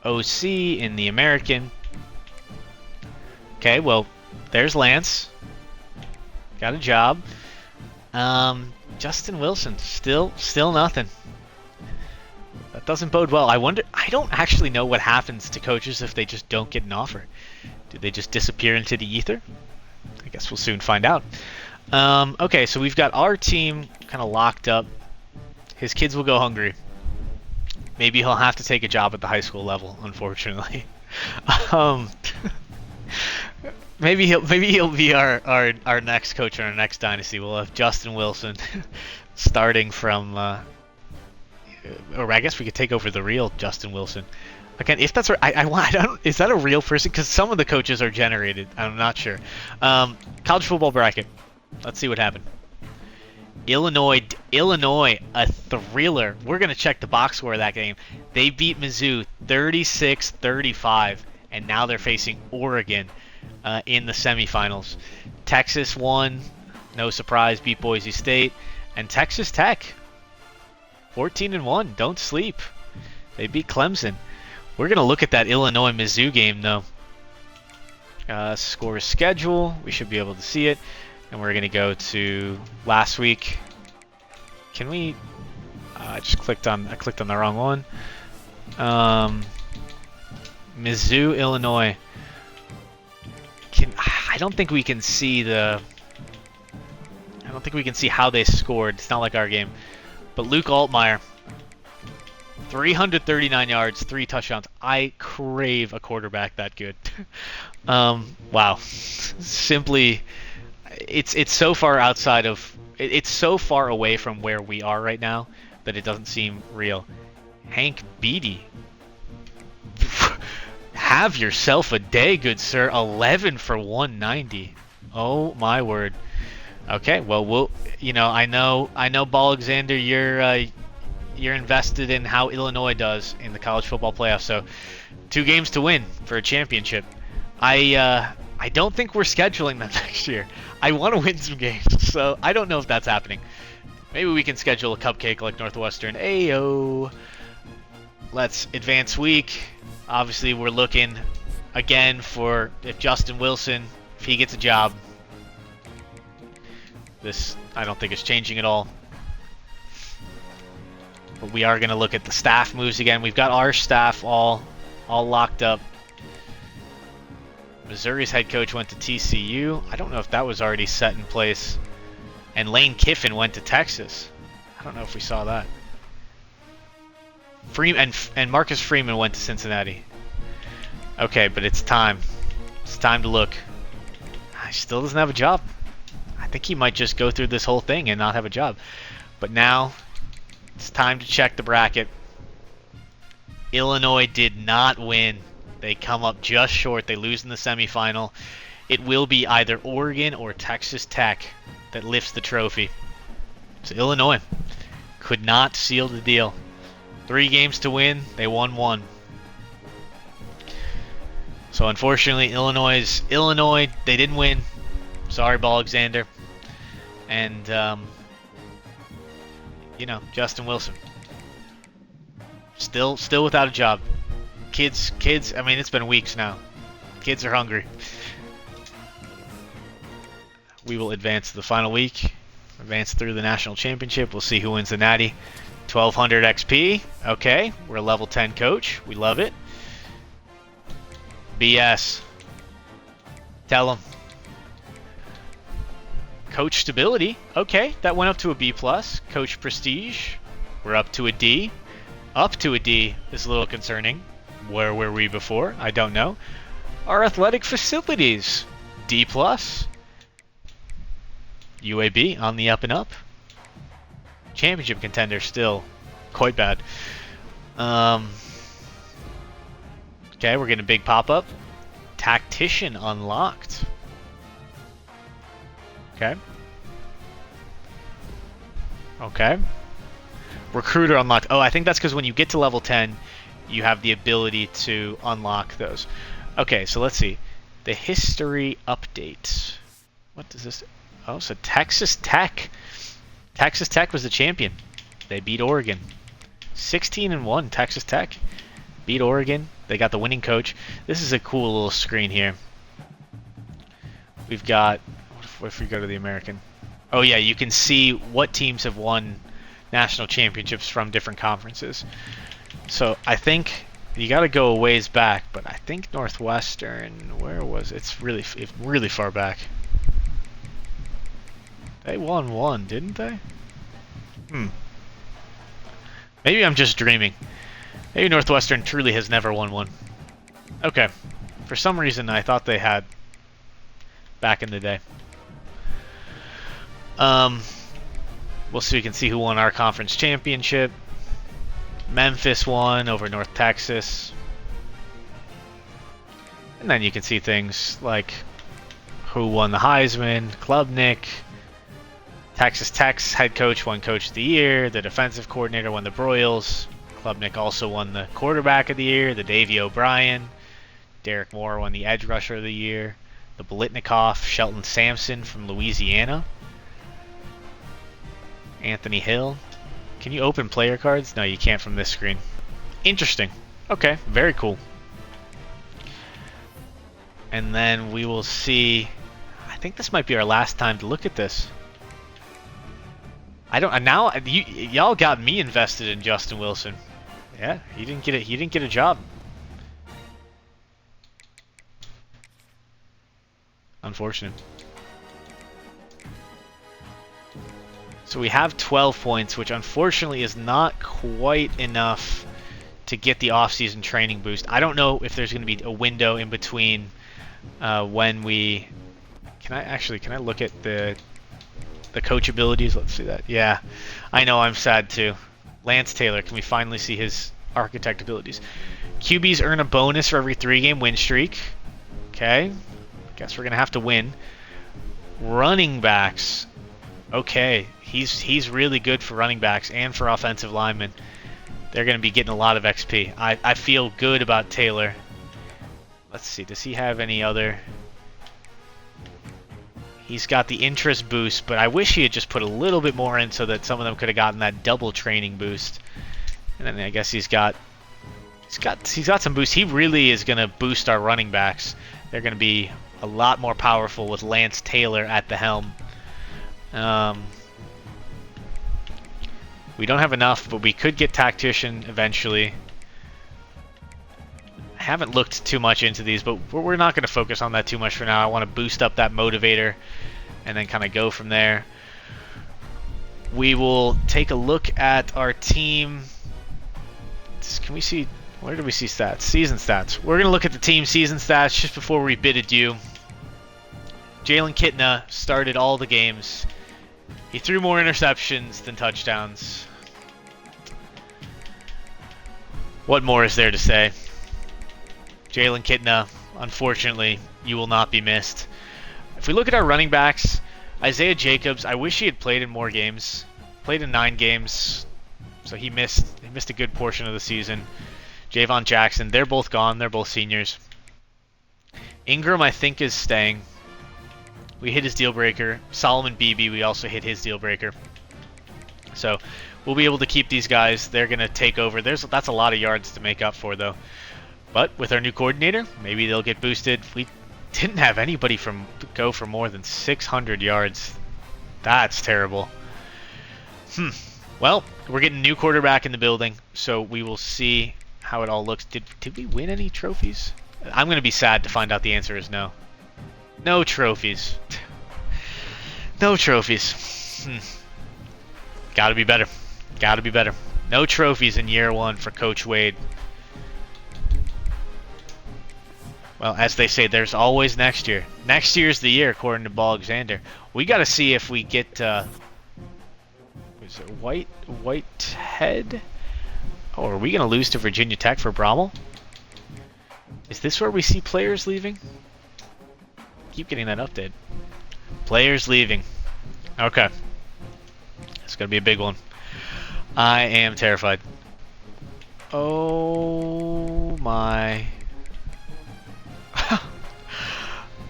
OC in the American. Okay, well, there's Lance. Got a job. Justin Wilson, still nothing. That doesn't bode well. I don't actually know what happens to coaches if they just don't get an offer. Do they just disappear into the ether? I guess we'll soon find out. Okay, so we've got our team kind of locked up. His kids will go hungry. Maybe he'll have to take a job at the high school level, unfortunately. Maybe he'll be our next coach in our next dynasty. We'll have Justin Wilson starting from, or I guess we could take over the real Justin Wilson. Again, if that's right, is that a real person? Because some of the coaches are generated. I'm not sure. College football bracket. Let's see what happened. Illinois, a thriller. We're going to check the box score of that game. They beat Mizzou 36-35, and now they're facing Oregon in the semifinals. Texas won, no surprise, beat Boise State, and Texas Tech 14-1. Don't sleep. They beat Clemson. We're going to look at that Illinois-Mizzou game, though. Score schedule. We should be able to see it. And we're going to go to last week. Can we... I clicked on the wrong one. Mizzou, Illinois. I don't think we can see the... I don't think we can see how they scored. It's not like our game. But Luke Altmaier, 339 yards, 3 touchdowns. I crave a quarterback that good. Wow. Simply... It's so far outside of... It's so far away from where we are right now that it doesn't seem real. Hank Beatty. Have yourself a day, good sir. 11 for 190. Oh, my word. Okay, well, I know, Ball Alexander, you're invested in how Illinois does in the college football playoffs. So, 2 games to win for a championship. I don't think we're scheduling them next year. I want to win some games, so I don't know if that's happening. Maybe we can schedule a cupcake like Northwestern. Ayo. Let's advance week. Obviously, we're looking again for if Justin Wilson, if he gets a job. This, I don't think is changing at all. But we are going to look at the staff moves again. We've got our staff all locked up. Missouri's head coach went to TCU. I don't know if that was already set in place. And Lane Kiffin went to Texas. I don't know if we saw that. And Marcus Freeman went to Cincinnati. Okay, but it's time. It's time to look. He still doesn't have a job. I think he might just go through this whole thing and not have a job. But now, it's time to check the bracket. Illinois did not win. They come up just short. They lose in the semifinal. It will be either Oregon or Texas Tech that lifts the trophy. So Illinois could not seal the deal. 3 games to win, they won 1. So unfortunately, Illinois, they didn't win. Sorry, Alexander. And you know, Justin Wilson still without a job. Kids. I mean, it's been weeks now. Kids are hungry. We will advance to the final week. Advance through the national championship. We'll see who wins the natty. 1200 XP. Okay, we're a level 10 coach. We love it. BS. Tell them. Coach stability. Okay, that went up to a B+. Coach prestige. We're up to a D. Up to a D is a little concerning. Where were we before? I don't know. Our athletic facilities. D+. UAB on the up and up. Championship contender still quite bad. Okay, we're getting a big pop-up. Tactician unlocked. Okay. Okay. Recruiter unlocked. Oh, I think that's because when you get to level 10, you have the ability to unlock those. Okay, so let's see. The history update. What does this... Oh, so Texas Tech. Texas Tech was the champion. They beat Oregon. 16-1, Texas Tech. Beat Oregon. They got the winning coach. This is a cool little screen here. We've got... What if we go to the American? Oh yeah, you can see what teams have won national championships from different conferences. So I think you got to go a ways back, but I think Northwestern, where was it? It's really far back. They won 1, didn't they? Maybe I'm just dreaming. Maybe Northwestern truly has never won 1. Okay. For some reason, I thought they had back in the day. We'll see. We can see who won our conference championship. Memphis won over North Texas. And then you can see things like who won the Heisman, Klubnik. Texas Tech's head coach won Coach of the Year. The defensive coordinator won the Broyles. Klubnik also won the Quarterback of the Year, the Davey O'Brien. Derek Moore won the Edge Rusher of the Year. The Bolitnikoff, Shelton Sampson from Louisiana. Anthony Hill. Can you open player cards? No, you can't from this screen. Interesting. Okay, very cool. And then we will see... I think this might be our last time to look at this. I don't... Now, y'all got me invested in Justin Wilson. Yeah, he didn't get a job. Unfortunate. So we have 12 points, which unfortunately is not quite enough to get the off-season training boost. I don't know if there's going to be a window in between when we... Can I look at the coach abilities? Let's see that. Yeah, I know, I'm sad too. Lance Taylor, can we finally see his architect abilities? QBs earn a bonus for every 3-game win streak. Okay, guess we're going to have to win. Running backs. Okay, he's really good for running backs and for offensive linemen. They're going to be getting a lot of XP. I feel good about Taylor. Let's see, does he have any other... He's got the interest boost, but I wish he had just put a little bit more in so that some of them could have gotten that double training boost. And then I guess he's got some boost. He really is going to boost our running backs. They're going to be a lot more powerful with Lance Taylor at the helm. We don't have enough, but we could get Tactician eventually. I haven't looked too much into these, but we're not going to focus on that too much for now. I want to boost up that motivator and then kind of go from there. We will take a look at our team. Can we see... Where do we see stats? Season stats. We're going to look at the team season stats just before we bid adieu. Jalen Kitna started all the games. He threw more interceptions than touchdowns. What more is there to say? Jalen Kitna, unfortunately, you will not be missed. If we look at our running backs, Isaiah Jacobs, I wish he had played in more games. played in 9 games, so he missed a good portion of the season. Javon Jackson, they're both gone. They're both seniors. Ingram, I think, is staying. We hit his deal breaker. Solomon Beebe, we also hit his deal breaker. So we'll be able to keep these guys. They're going to take over. That's a lot of yards to make up for, though. But with our new coordinator, maybe they'll get boosted. We didn't have anybody go for more than 600 yards. That's terrible. Well, we're getting a new quarterback in the building, so we will see how it all looks. Did we win any trophies? I'm going to be sad to find out the answer is no. No trophies. No trophies. Gotta be better. Gotta be better. No trophies in year 1 for Coach Wade. Well, as they say, there's always next year. Next year's the year, according to Alexander. We got to see if we get. Is it Whitehead? Oh, are we going to lose to Virginia Tech for Brommel? Is this where we see players leaving? Keep getting that update. Players leaving. Okay. It's going to be a big one. I am terrified. Oh my.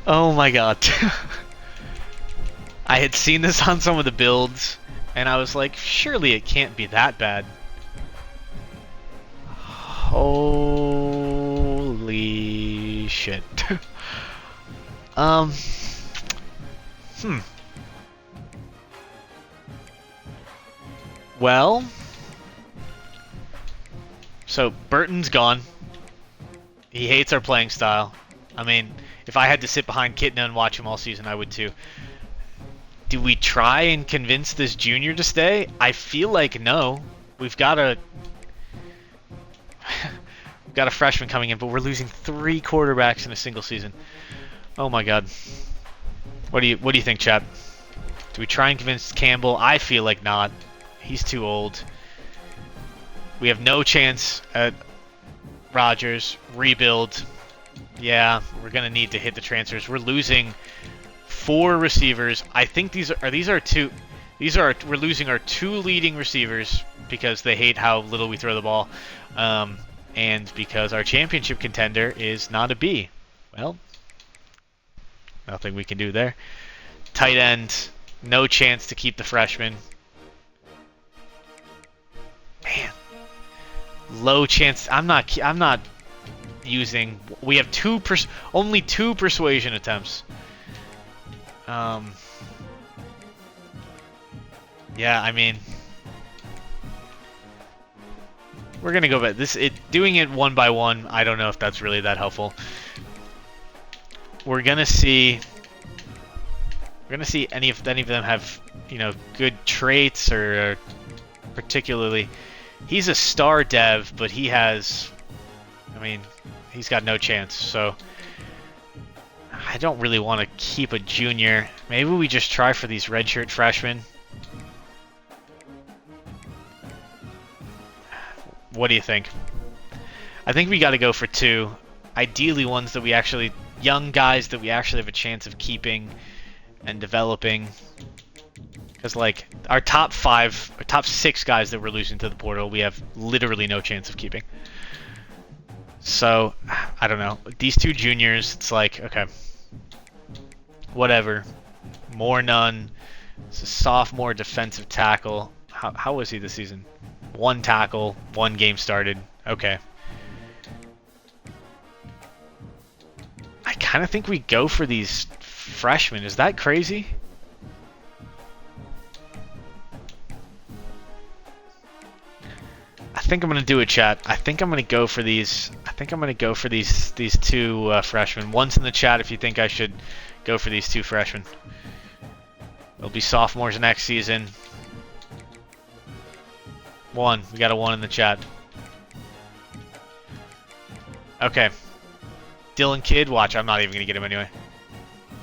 Oh my god. I had seen this on some of the builds, and I was like, surely it can't be that bad. Holy shit. Well, so Burton's gone. He hates our playing style. I mean, if I had to sit behind Kitna and watch him all season, I would too. Do we try and convince this junior to stay? I feel like no. We've got a freshman coming in, but we're losing 3 quarterbacks in a single season. Oh my god. What do you think, chap? Do we try and convince Campbell? I feel like not. He's too old. We have no chance at Rogers. Rebuild. Yeah, we're gonna need to hit the transfers. We're losing 4 receivers. I think we're losing our 2 leading receivers because they hate how little we throw the ball, and because our championship contender is not a B. Well, nothing we can do there. Tight end, no chance to keep the freshman. Man, low chance. I'm not using. We have only 2 persuasion attempts. Yeah, I mean, we're gonna go back. Doing it one by one. I don't know if that's really that helpful. We're gonna see any of them have, good traits or particularly. He's a star dev, but he's got no chance. So I don't really want to keep a junior. Maybe we just try for these redshirt freshmen. What do you think? I think we got to go for 2. Ideally ones that young guys that we actually have a chance of keeping and developing. Because, our top 6 guys that we're losing to the portal, we have literally no chance of keeping. So, I don't know. These 2 juniors, it's like, okay. Whatever. More none. It's a sophomore defensive tackle. How was he this season? 1 tackle, 1 game started. Okay. I kind of think we go for these freshmen. Is that crazy? I think I'm gonna do it, chat. I think I'm gonna go for these. These 2 freshmen. One's in the chat if you think I should go for these 2 freshmen. They'll be sophomores next season. 1. We got a 1 in the chat. Okay. Dylan Kidd, watch. I'm not even gonna get him anyway.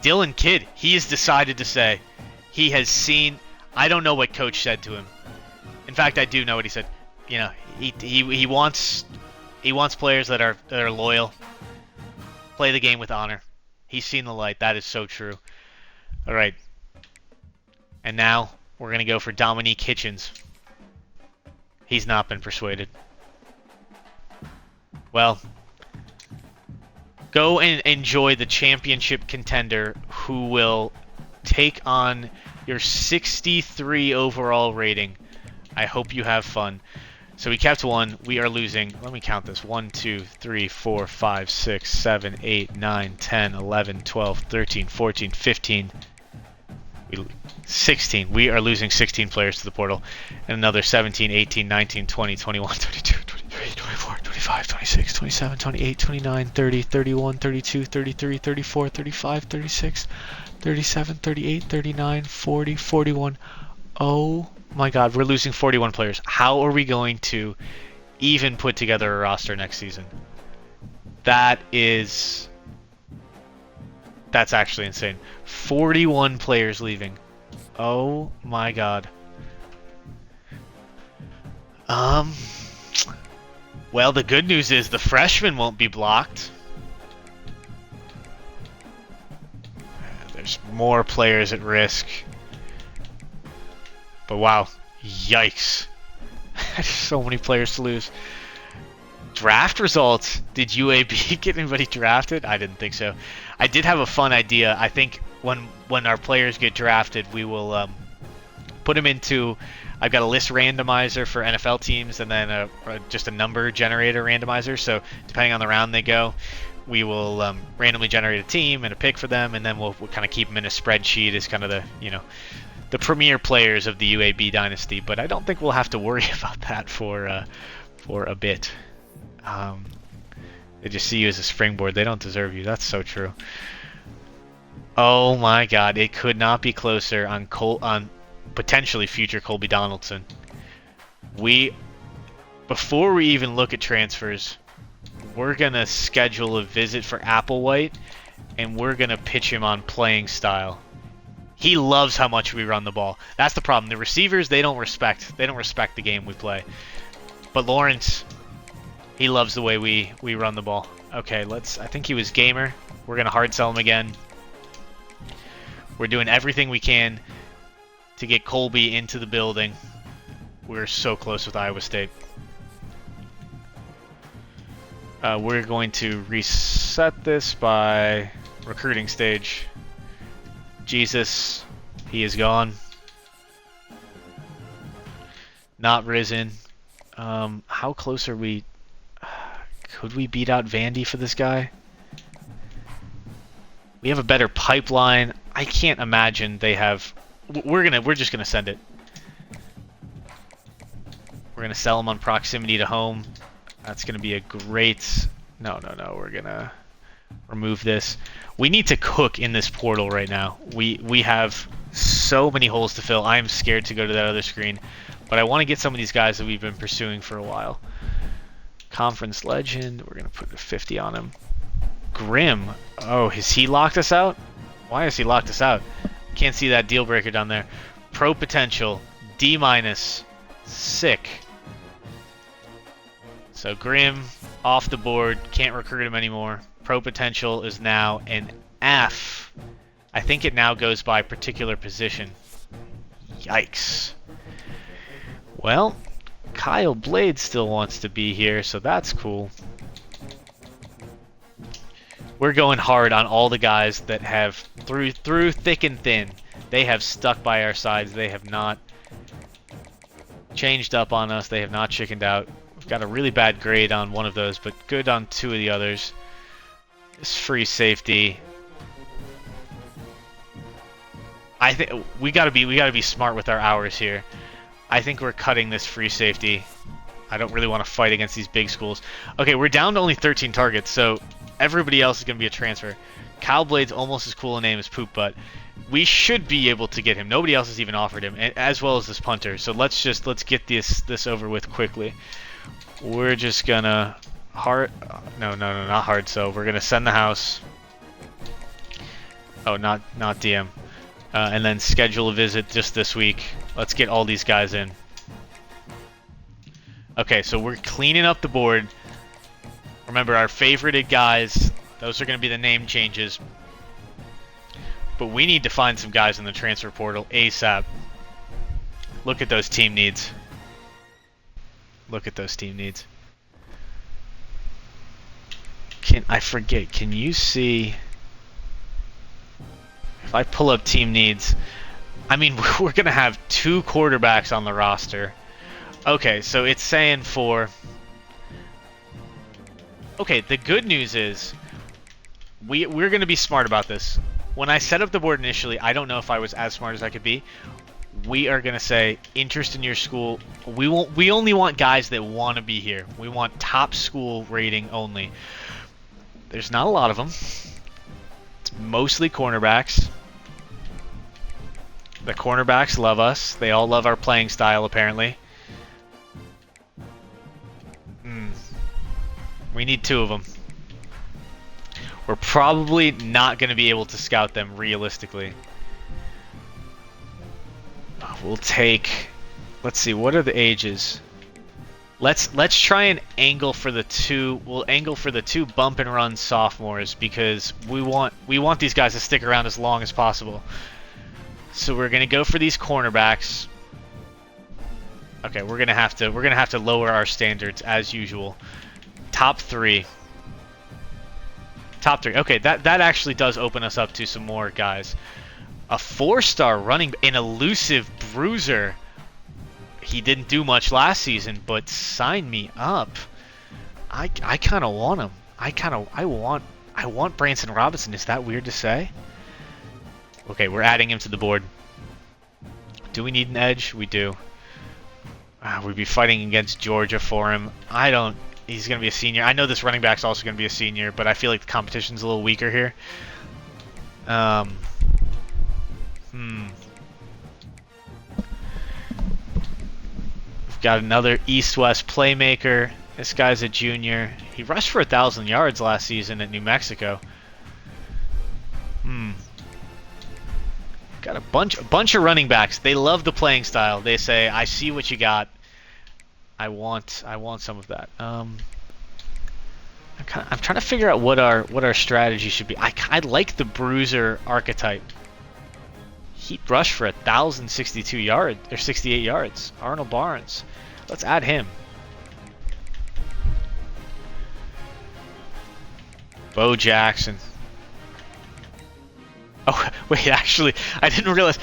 Dylan Kidd, he has decided to say he has seen. I don't know what coach said to him. In fact, I do know what he said. He wants players that are loyal, play the game with honor. He's seen the light. That is so true. All right, and now We're going to go for Dominique Hitchens. He's not been persuaded. Well, go and enjoy the championship contender who will take on your 63 overall rating. I hope you have fun. So we kept one. We are losing. Let me count this. 1, 2, 3, 4, 5, 6, 7, 8, 9, 10, 11, 12, 13, 14, 15. 16. We are losing 16 players to the portal. And another 17, 18, 19, 20, 21, 22, 23, 24, 25, 26, 27, 28, 29, 30, 31, 32, 33, 34, 35, 36, 37, 38, 39, 40, 41. Oh my god, we're losing 41 players. How are we going to even put together a roster next season? That's actually insane. 41 players leaving. Oh my god. Well, the good news is the freshmen won't be blocked. There's more players at risk. But wow, yikes. There's so many players to lose. Draft results. Did UAB get anybody drafted? I didn't think so. I did have a fun idea. I think when our players get drafted, we will put them into... I've got a list randomizer for NFL teams and then just a number generator randomizer. So depending on the round they go, we will randomly generate a team and a pick for them, and then we'll kind of keep them in a spreadsheet as kind of the, the premier players of the UAB Dynasty. But I don't think we'll have to worry about that for a bit. They just see you as a springboard. They don't deserve you. That's so true. Oh my god, it could not be closer on potentially future Colby Donaldson. Before we even look at transfers, we're going to schedule a visit for Applewhite, and we're going to pitch him on playing style. He loves how much we run the ball. That's the problem. The receivers, they don't respect the game we play. But Lawrence, he loves the way we run the ball. Okay, I think he was gamer. We're going to hard sell him again. We're doing everything we can to get Colby into the building. We're so close with Iowa State. We're going to reset this by recruiting stage. Jesus, he is gone. Not risen. How close are we? Could we beat out Vandy for this guy? We have a better pipeline. I can't imagine they have. We're just gonna send it. We're gonna sell him on proximity to home. That's gonna be a great. No. We're gonna remove this. We need to cook in this portal right now. We have so many holes to fill. I'm scared to go to that other screen, but I want to get some of these guys that we've been pursuing for a while. Conference legend. We're gonna put a 50 on him. Grim. Oh, has he locked us out? Why has he locked us out? Can't see that deal breaker down there. Pro potential D-. Sick. So Grim off the board. Can't recruit him anymore. Pro potential is now an F. I think it now goes by particular position. Yikes. Well, Kyle Blade still wants to be here, so that's cool. We're going hard on all the guys that have, through thick and thin, they have stuck by our sides. They have not changed up on us. They have not chickened out. We've got a really bad grade on one of those, but good on two of the others. This free safety. I think we gotta be smart with our hours here. I think we're cutting this free safety. I don't really want to fight against these big schools. Okay, we're down to only 13 targets, so everybody else is going to be a transfer. Kyle Blade's almost as cool a name as Poop Butt. We should be able to get him. Nobody else has even offered him, as well as this punter. So let's get this over with quickly. We're just gonna not hard. So we're gonna send the house. Oh, not DM, and then schedule a visit just this week. Let's get all these guys in. Okay, so we're cleaning up the board. Remember, our favorited guys, those are going to be the name changes. But we need to find some guys in the transfer portal ASAP. Look at those team needs. Look at those team needs. I forget, can you see... If I pull up team needs... I mean, we're going to have 2 quarterbacks on the roster. Okay, so it's saying for... Okay, the good news is... We're going to be smart about this. When I set up the board initially, I don't know if I was as smart as I could be. We are going to say, interest in your school. We only want guys that want to be here. We want top school rating only. There's not a lot of them. It's mostly cornerbacks. The cornerbacks love us. They all love our playing style, apparently. We need 2 of them. We're probably not going to be able to scout them realistically. We'll take... Let's see, what are the ages? Let's try and angle for the 2... We'll angle for the 2 bump and run sophomores because we want these guys to stick around as long as possible. So we're going to go for these cornerbacks. Okay, we're going to have to lower our standards as usual. Top 3. Top 3. Okay, that actually does open us up to some more guys. A 4-star running, an elusive bruiser. He didn't do much last season, but sign me up. I kind of want him. I want Branson Robinson. Is that weird to say? Okay, we're adding him to the board. Do we need an edge? We do. We'd be fighting against Georgia for him. He's going to be a senior. I know this running back's also going to be a senior, but I feel like the competition's a little weaker here. We've got another East-West playmaker. This guy's a junior. He rushed for 1,000 yards last season at New Mexico. Got a bunch of running backs. They love the playing style. They say, "I see what you got. I want some of that." I'm trying to figure out what our strategy should be. I like the bruiser archetype. He rushed for 1,062 yards or 68 yards. Arnold Barnes. Let's add him. Bo Jackson. Oh, wait, actually, I didn't realize.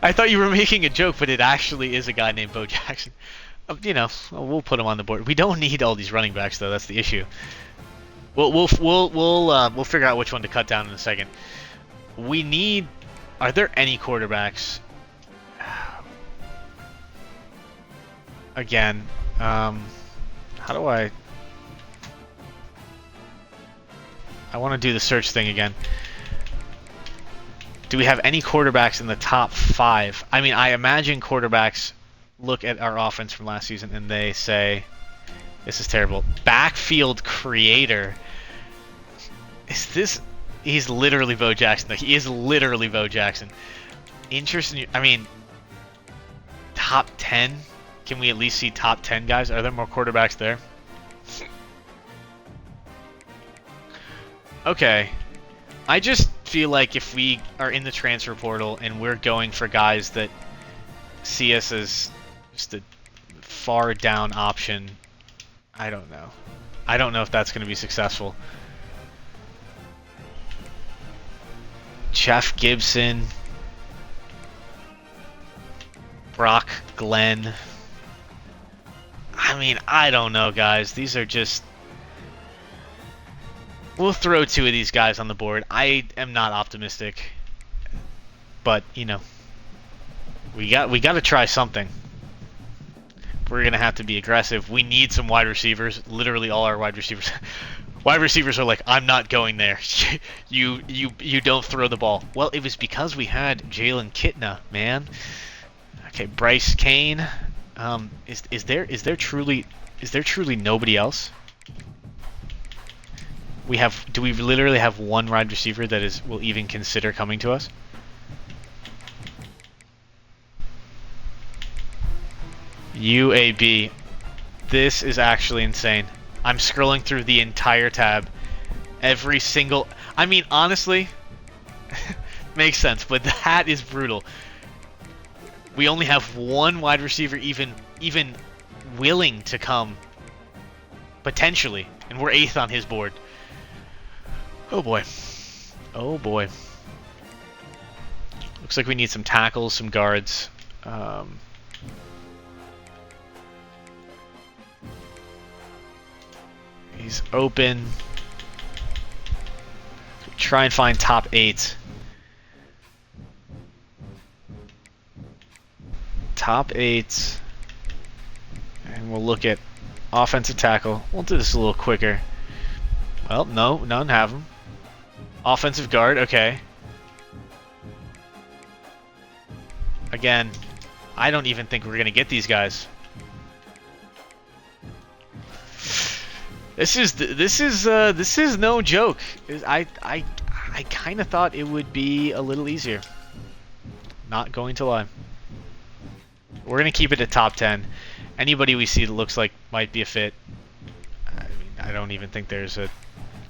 I thought you were making a joke, but it actually is a guy named Bo Jackson. You know, we'll put him on the board. We don't need all these running backs, though. That's the issue. We'll figure out which one to cut down in a second. We need. Are there any quarterbacks? Again, how do I want to do the search thing again. Do we have any quarterbacks in the top 5? I mean, I imagine quarterbacks look at our offense from last season and they say, "This is terrible." Backfield creator. Is this? He's literally Bo Jackson. He is literally Bo Jackson. Interesting. I mean, top 10. Can we at least see top 10 guys? Are there more quarterbacks there? Okay. I just feel like if we are in the transfer portal and we're going for guys that see us as just a far down option, I don't know. I don't know if that's going to be successful. Jeff Gibson. Brock Glenn. I mean, I don't know, guys. These are just... We'll throw 2 of these guys on the board. I am not optimistic. But, you know, we got to try something. We're going to have to be aggressive. We need some wide receivers. Literally all our wide receivers. Wide receivers are like, "I'm not going there. you don't throw the ball." Well, it was because we had Jalen Kitna, man. Okay, Bryce Kane. Is there truly nobody else? Do we literally have one wide receiver that will even consider coming to us? UAB. This is actually insane. I'm scrolling through the entire tab. Every single... I mean, honestly, makes sense, but that is brutal. We only have one wide receiver even willing to come, potentially, and we're 8th on his board. Oh boy. Oh boy. Looks like we need some tackles, some guards. He's open. Try and find top 8. Top 8. And we'll look at offensive tackle. We'll do this a little quicker. Well, no, none have them. Offensive guard, okay. Again, I don't even think we're going to get these guys. This is no joke. I kind of thought it would be a little easier. Not going to lie. We're going to keep it at top 10. Anybody we see that looks like might be a fit. I mean, I don't even think there's an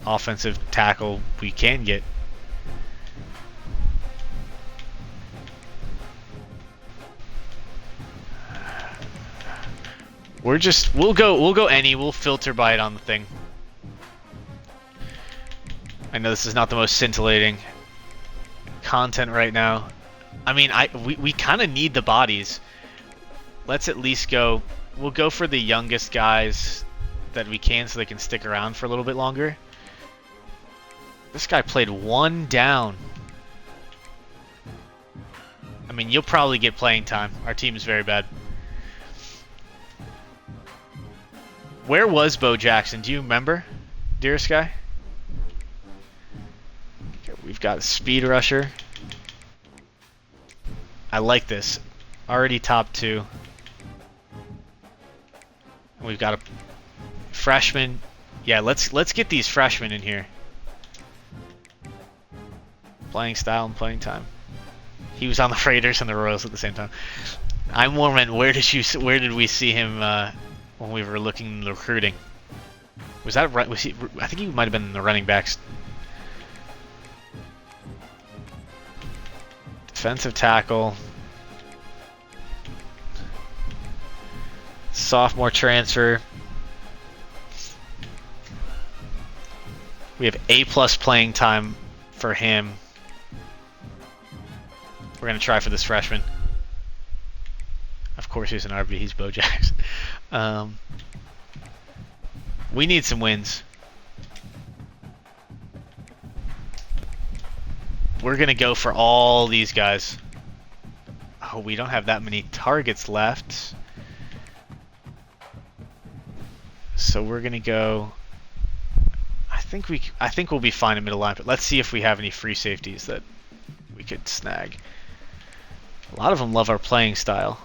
offensive tackle we can get. We'll go any. We'll filter by it on the thing. I know this is not the most scintillating content right now. I mean, we kind of need the bodies. Let's at least go. We'll go for the youngest guys that we can so they can stick around for a little bit longer. This guy played 1 down. I mean, you'll probably get playing time. Our team is very bad. Where was Bo Jackson? Do you remember, dearest guy? Okay, we've got a speed rusher. I like this. Already top 2. And we've got a freshman. Yeah, let's get these freshmen in here. Playing style and playing time. He was on the Raiders and the Royals at the same time. I'm more meant, where did we see him when we were looking at recruiting? Was that right? Was he? I think he might have been in the running backs. Defensive tackle. Sophomore transfer. We have A+ playing time for him. We're going to try for this freshman. Of course he's an RB, he's Bo Jackson. We need some wins. We're going to go for all these guys. Oh, we don't have that many targets left. So we're going to go... I think we'll be fine in middle line, but let's see if we have any free safeties that we could snag. A lot of them love our playing style.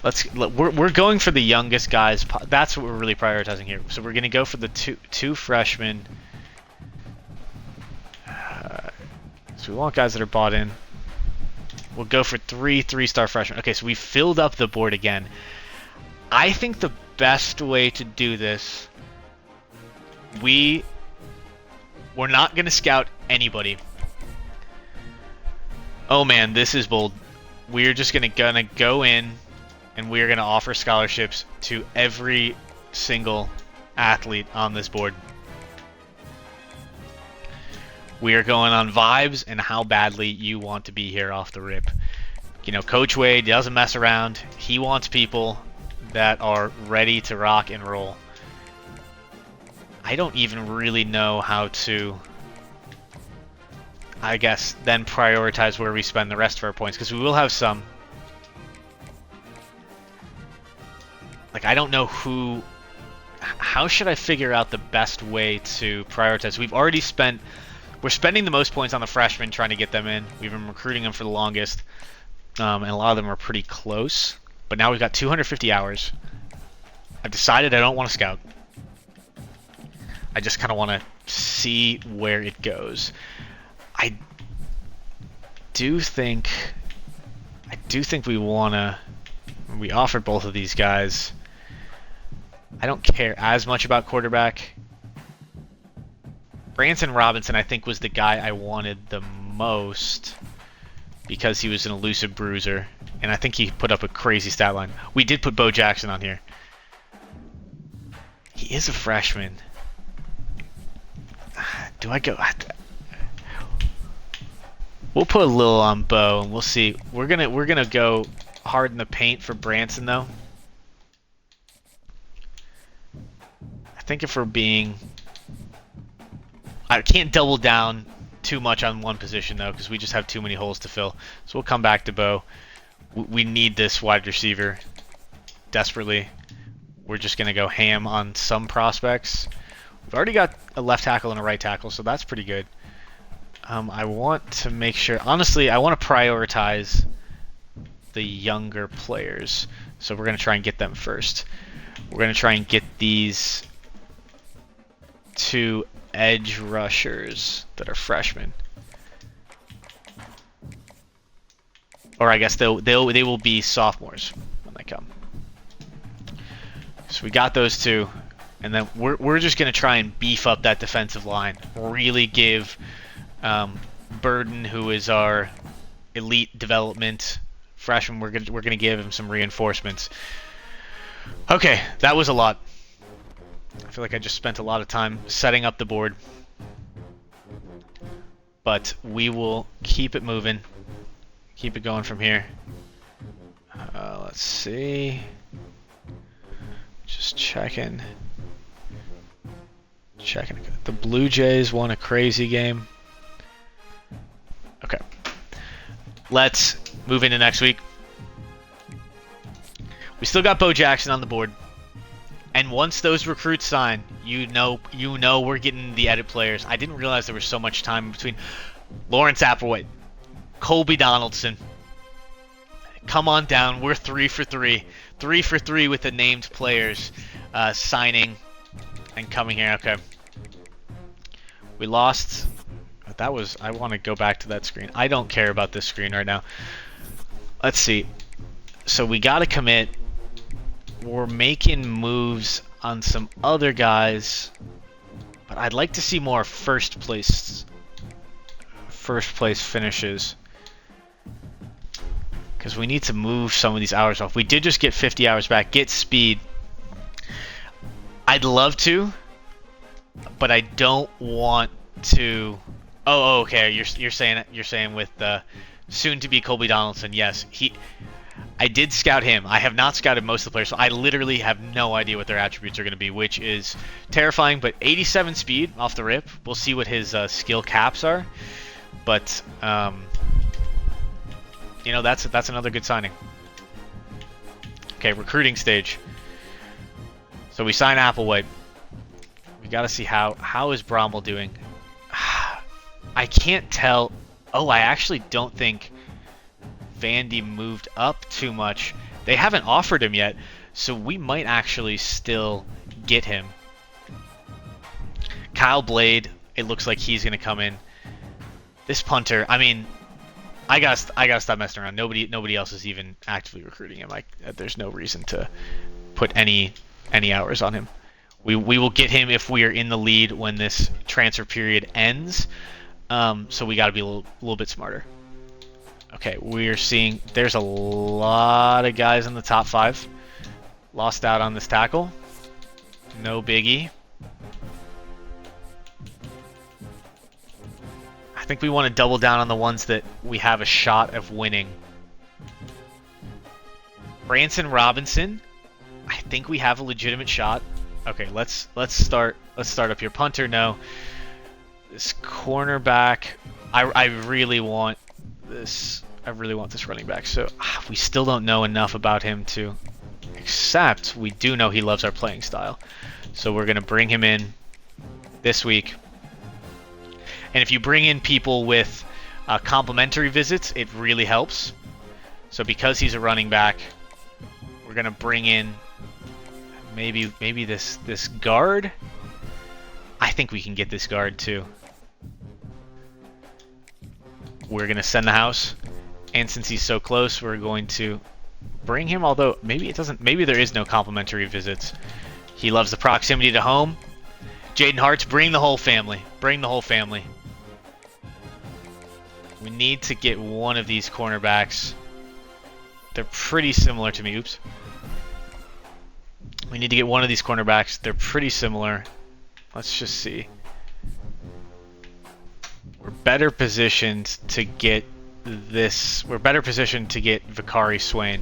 We're going for the youngest guys. That's what we're really prioritizing here. So we're going to go for the two freshmen. So we want guys that are bought in. We'll go for 3-star freshmen. Okay, so we filled up the board again. I think the best way to do this, we're not going to scout anybody. Oh man, this is bold. We're just gonna go in, and we're gonna offer scholarships to every single athlete on this board. We are going on vibes and how badly you want to be here off the rip. You know, Coach Wade doesn't mess around. He wants people that are ready to rock and roll. I don't even really know how to, I guess, then prioritize where we spend the rest of our points, because we will have some. Like, I don't know who... How should I figure out the best way to prioritize? We've already spent... We're spending the most points on the freshmen, trying to get them in. We've been recruiting them for the longest. And a lot of them are pretty close. But now we've got 250 hours. I've decided I don't want to scout. I just kind of want to see where it goes. I do think we want to... We offered both of these guys. I don't care as much about quarterback. Branson Robinson, I think, was the guy I wanted the most, because he was an elusive bruiser, and I think he put up a crazy stat line. We did put Bo Jackson on here. He is a freshman. Do I go? We'll put a little on Bo, and we'll see. We're gonna go hard in the paint for Branson though. I think if we're being, I can't double down too much on one position though, because we just have too many holes to fill. So we'll come back to Bo. We need this wide receiver desperately. We're just gonna go ham on some prospects. We've already got a left tackle and a right tackle, so that's pretty good. I want to make sure, honestly, I want to prioritize the younger players. So we're going to try and get them first. We're going to try and get these 2 edge rushers that are freshmen. Or I guess they will be sophomores when they come. So we got those 2. And then we're just going to try and beef up that defensive line. Really give Burden, who is our elite development freshman, we're gonna give him some reinforcements. Okay, that was a lot. I feel like I just spent a lot of time setting up the board, but we will keep it moving, keep it going from here. Let's see. Just checking. The Blue Jays won a crazy game. Okay. Let's move into next week. We still got Bo Jackson on the board. And once those recruits sign, you know we're getting the edit players. I didn't realize there was so much time between Lawrence Applewhite, Colby Donaldson. Come on down. We're 3 for 3. 3 for 3 with the named players signing and coming here. Okay. We lost. That was, I want to go back to that screen. I don't care about this screen right now. Let's see. So we got to commit. We're making moves on some other guys, but I'd like to see more first place finishes, because we need to move some of these hours off. We did just get 50 hours back. Get speed. I'd love to, but I don't want to. Oh, okay. You're saying with soon to be Colby Donaldson. Yes, I did scout him. I have not scouted most of the players, so I literally have no idea what their attributes are going to be, which is terrifying. But 87 speed off the rip. We'll see what his skill caps are. But that's another good signing. Okay, recruiting stage. So we sign Applewhite. We got to see how is Bromwell doing. I can't tell. Oh, I actually don't think Vandy moved up too much. They haven't offered him yet, so we might actually still get him. Kyle Blade, it looks like he's going to come in. This punter, I mean, I gotta stop messing around. Nobody else is even actively recruiting him. There's no reason to put any hours on him. We will get him if we are in the lead when this transfer period ends. So we got to be a little bit smarter. Okay, we're seeing there's a lot of guys in the top 5. Lost out on this tackle. No biggie. I think we want to double down on the ones that we have a shot of winning. Branson Robinson, I think we have a legitimate shot. Okay, let's start up here. Punter, no. This cornerback, I really want this. I really want this running back. So we still don't know enough about him to, except we do know he loves our playing style. So we're gonna bring him in this week. And if you bring in people with complimentary visits, it really helps. So because he's a running back, we're gonna bring in maybe this guard. I think we can get this guard too. We're gonna send the house, and since he's so close, we're going to bring him. Although maybe it doesn't. Maybe there is no complimentary visits. He loves the proximity to home. Jaden Hart's, bring the whole family. Bring the whole family. We need to get one of these cornerbacks. They're pretty similar to me. Oops. We need to get one of these cornerbacks. They're pretty similar. Let's just see. We're better positioned to get this. We're better positioned to get Vakari Swain.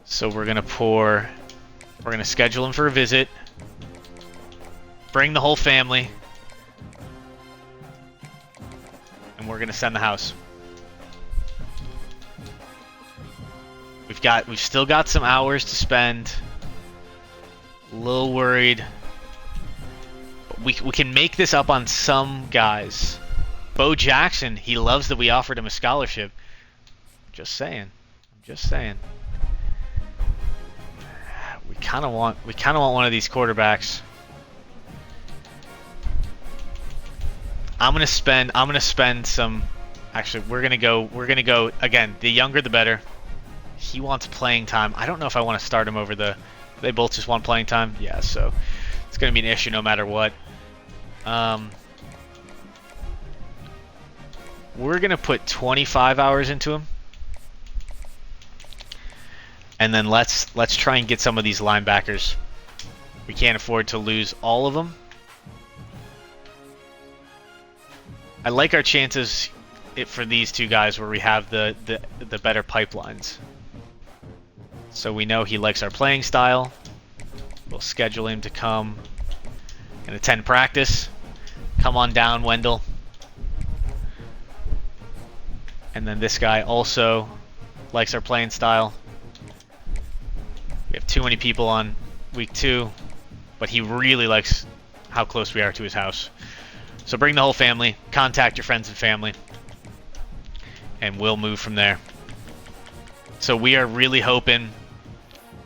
So we're gonna schedule him for a visit. Bring the whole family. And we're gonna send the house. We've still got some hours to spend. A little worried. We can make this up on some guys. Bo Jackson, he loves that we offered him a scholarship. Just saying. I'm just saying. We kind of want one of these quarterbacks. I'm gonna spend some. Actually, we're gonna go again. The younger, the better. He wants playing time. I don't know if I want to start him over the. They both just want playing time. Yeah, so it's gonna be an issue no matter what. We're gonna put 25 hours into him, and then let's try and get some of these linebackers. We can't afford to lose all of them. I like our chances for these two guys where we have the better pipelines. So we know he likes our playing style. We'll schedule him to come and attend practice. Come on down, Wendell. And then this guy also likes our playing style. We have too many people on week 2, but he really likes how close we are to his house. So bring the whole family, contact your friends and family, and we'll move from there. So we are really hoping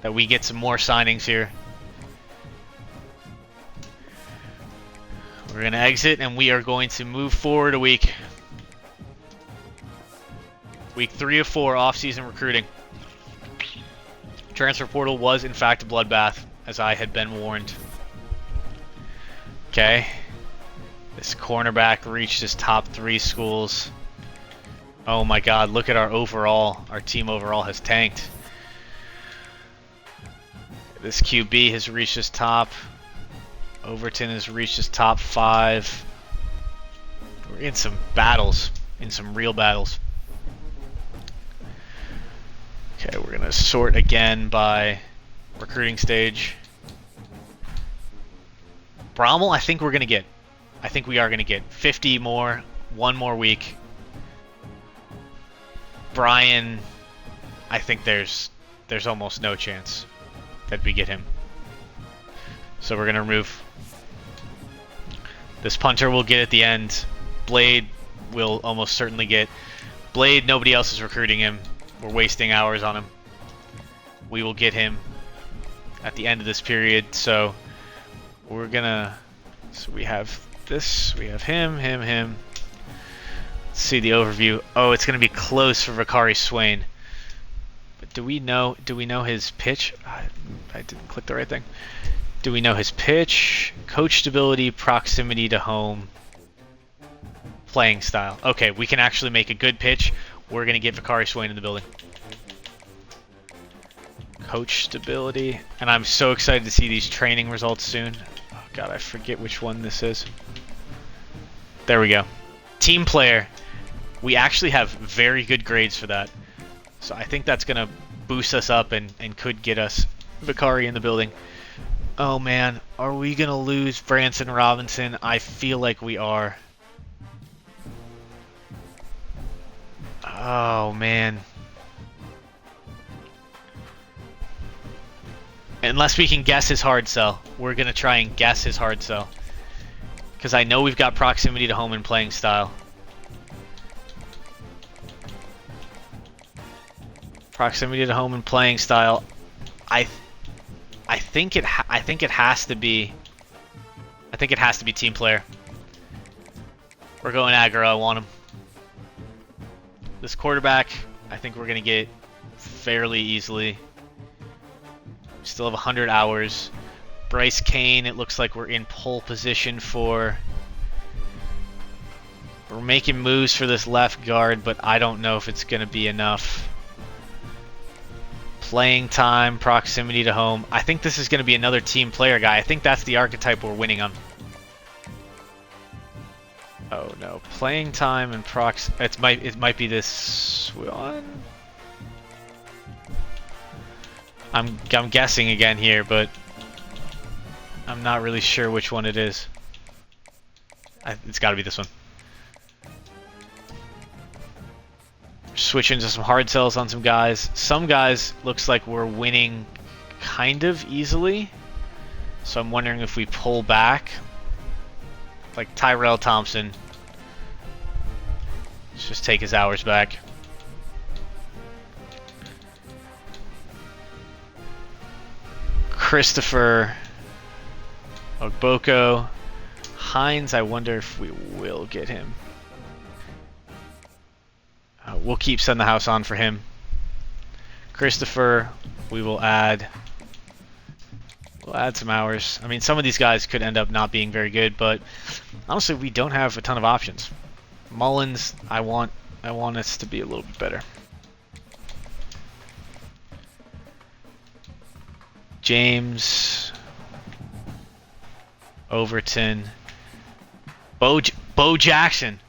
that we get some more signings here. We're going to exit, and we are going to move forward a week. Week 3 of 4, off-season recruiting. Transfer portal was, in fact, a bloodbath, as I had been warned. Okay. This cornerback reached his top 3 schools. Oh my god, look at our overall. Our team overall has tanked. This QB has reached his top. Overton has reached his top 5. We're in some battles. In some real battles. Okay, we're going to sort again by recruiting stage. Brommel, I think we're going to get. I think we are going to get 50 more, 1 more week. Brian, I think there's almost no chance that we get him. So we're going to remove. This punter we'll get at the end. Blade will almost certainly get. Blade, nobody else is recruiting him. We're wasting hours on him. We will get him at the end of this period. So we're going to. So we have this. We have him. Let's see the overview. Oh, it's going to be close for Vakari Swain. But do we know his pitch? I didn't click the right thing. Do we know his pitch? Coach stability, proximity to home, playing style. Okay, we can actually make a good pitch. We're going to get Vakari Swain in the building. Coach stability. And I'm so excited to see these training results soon. Oh god, I forget which one this is. There we go. Team player. We actually have very good grades for that. So I think that's going to boost us up and could get us Vakari in the building. Oh man, are we going to lose Branson Robinson? I feel like we are. Oh man. Unless we can guess his hard sell. We're going to try and guess his hard sell. Because I know we've got proximity to home and playing style. Proximity to home and playing style. I think it has to be. I think it has to be team player. We're going aggro. I want him. This quarterback, I think we're gonna get fairly easily. We still have 100 hours. Bryce Kane, it looks like we're in pole position for We're making moves for this left guard, but I don't know if it's going to be enough. Playing time, proximity to home. I think this is going to be another team player guy. I think that's the archetype we're winning on. Oh no, playing time and it might be this one. I'm guessing again here, but I'm not really sure which one it is. It's got to be this one. Switch into some hard sells on some guys. Some guys looks like we're winning kind of easily. So I'm wondering if we pull back. Like Tyrell Thompson. Let's just take his hours back. Christopher Ogboko. Hines, I wonder if we will get him. We'll keep Send the House on for him. Christopher, we'll add some hours. I mean, some of these guys could end up not being very good, but honestly, we don't have a ton of options. Mullins, I want us to be a little bit better. James, Overton, Bo Jackson.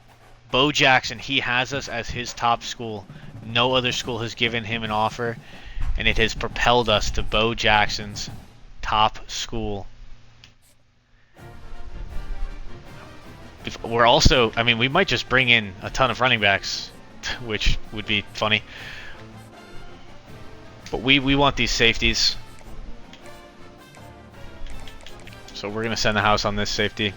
Bo Jackson, he has us as his top school. No other school has given him an offer, and it has propelled us to Bo Jackson's top school. We're also, I mean, we might just bring in a ton of running backs, which would be funny. But we want these safeties. So we're going to Send the House on this safety.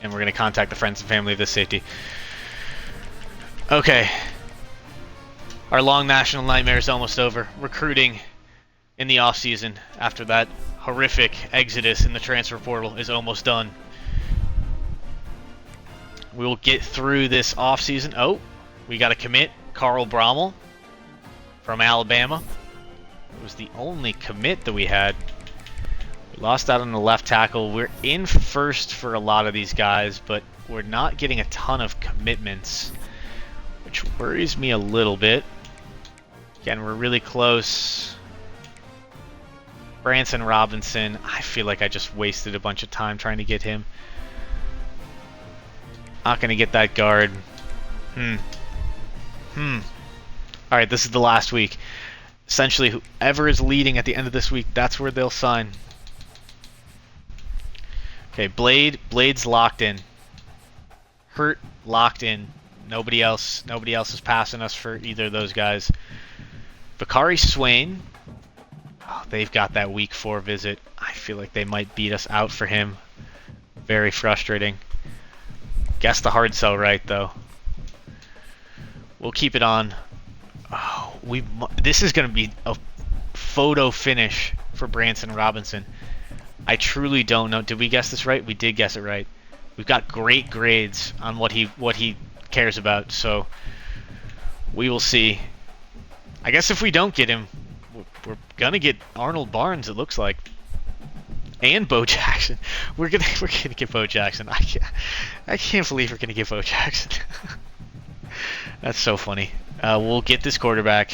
And we're going to contact the friends and family of this safety. Okay. Our long national nightmare is almost over. Recruiting in the off-season after that horrific exodus in the transfer portal is almost done. We will get through this off-season. Oh, we got to commit Carl Brommel from Alabama. It was the only commit that we had. Lost out on the left tackle. We're in first for a lot of these guys, but we're not getting a ton of commitments, which worries me a little bit. Again, we're really close. Branson Robinson, I feel like I just wasted a bunch of time trying to get him. Not going to get that guard. Alright, this is the last week. Essentially, whoever is leading at the end of this week, that's where they'll sign. Okay, Blade's locked in. Hurt, locked in. Nobody else is passing us for either of those guys. Bakari Swain. Oh, they've got that week 4 visit. I feel like they might beat us out for him. Very frustrating. Guess the hard sell right, though. We'll keep it on. Oh, this is going to be a photo finish for Branson Robinson. I truly don't know. Did we guess this right? We did guess it right. We've got great grades on what he cares about, so we will see. I guess if we don't get him, we're gonna get Arnold Barnes. It looks like, and Bo Jackson. We're gonna get Bo Jackson. I can't believe we're gonna get Bo Jackson. That's so funny. We'll get this quarterback.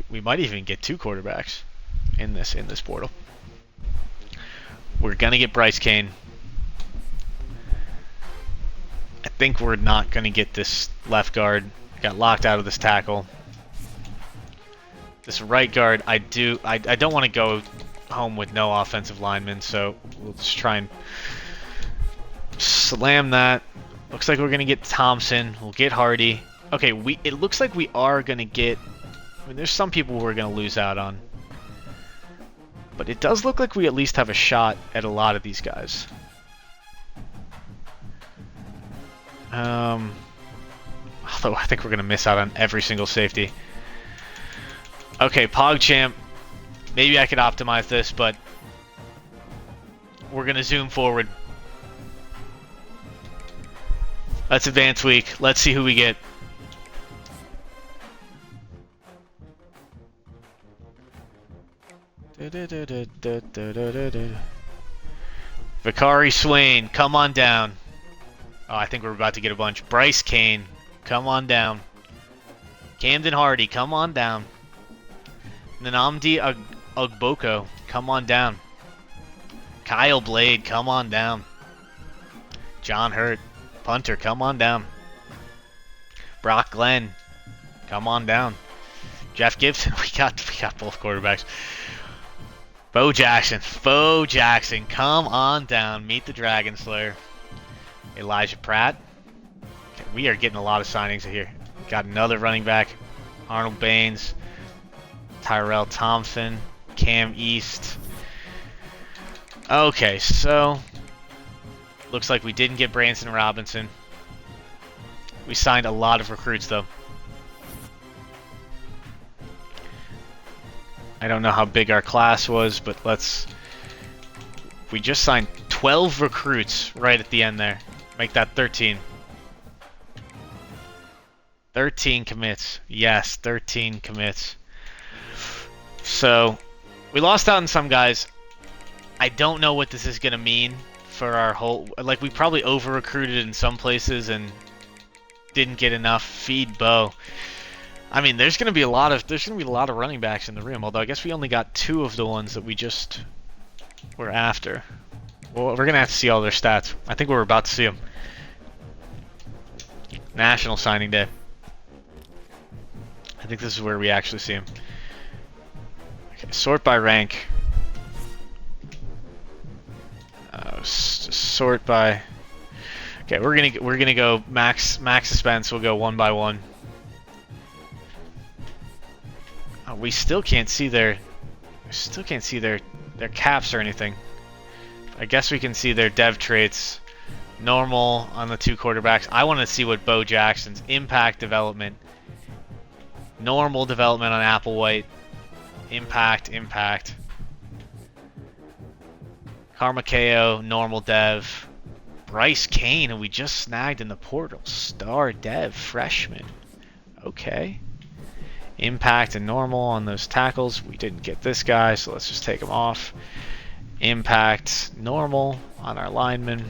We might even get 2 quarterbacks in this portal. We're gonna get Bryce Kane. I think we're not gonna get this left guard. Got locked out of this tackle. This right guard, I don't want to go home with no offensive linemen, so we'll just try and slam that. Looks like we're gonna get Thompson. We'll get Hardy. Okay, it looks like we are gonna get. I mean, there's some people we're gonna lose out on. But it does look like we at least have a shot at a lot of these guys. Although I think we're going to miss out on every single safety. Okay, PogChamp. Maybe I could optimize this, but we're going to zoom forward. Let's advance week. Let's see who we get. Bakari Swain, come on down. Oh, I think we're about to get a bunch. Bryce Kane, come on down. Camden Hardy, come on down. Nnamdi Ugboko, come on down. Kyle Blade, come on down. John Hurt, punter, come on down. Brock Glenn, come on down. Jeff Gibson, we got both quarterbacks. Bo Jackson, come on down. Meet the Dragonslayer. Elijah Pratt. Okay, we are getting a lot of signings here. Got another running back. Arnold Baines. Tyrell Thompson. Cam East. Okay, so looks like we didn't get Branson Robinson. We signed a lot of recruits though. I don't know how big our class was, but we just signed 12 recruits right at the end there. Make that 13. 13 commits. Yes, 13 commits. So, we lost out on some guys. I don't know what this is going to mean for our whole... Like, we probably over-recruited in some places and didn't get enough. Feed Bo. I mean, there's going to be a lot of running backs in the room, although I guess we only got 2 of the ones that we just were after. Well, we're going to have to see all their stats. I think we're about to see them. National Signing Day. I think this is where we actually see them. Okay, sort by rank. Sort by... Okay, we're gonna go max suspense. We'll go one by one. We still can't see their caps or anything. I guess we can see their dev traits. Normal on the 2 quarterbacks. I want to see what Bo Jackson's impact development. Normal development on Applewhite. Impact. Carmaceo, normal dev. Bryce Kane, who we just snagged in the portal. Star dev, freshman. Okay. Impact and normal on those tackles. We didn't get this guy, so let's just take him off. Impact, normal on our lineman.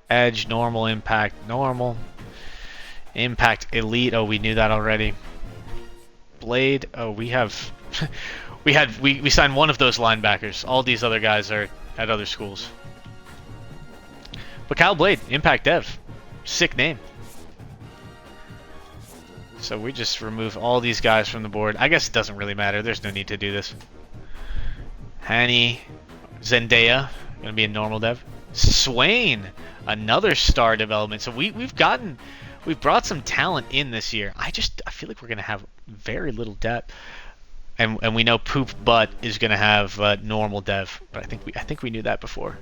Edge, normal. Impact, normal. Impact, elite. Oh, we knew that already. Blade. Oh, we have... we signed one of those linebackers. All these other guys are at other schools. But Kyle Blade, impact dev. Sick name. So we just remove all these guys from the board. I guess it doesn't really matter. There's no need to do this. Hanny, Zendaya, gonna be a normal dev. Swain, another star development. So we've brought some talent in this year. I feel like we're gonna have very little depth. And we know Poop Butt is gonna have normal dev, but I think we knew that before.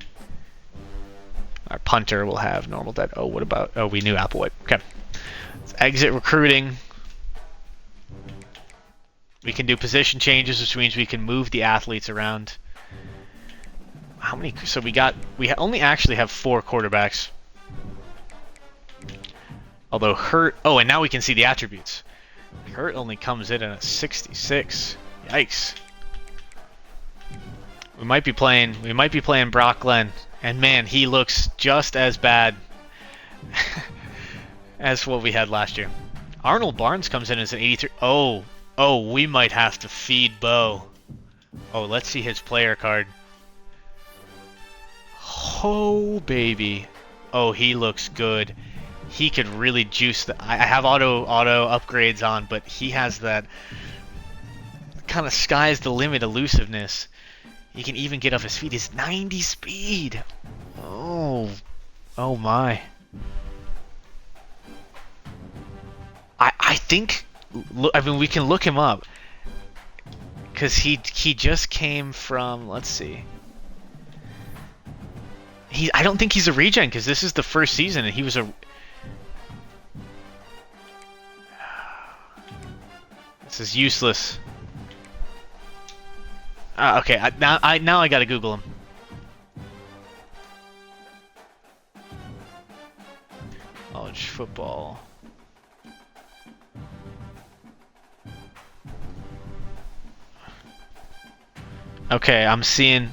Our punter will have normal dev. Oh, what about? Oh, we knew Applewhite. Okay. Let's exit recruiting. We can do position changes, which means we can move the athletes around. How many? So we only actually have 4 quarterbacks. Although Hurt. Oh, and now we can see the attributes. Hurt only comes in at a 66. Yikes. We might be playing Brock Glenn, and man, he looks just as bad as what we had last year. Arnold Barnes comes in as an 83. Oh, we might have to feed Bo. Oh, let's see his player card. Oh, baby. Oh, he looks good. He could really juice the... I have auto upgrades on, but he has that kind of sky's the limit elusiveness. He can even get off his feet. His 90 speed. Oh my. I think... I mean, we can look him up. Because he just came from... Let's see. I don't think he's a regen, because this is the first season, and he was a... This is useless. Okay, now I gotta Google him. College football. Okay, I'm seeing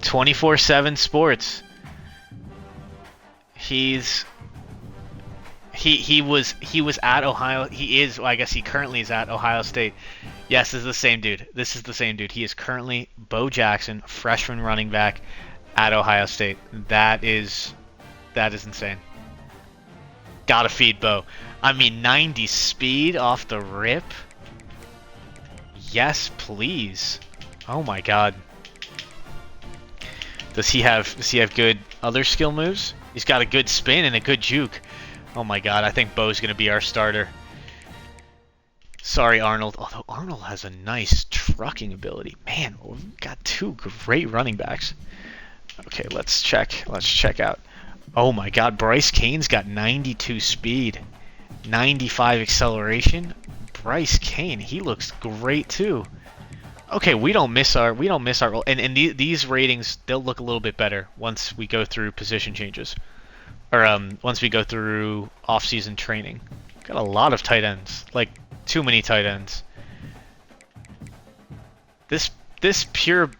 24/7 sports. He was at Ohio. He is. Well, I guess he currently is at Ohio State. Yes, this is the same dude. This is the same dude. He is currently Bo Jackson, freshman running back at Ohio State. That is insane. Gotta feed Bo. I mean, 90 speed off the rip. Yes, please. Oh my God. Does he have good other skill moves? He's got a good spin and a good juke. Oh my God, I think Bo's gonna be our starter. Sorry, Arnold. Although Arnold has a nice trucking ability. Man, we've got two great running backs. Okay, let's check. Let's check out. Oh my God, Bryce Kane's got 92 speed, 95 acceleration. Bryce Kane, he looks great too. Okay, we don't miss our and these ratings, they'll look a little bit better once we go through position changes, or once we go through off-season training. Got a lot of tight ends, like too many tight ends. This pure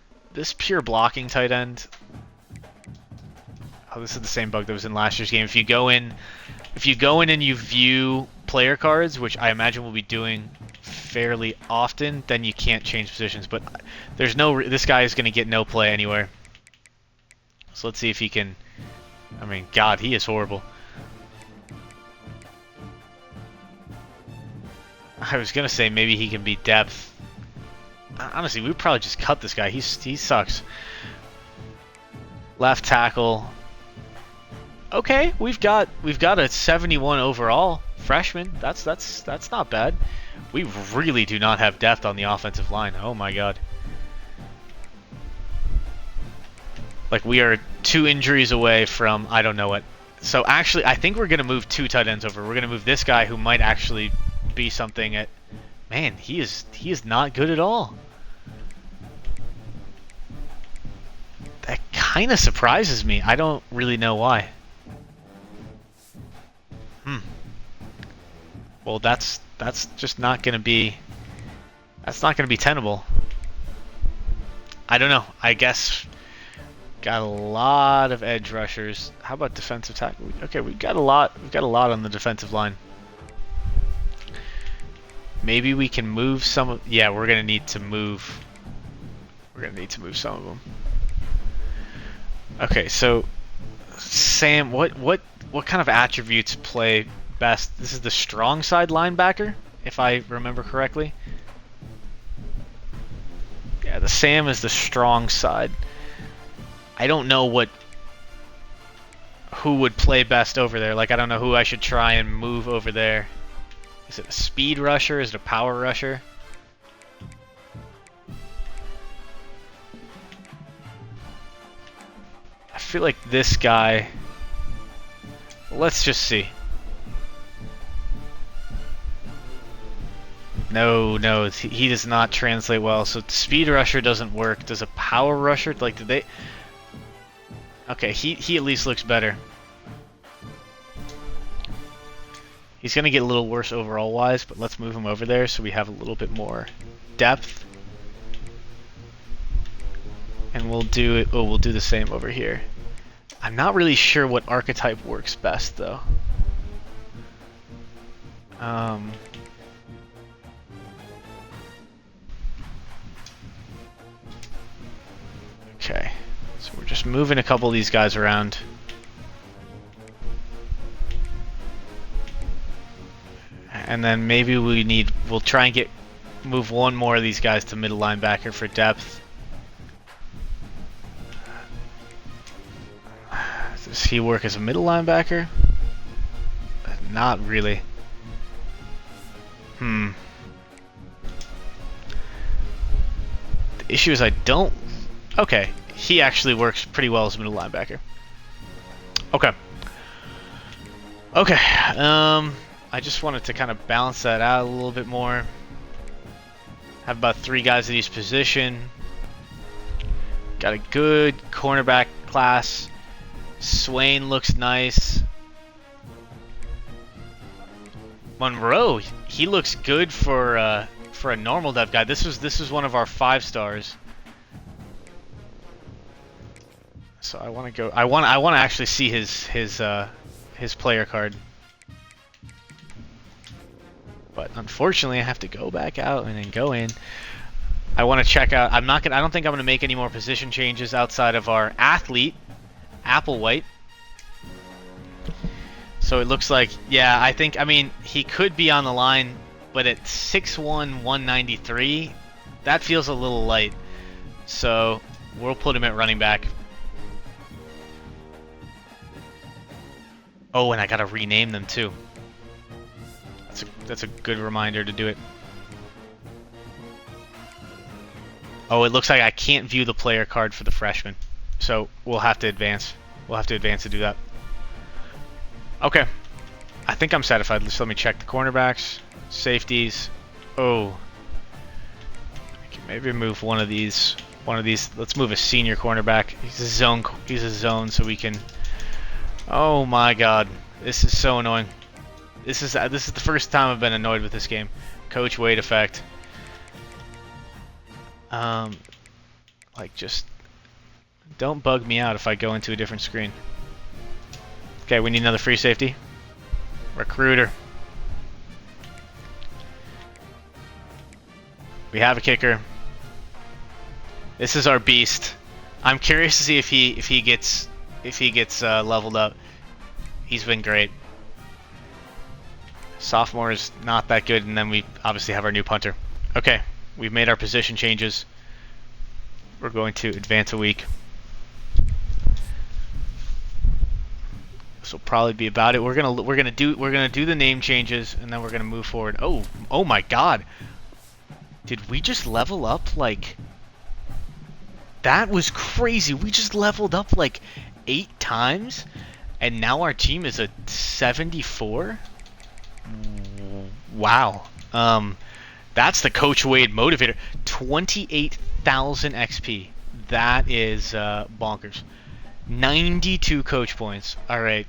blocking tight end. Oh, this is the same bug that was in last year's game. If you go in and you view player cards, which I imagine we'll be doing fairly often, then you can't change positions. But there's this guy is going to get no play anywhere. So let's see if he can. I mean, God, he is horrible. I was gonna say maybe he can be depth. Honestly, we would probably just cut this guy. He sucks. Left tackle. Okay, we've got a 71 overall freshman. That's not bad. We really do not have depth on the offensive line. Oh my God. Like, we are 2 injuries away from I don't know what. So actually, I think we're gonna move 2 tight ends over. We're gonna move this guy who might actually be something at. Man, he is not good at all. That kind of surprises me. I don't really know why. Well, that's just not gonna be. That's not gonna be tenable. I don't know. I guess got a lot of edge rushers. How about defensive tackle? Okay, we've got a lot. We've got a lot on the defensive line. Maybe we can move some of. Yeah, we're gonna need to move. We're gonna need to move some of them. Okay, so Sam, what kind of attributes play best? This is the strong side linebacker, if I remember correctly. Yeah, the Sam is the strong side. I don't know who would play best over there. Like, I don't know who I should try and move over there. Is it a speed rusher? Is it a power rusher? I feel like this guy. Let's just see. No, he does not translate well. So speed rusher doesn't work. Does a power rusher, like, did they? Okay, he at least looks better. He's gonna get a little worse overall wise, but let's move him over there so we have a little bit more depth. And we'll do it. Oh, we'll do the same over here. I'm not really sure what archetype works best though. Okay, so we're just moving a couple of these guys around. And then maybe we'll try and move one more of these guys to middle linebacker for depth. Does he work as a middle linebacker? Not really. The issue is I don't. Okay, he actually works pretty well as a middle linebacker. Okay. I just wanted to kind of balance that out a little bit more. Have about 3 guys at each position. Got a good cornerback class. Swain looks nice. Monroe, he looks good for a normal dev guy. This was one of our 5 stars. So I want to go. I want to actually see his player card. But unfortunately, I have to go back out and then go in. I want to check out. I don't think I'm gonna make any more position changes outside of our athlete, Applewhite. So it looks like, yeah, I mean, he could be on the line, but at 6'1", 193, that feels a little light. So we'll put him at running back. Oh, and I gotta rename them too. That's a good reminder to do it. Oh, it looks like I can't view the player card for the freshman. So we'll have to advance. We'll have to advance to do that. Okay. I think I'm satisfied. Just let me check the cornerbacks, safeties. Oh. I can maybe move one of these. Let's move a senior cornerback. He's a zone so we can. Oh my god. This is so annoying. This is the first time I've been annoyed with this game. Coach Wade effect. Like, just don't bug me out if I go into a different screen. Okay, we need another free safety. Recruiter. We have a kicker. This is our beast. I'm curious to see if he gets leveled up. He's been great. Sophomore is not that good, and then we obviously have our new punter. Okay, we've made our position changes. We're going to advance a week. This will probably be about it. We're gonna do the name changes, and then we're gonna move forward. Oh my God! Did we just level up like? That was crazy. We just leveled up like 8 times, and now our team is a 74. Wow. That's the Coach Wade motivator. 28,000 XP. That is bonkers. 92 coach points. All right.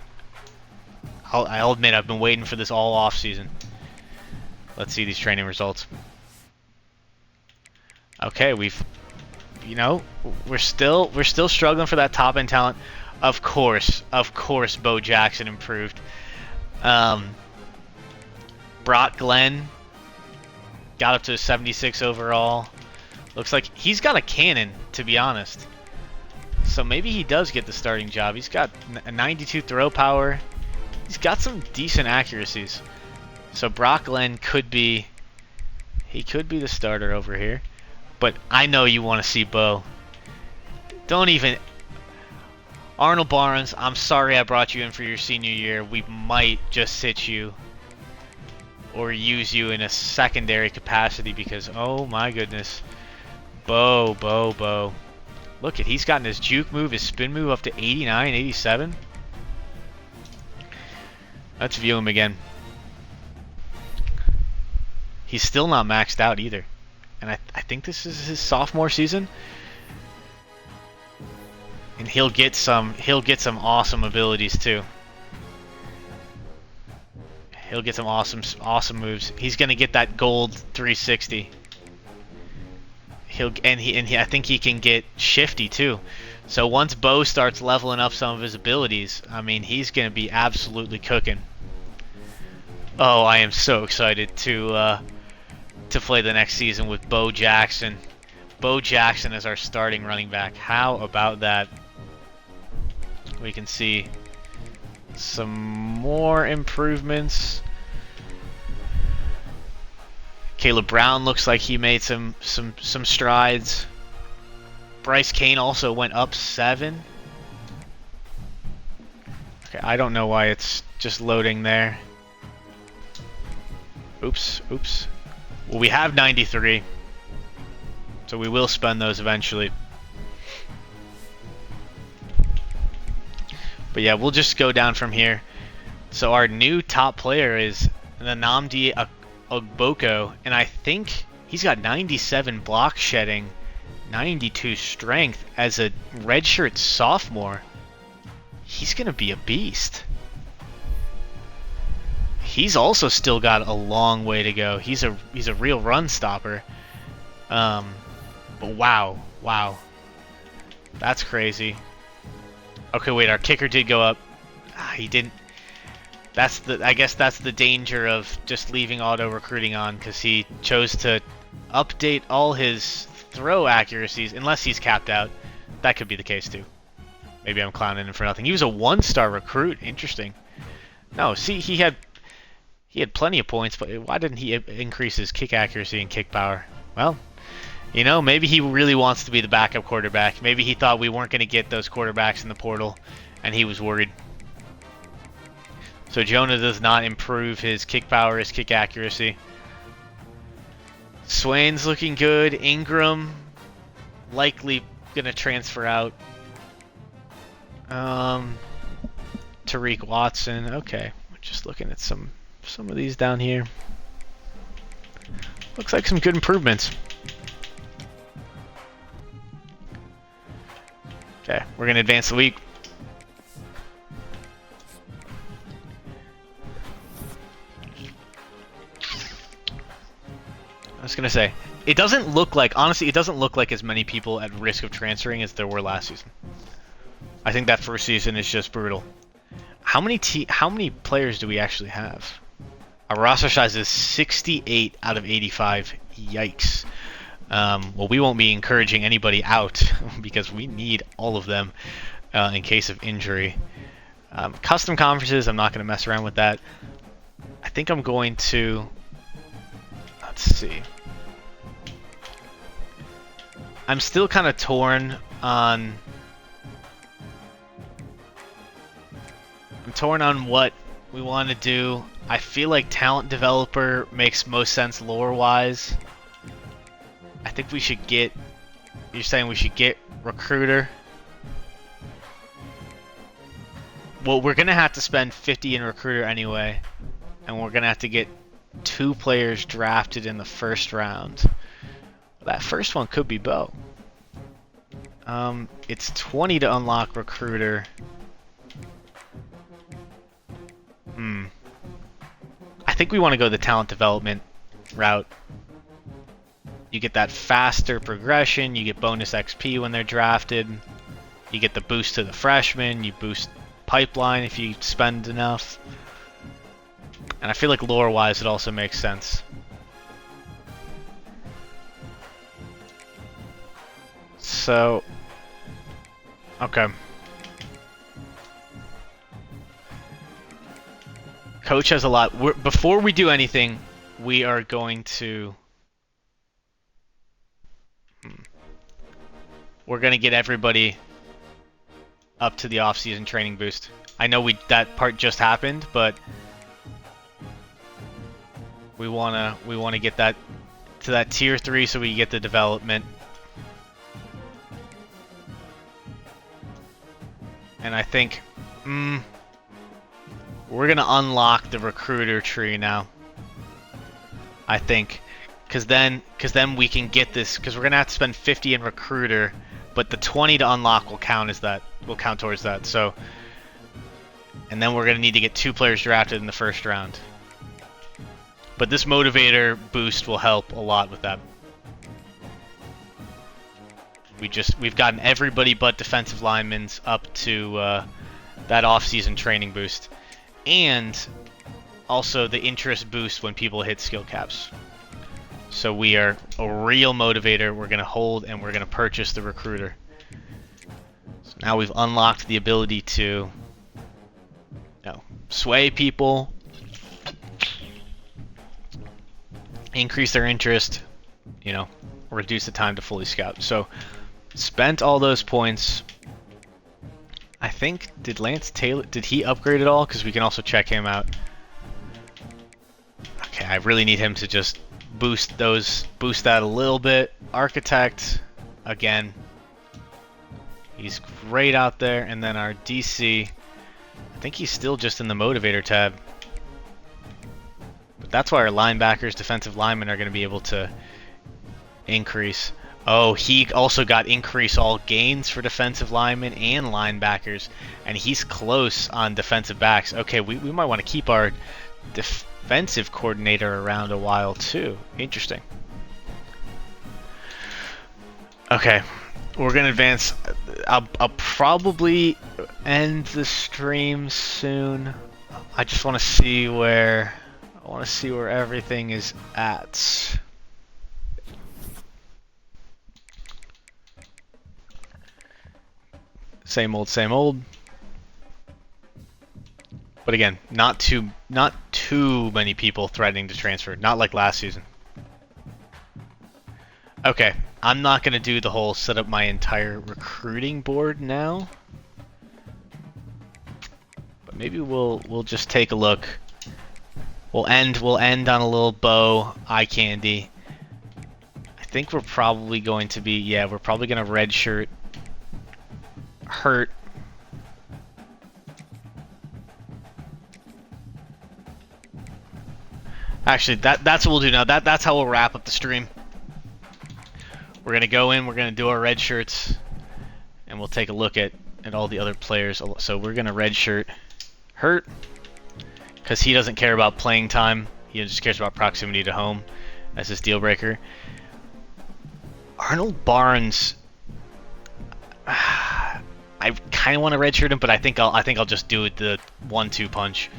I'll admit I've been waiting for this all off season. Let's see these training results. Okay, we're still struggling for that top end talent. Of course, Bo Jackson improved. Brock Glenn got up to 76 overall. Looks like he's got a cannon, to be honest. So maybe he does get the starting job. He's got a 92 throw power. He's got some decent accuracies. So Brock Glenn could be the starter over here. But I know you want to see Bo. Don't even... Arnold Barnes, I'm sorry I brought you in for your senior year. We might just sit you or use you in a secondary capacity because, oh my goodness. Bo. Look, he's gotten his juke move, his spin move up to 89, 87. Let's view him again. He's still not maxed out either. And I think this is his sophomore season. And he'll get some awesome abilities too. He'll get some awesome moves. He's gonna get that gold 360. I think he can get shifty too. So once Bo starts leveling up some of his abilities, I mean, he's gonna be absolutely cooking. Oh, I am so excited to play the next season with Bo Jackson. Bo Jackson is our starting running back. How about that? We can see some more improvements. Caleb Brown looks like he made some strides. Bryce Kane also went up 7. Okay, I don't know why it's just loading there. Oops. Well, we have 93, so we will spend those eventually. But yeah, we'll just go down from here. So our new top player is Nnamdi Ogboko, and I think he's got 97 block shedding, 92 strength as a redshirt sophomore. He's gonna be a beast. He's also still got a long way to go. He's a real run stopper. But wow, that's crazy. Okay, wait, our kicker did go up. He didn't. I guess that's the danger of just leaving auto recruiting on, because he chose to update all his throw accuracies, unless he's capped out. That could be the case too. Maybe I'm clowning him for nothing. He was a 1-star recruit. Interesting. No, see, he had plenty of points, but why didn't he increase his kick accuracy and kick power? Well, you know, maybe he really wants to be the backup quarterback. Maybe he thought we weren't going to get those quarterbacks in the portal, and he was worried. So Jonah does not improve his kick power, his kick accuracy. Swain's looking good. Ingram likely going to transfer out. Tariq Watson. Okay, we're just looking at some of these down here. Looks like some good improvements. Okay, we're going to advance the week. I was going to say, it doesn't look like, honestly, it doesn't look like as many people at risk of transferring as there were last season. I think that first season is just brutal. How many players do we actually have? Our roster size is 68 out of 85. Yikes. Well, we won't be encouraging anybody out because we need all of them in case of injury. Custom conferences, I'm not going to mess around with that. I think I'm going to... Let's see. I'm still kind of torn on... I'm torn on what we want to do. I feel like talent developer makes most sense lore-wise. I think we should get... You're saying we should get recruiter? Well, we're going to have to spend 50 in recruiter anyway. And we're going to have to get 2 players drafted in the first round. That first one could be Bo. It's 20 to unlock recruiter. I think we want to go the talent development route. You get that faster progression, you get bonus XP when they're drafted, you get the boost to the freshmen, you boost pipeline if you spend enough. And I feel like lore-wise it also makes sense. So, okay. Coach has a lot. Before we do anything, we are going to... We're going to get everybody up to the off-season training boost. I know that part just happened, but we wanna get that to that tier 3 so we get the development. And I think we're gonna unlock the recruiter tree now. I think, because then we can get this. Because we're gonna have to spend 50 in recruiter, but the 20 to unlock will count as that. Will count towards that. So, and then we're gonna need to get 2 players drafted in the first round. But this motivator boost will help a lot with that. We've gotten everybody but defensive linemen up to that off-season training boost. And also the interest boost when people hit skill caps. So we are a real motivator. We're going to hold and we're going to purchase the recruiter. So now we've unlocked the ability to sway people, increase their interest, reduce the time to fully scout. So spent all those points. I think, did Lance Taylor, did he upgrade at all? Because we can also check him out. Okay, I really need him to just boost that a little bit. Architect, again, he's great out there. And then our DC, I think he's still just in the motivator tab. But that's why our linebackers, defensive linemen are going to be able to increase. Oh, he also got increase all gains for defensive linemen and linebackers, and he's close on defensive backs. Okay, we might want to keep our defensive coordinator around a while too. Interesting. Okay, we're gonna advance. I'll probably end the stream soon. I just want to see where everything is at. Same old, same old. But again, not too many people threatening to transfer. Not like last season. Okay, I'm not gonna do the whole set up my entire recruiting board now. But maybe we'll just take a look. We'll end on a little bow eye candy. I think we're probably going to be we're probably gonna redshirt Hurt. Actually, that's what we'll do now. That's how we'll wrap up the stream. We're gonna go in, we're gonna do our red shirts, and we'll take a look at all the other players. So we're gonna redshirt Hurt, because he doesn't care about playing time. He just cares about proximity to home as his deal breaker. Arnold Barnes, I kind of want to redshirt him, but I think I'll just do it the 1-2 punch.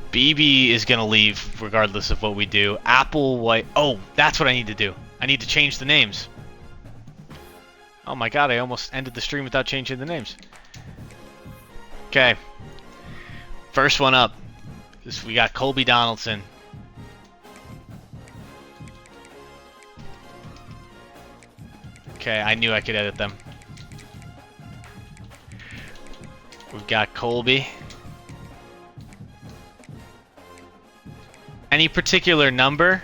BB is gonna leave regardless of what we do. Applewhite. Oh, that's what I need to do. I need to change the names. Oh my god, I almost ended the stream without changing the names. Okay. First one up is we got Colby Donaldson. Okay, I knew I could edit them. We've got Colby. Any particular number?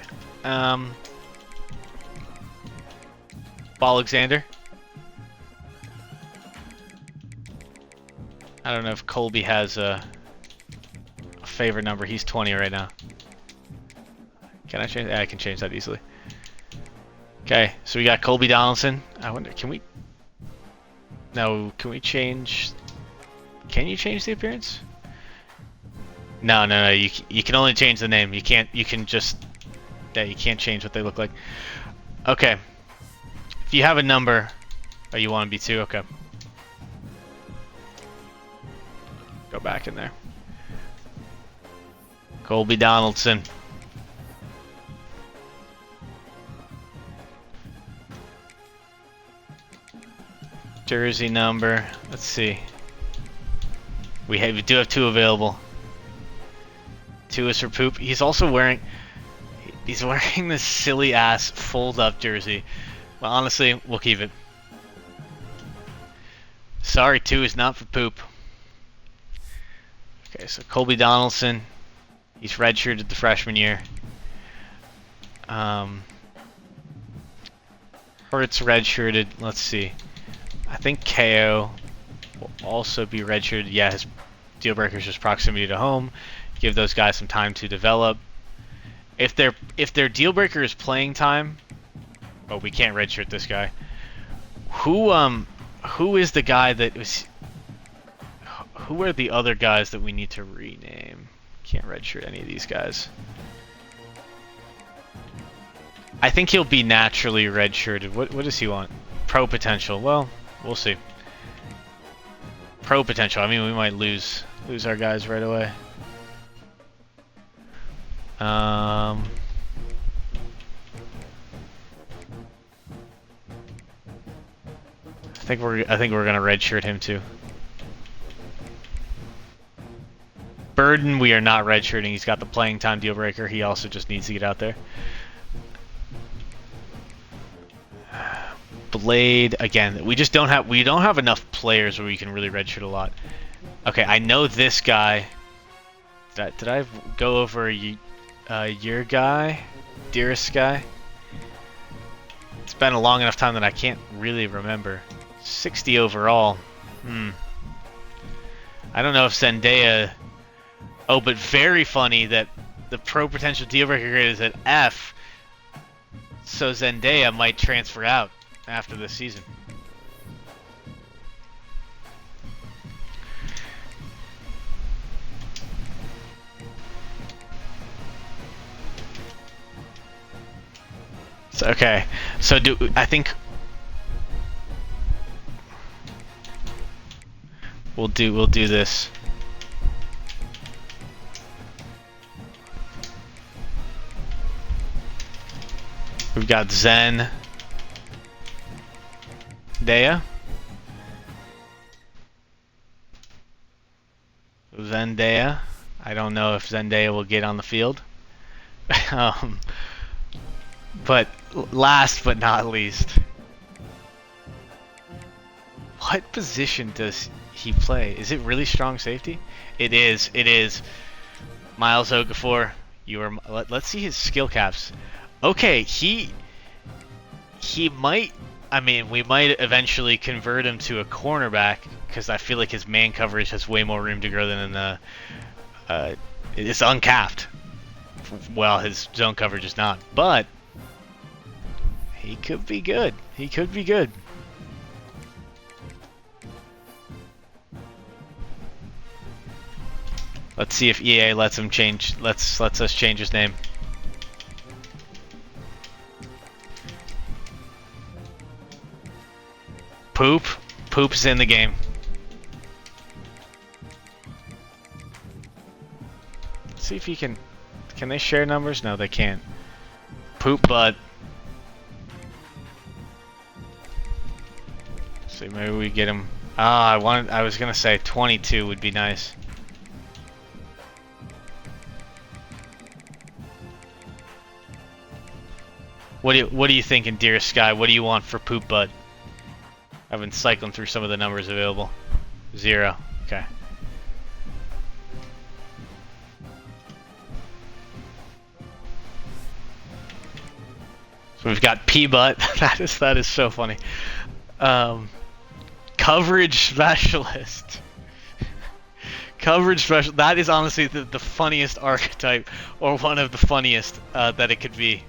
Alexander. I don't know if Colby has a favorite number. He's 20 right now. Can I change? Yeah, I can change that easily. Okay, so we got Colby Donaldson. I wonder, can we? No, can we change? Can you change the appearance? No. You can only change the name. You can't. You can just. Yeah, you can't change what they look like. Okay. If you have a number, oh, you want to be 2? Okay. Go back in there. Colby Donaldson. Jersey number. Let's see. We do have 2 available. 2 is for poop. He's also wearing. He's wearing this silly ass fold up jersey. Well, honestly, we'll keep it. Sorry, 2 is not for poop. Okay, so Colby Donaldson. He's redshirted the freshman year. Hurts redshirted. Let's see. I think KO will also be redshirted. Yeah, his deal breaker is just proximity to home. Give those guys some time to develop. If their deal breaker is playing time, oh, we can't redshirt this guy. Who is the guy that was? Who are the other guys that we need to rename? Can't redshirt any of these guys. I think he'll be naturally redshirted. What does he want? Pro potential. Well, we'll see. Pro potential. I mean, we might lose our guys right away. I think we're gonna redshirt him too. Burden, we are not redshirting. He's got the playing time deal breaker. He also just needs to get out there. Blade, again, we don't have enough players where we can really redshirt a lot. Okay, I know this guy. Did I go over your guy? Dearest guy? It's been a long enough time that I can't really remember. 60 overall. I don't know if Zendaya. Oh, but very funny that the pro potential deal breaker grade is at F. So Zendaya might transfer out after this season. So, okay, so I think we'll do this. We've got Zen, Dea, Zendaya. I don't know if Zendaya will get on the field. But last but not least, what position does he play? Is it really strong safety? It is. It is. Miles Okafor, you are. Let's see his skill caps. Okay, he might. I mean, we might eventually convert him to a cornerback because I feel like his man coverage has way more room to grow than in the. It's uncapped. Well, his zone coverage is not, but he could be good. He could be good. Let's see if EA lets him change. Lets us change his name. Poop's in the game. Let's see if he can. Can they share numbers? No, they can't. Poop butt. See, maybe we get him. Ah, I was gonna say 22 would be nice. What are you thinking, dearest Sky? What do you want for poop butt? I've been cycling through some of the numbers available. 0. Okay. So we've got P butt. that is so funny. Coverage specialist. Coverage specialist. That is honestly the funniest archetype, or one of the funniest that it could be.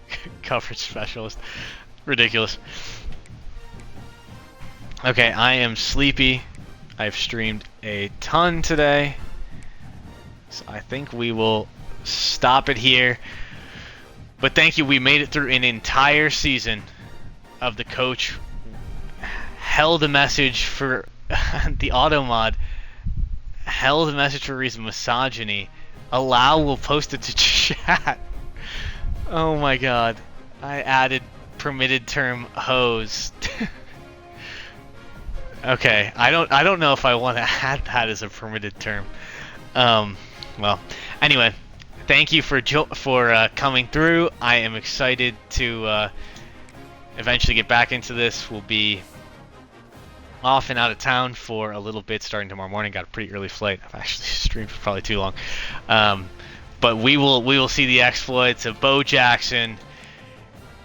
Coverage specialist. Ridiculous. Okay, I am sleepy. I've streamed a ton today. So I think we will stop it here. But thank you. We made it through an entire season of the coach. Held a message for the auto mod. Held a message for a reason. Misogyny. Allow will post it to chat. Oh my god. I added permitted term hose. Okay, I don't know if I want to add that as a permitted term. Well, anyway, thank you for coming through. I am excited to eventually get back into this. We'll be off and out of town for a little bit starting tomorrow morning. Got a pretty early flight. I've actually streamed for probably too long. But we will see the exploits of Bo Jackson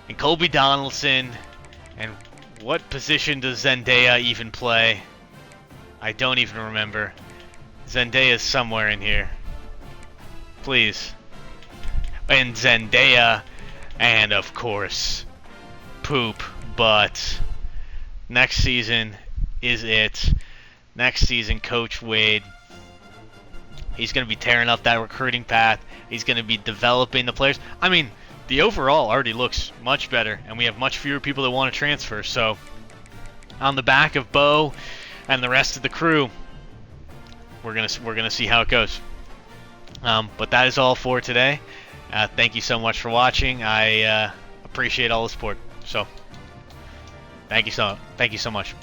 and Colby Donaldson. And what position does Zendaya even play? I don't even remember. Zendaya's somewhere in here. Please. And Zendaya, and of course, poop. But next season is it. Next season, Coach Wade. He's going to be tearing up that recruiting path. He's going to be developing the players. I mean, the overall already looks much better, and we have much fewer people that want to transfer. So, on the back of Bo and the rest of the crew, we're gonna see how it goes. But that is all for today. Thank you so much for watching. I appreciate all the support. So, thank you so much.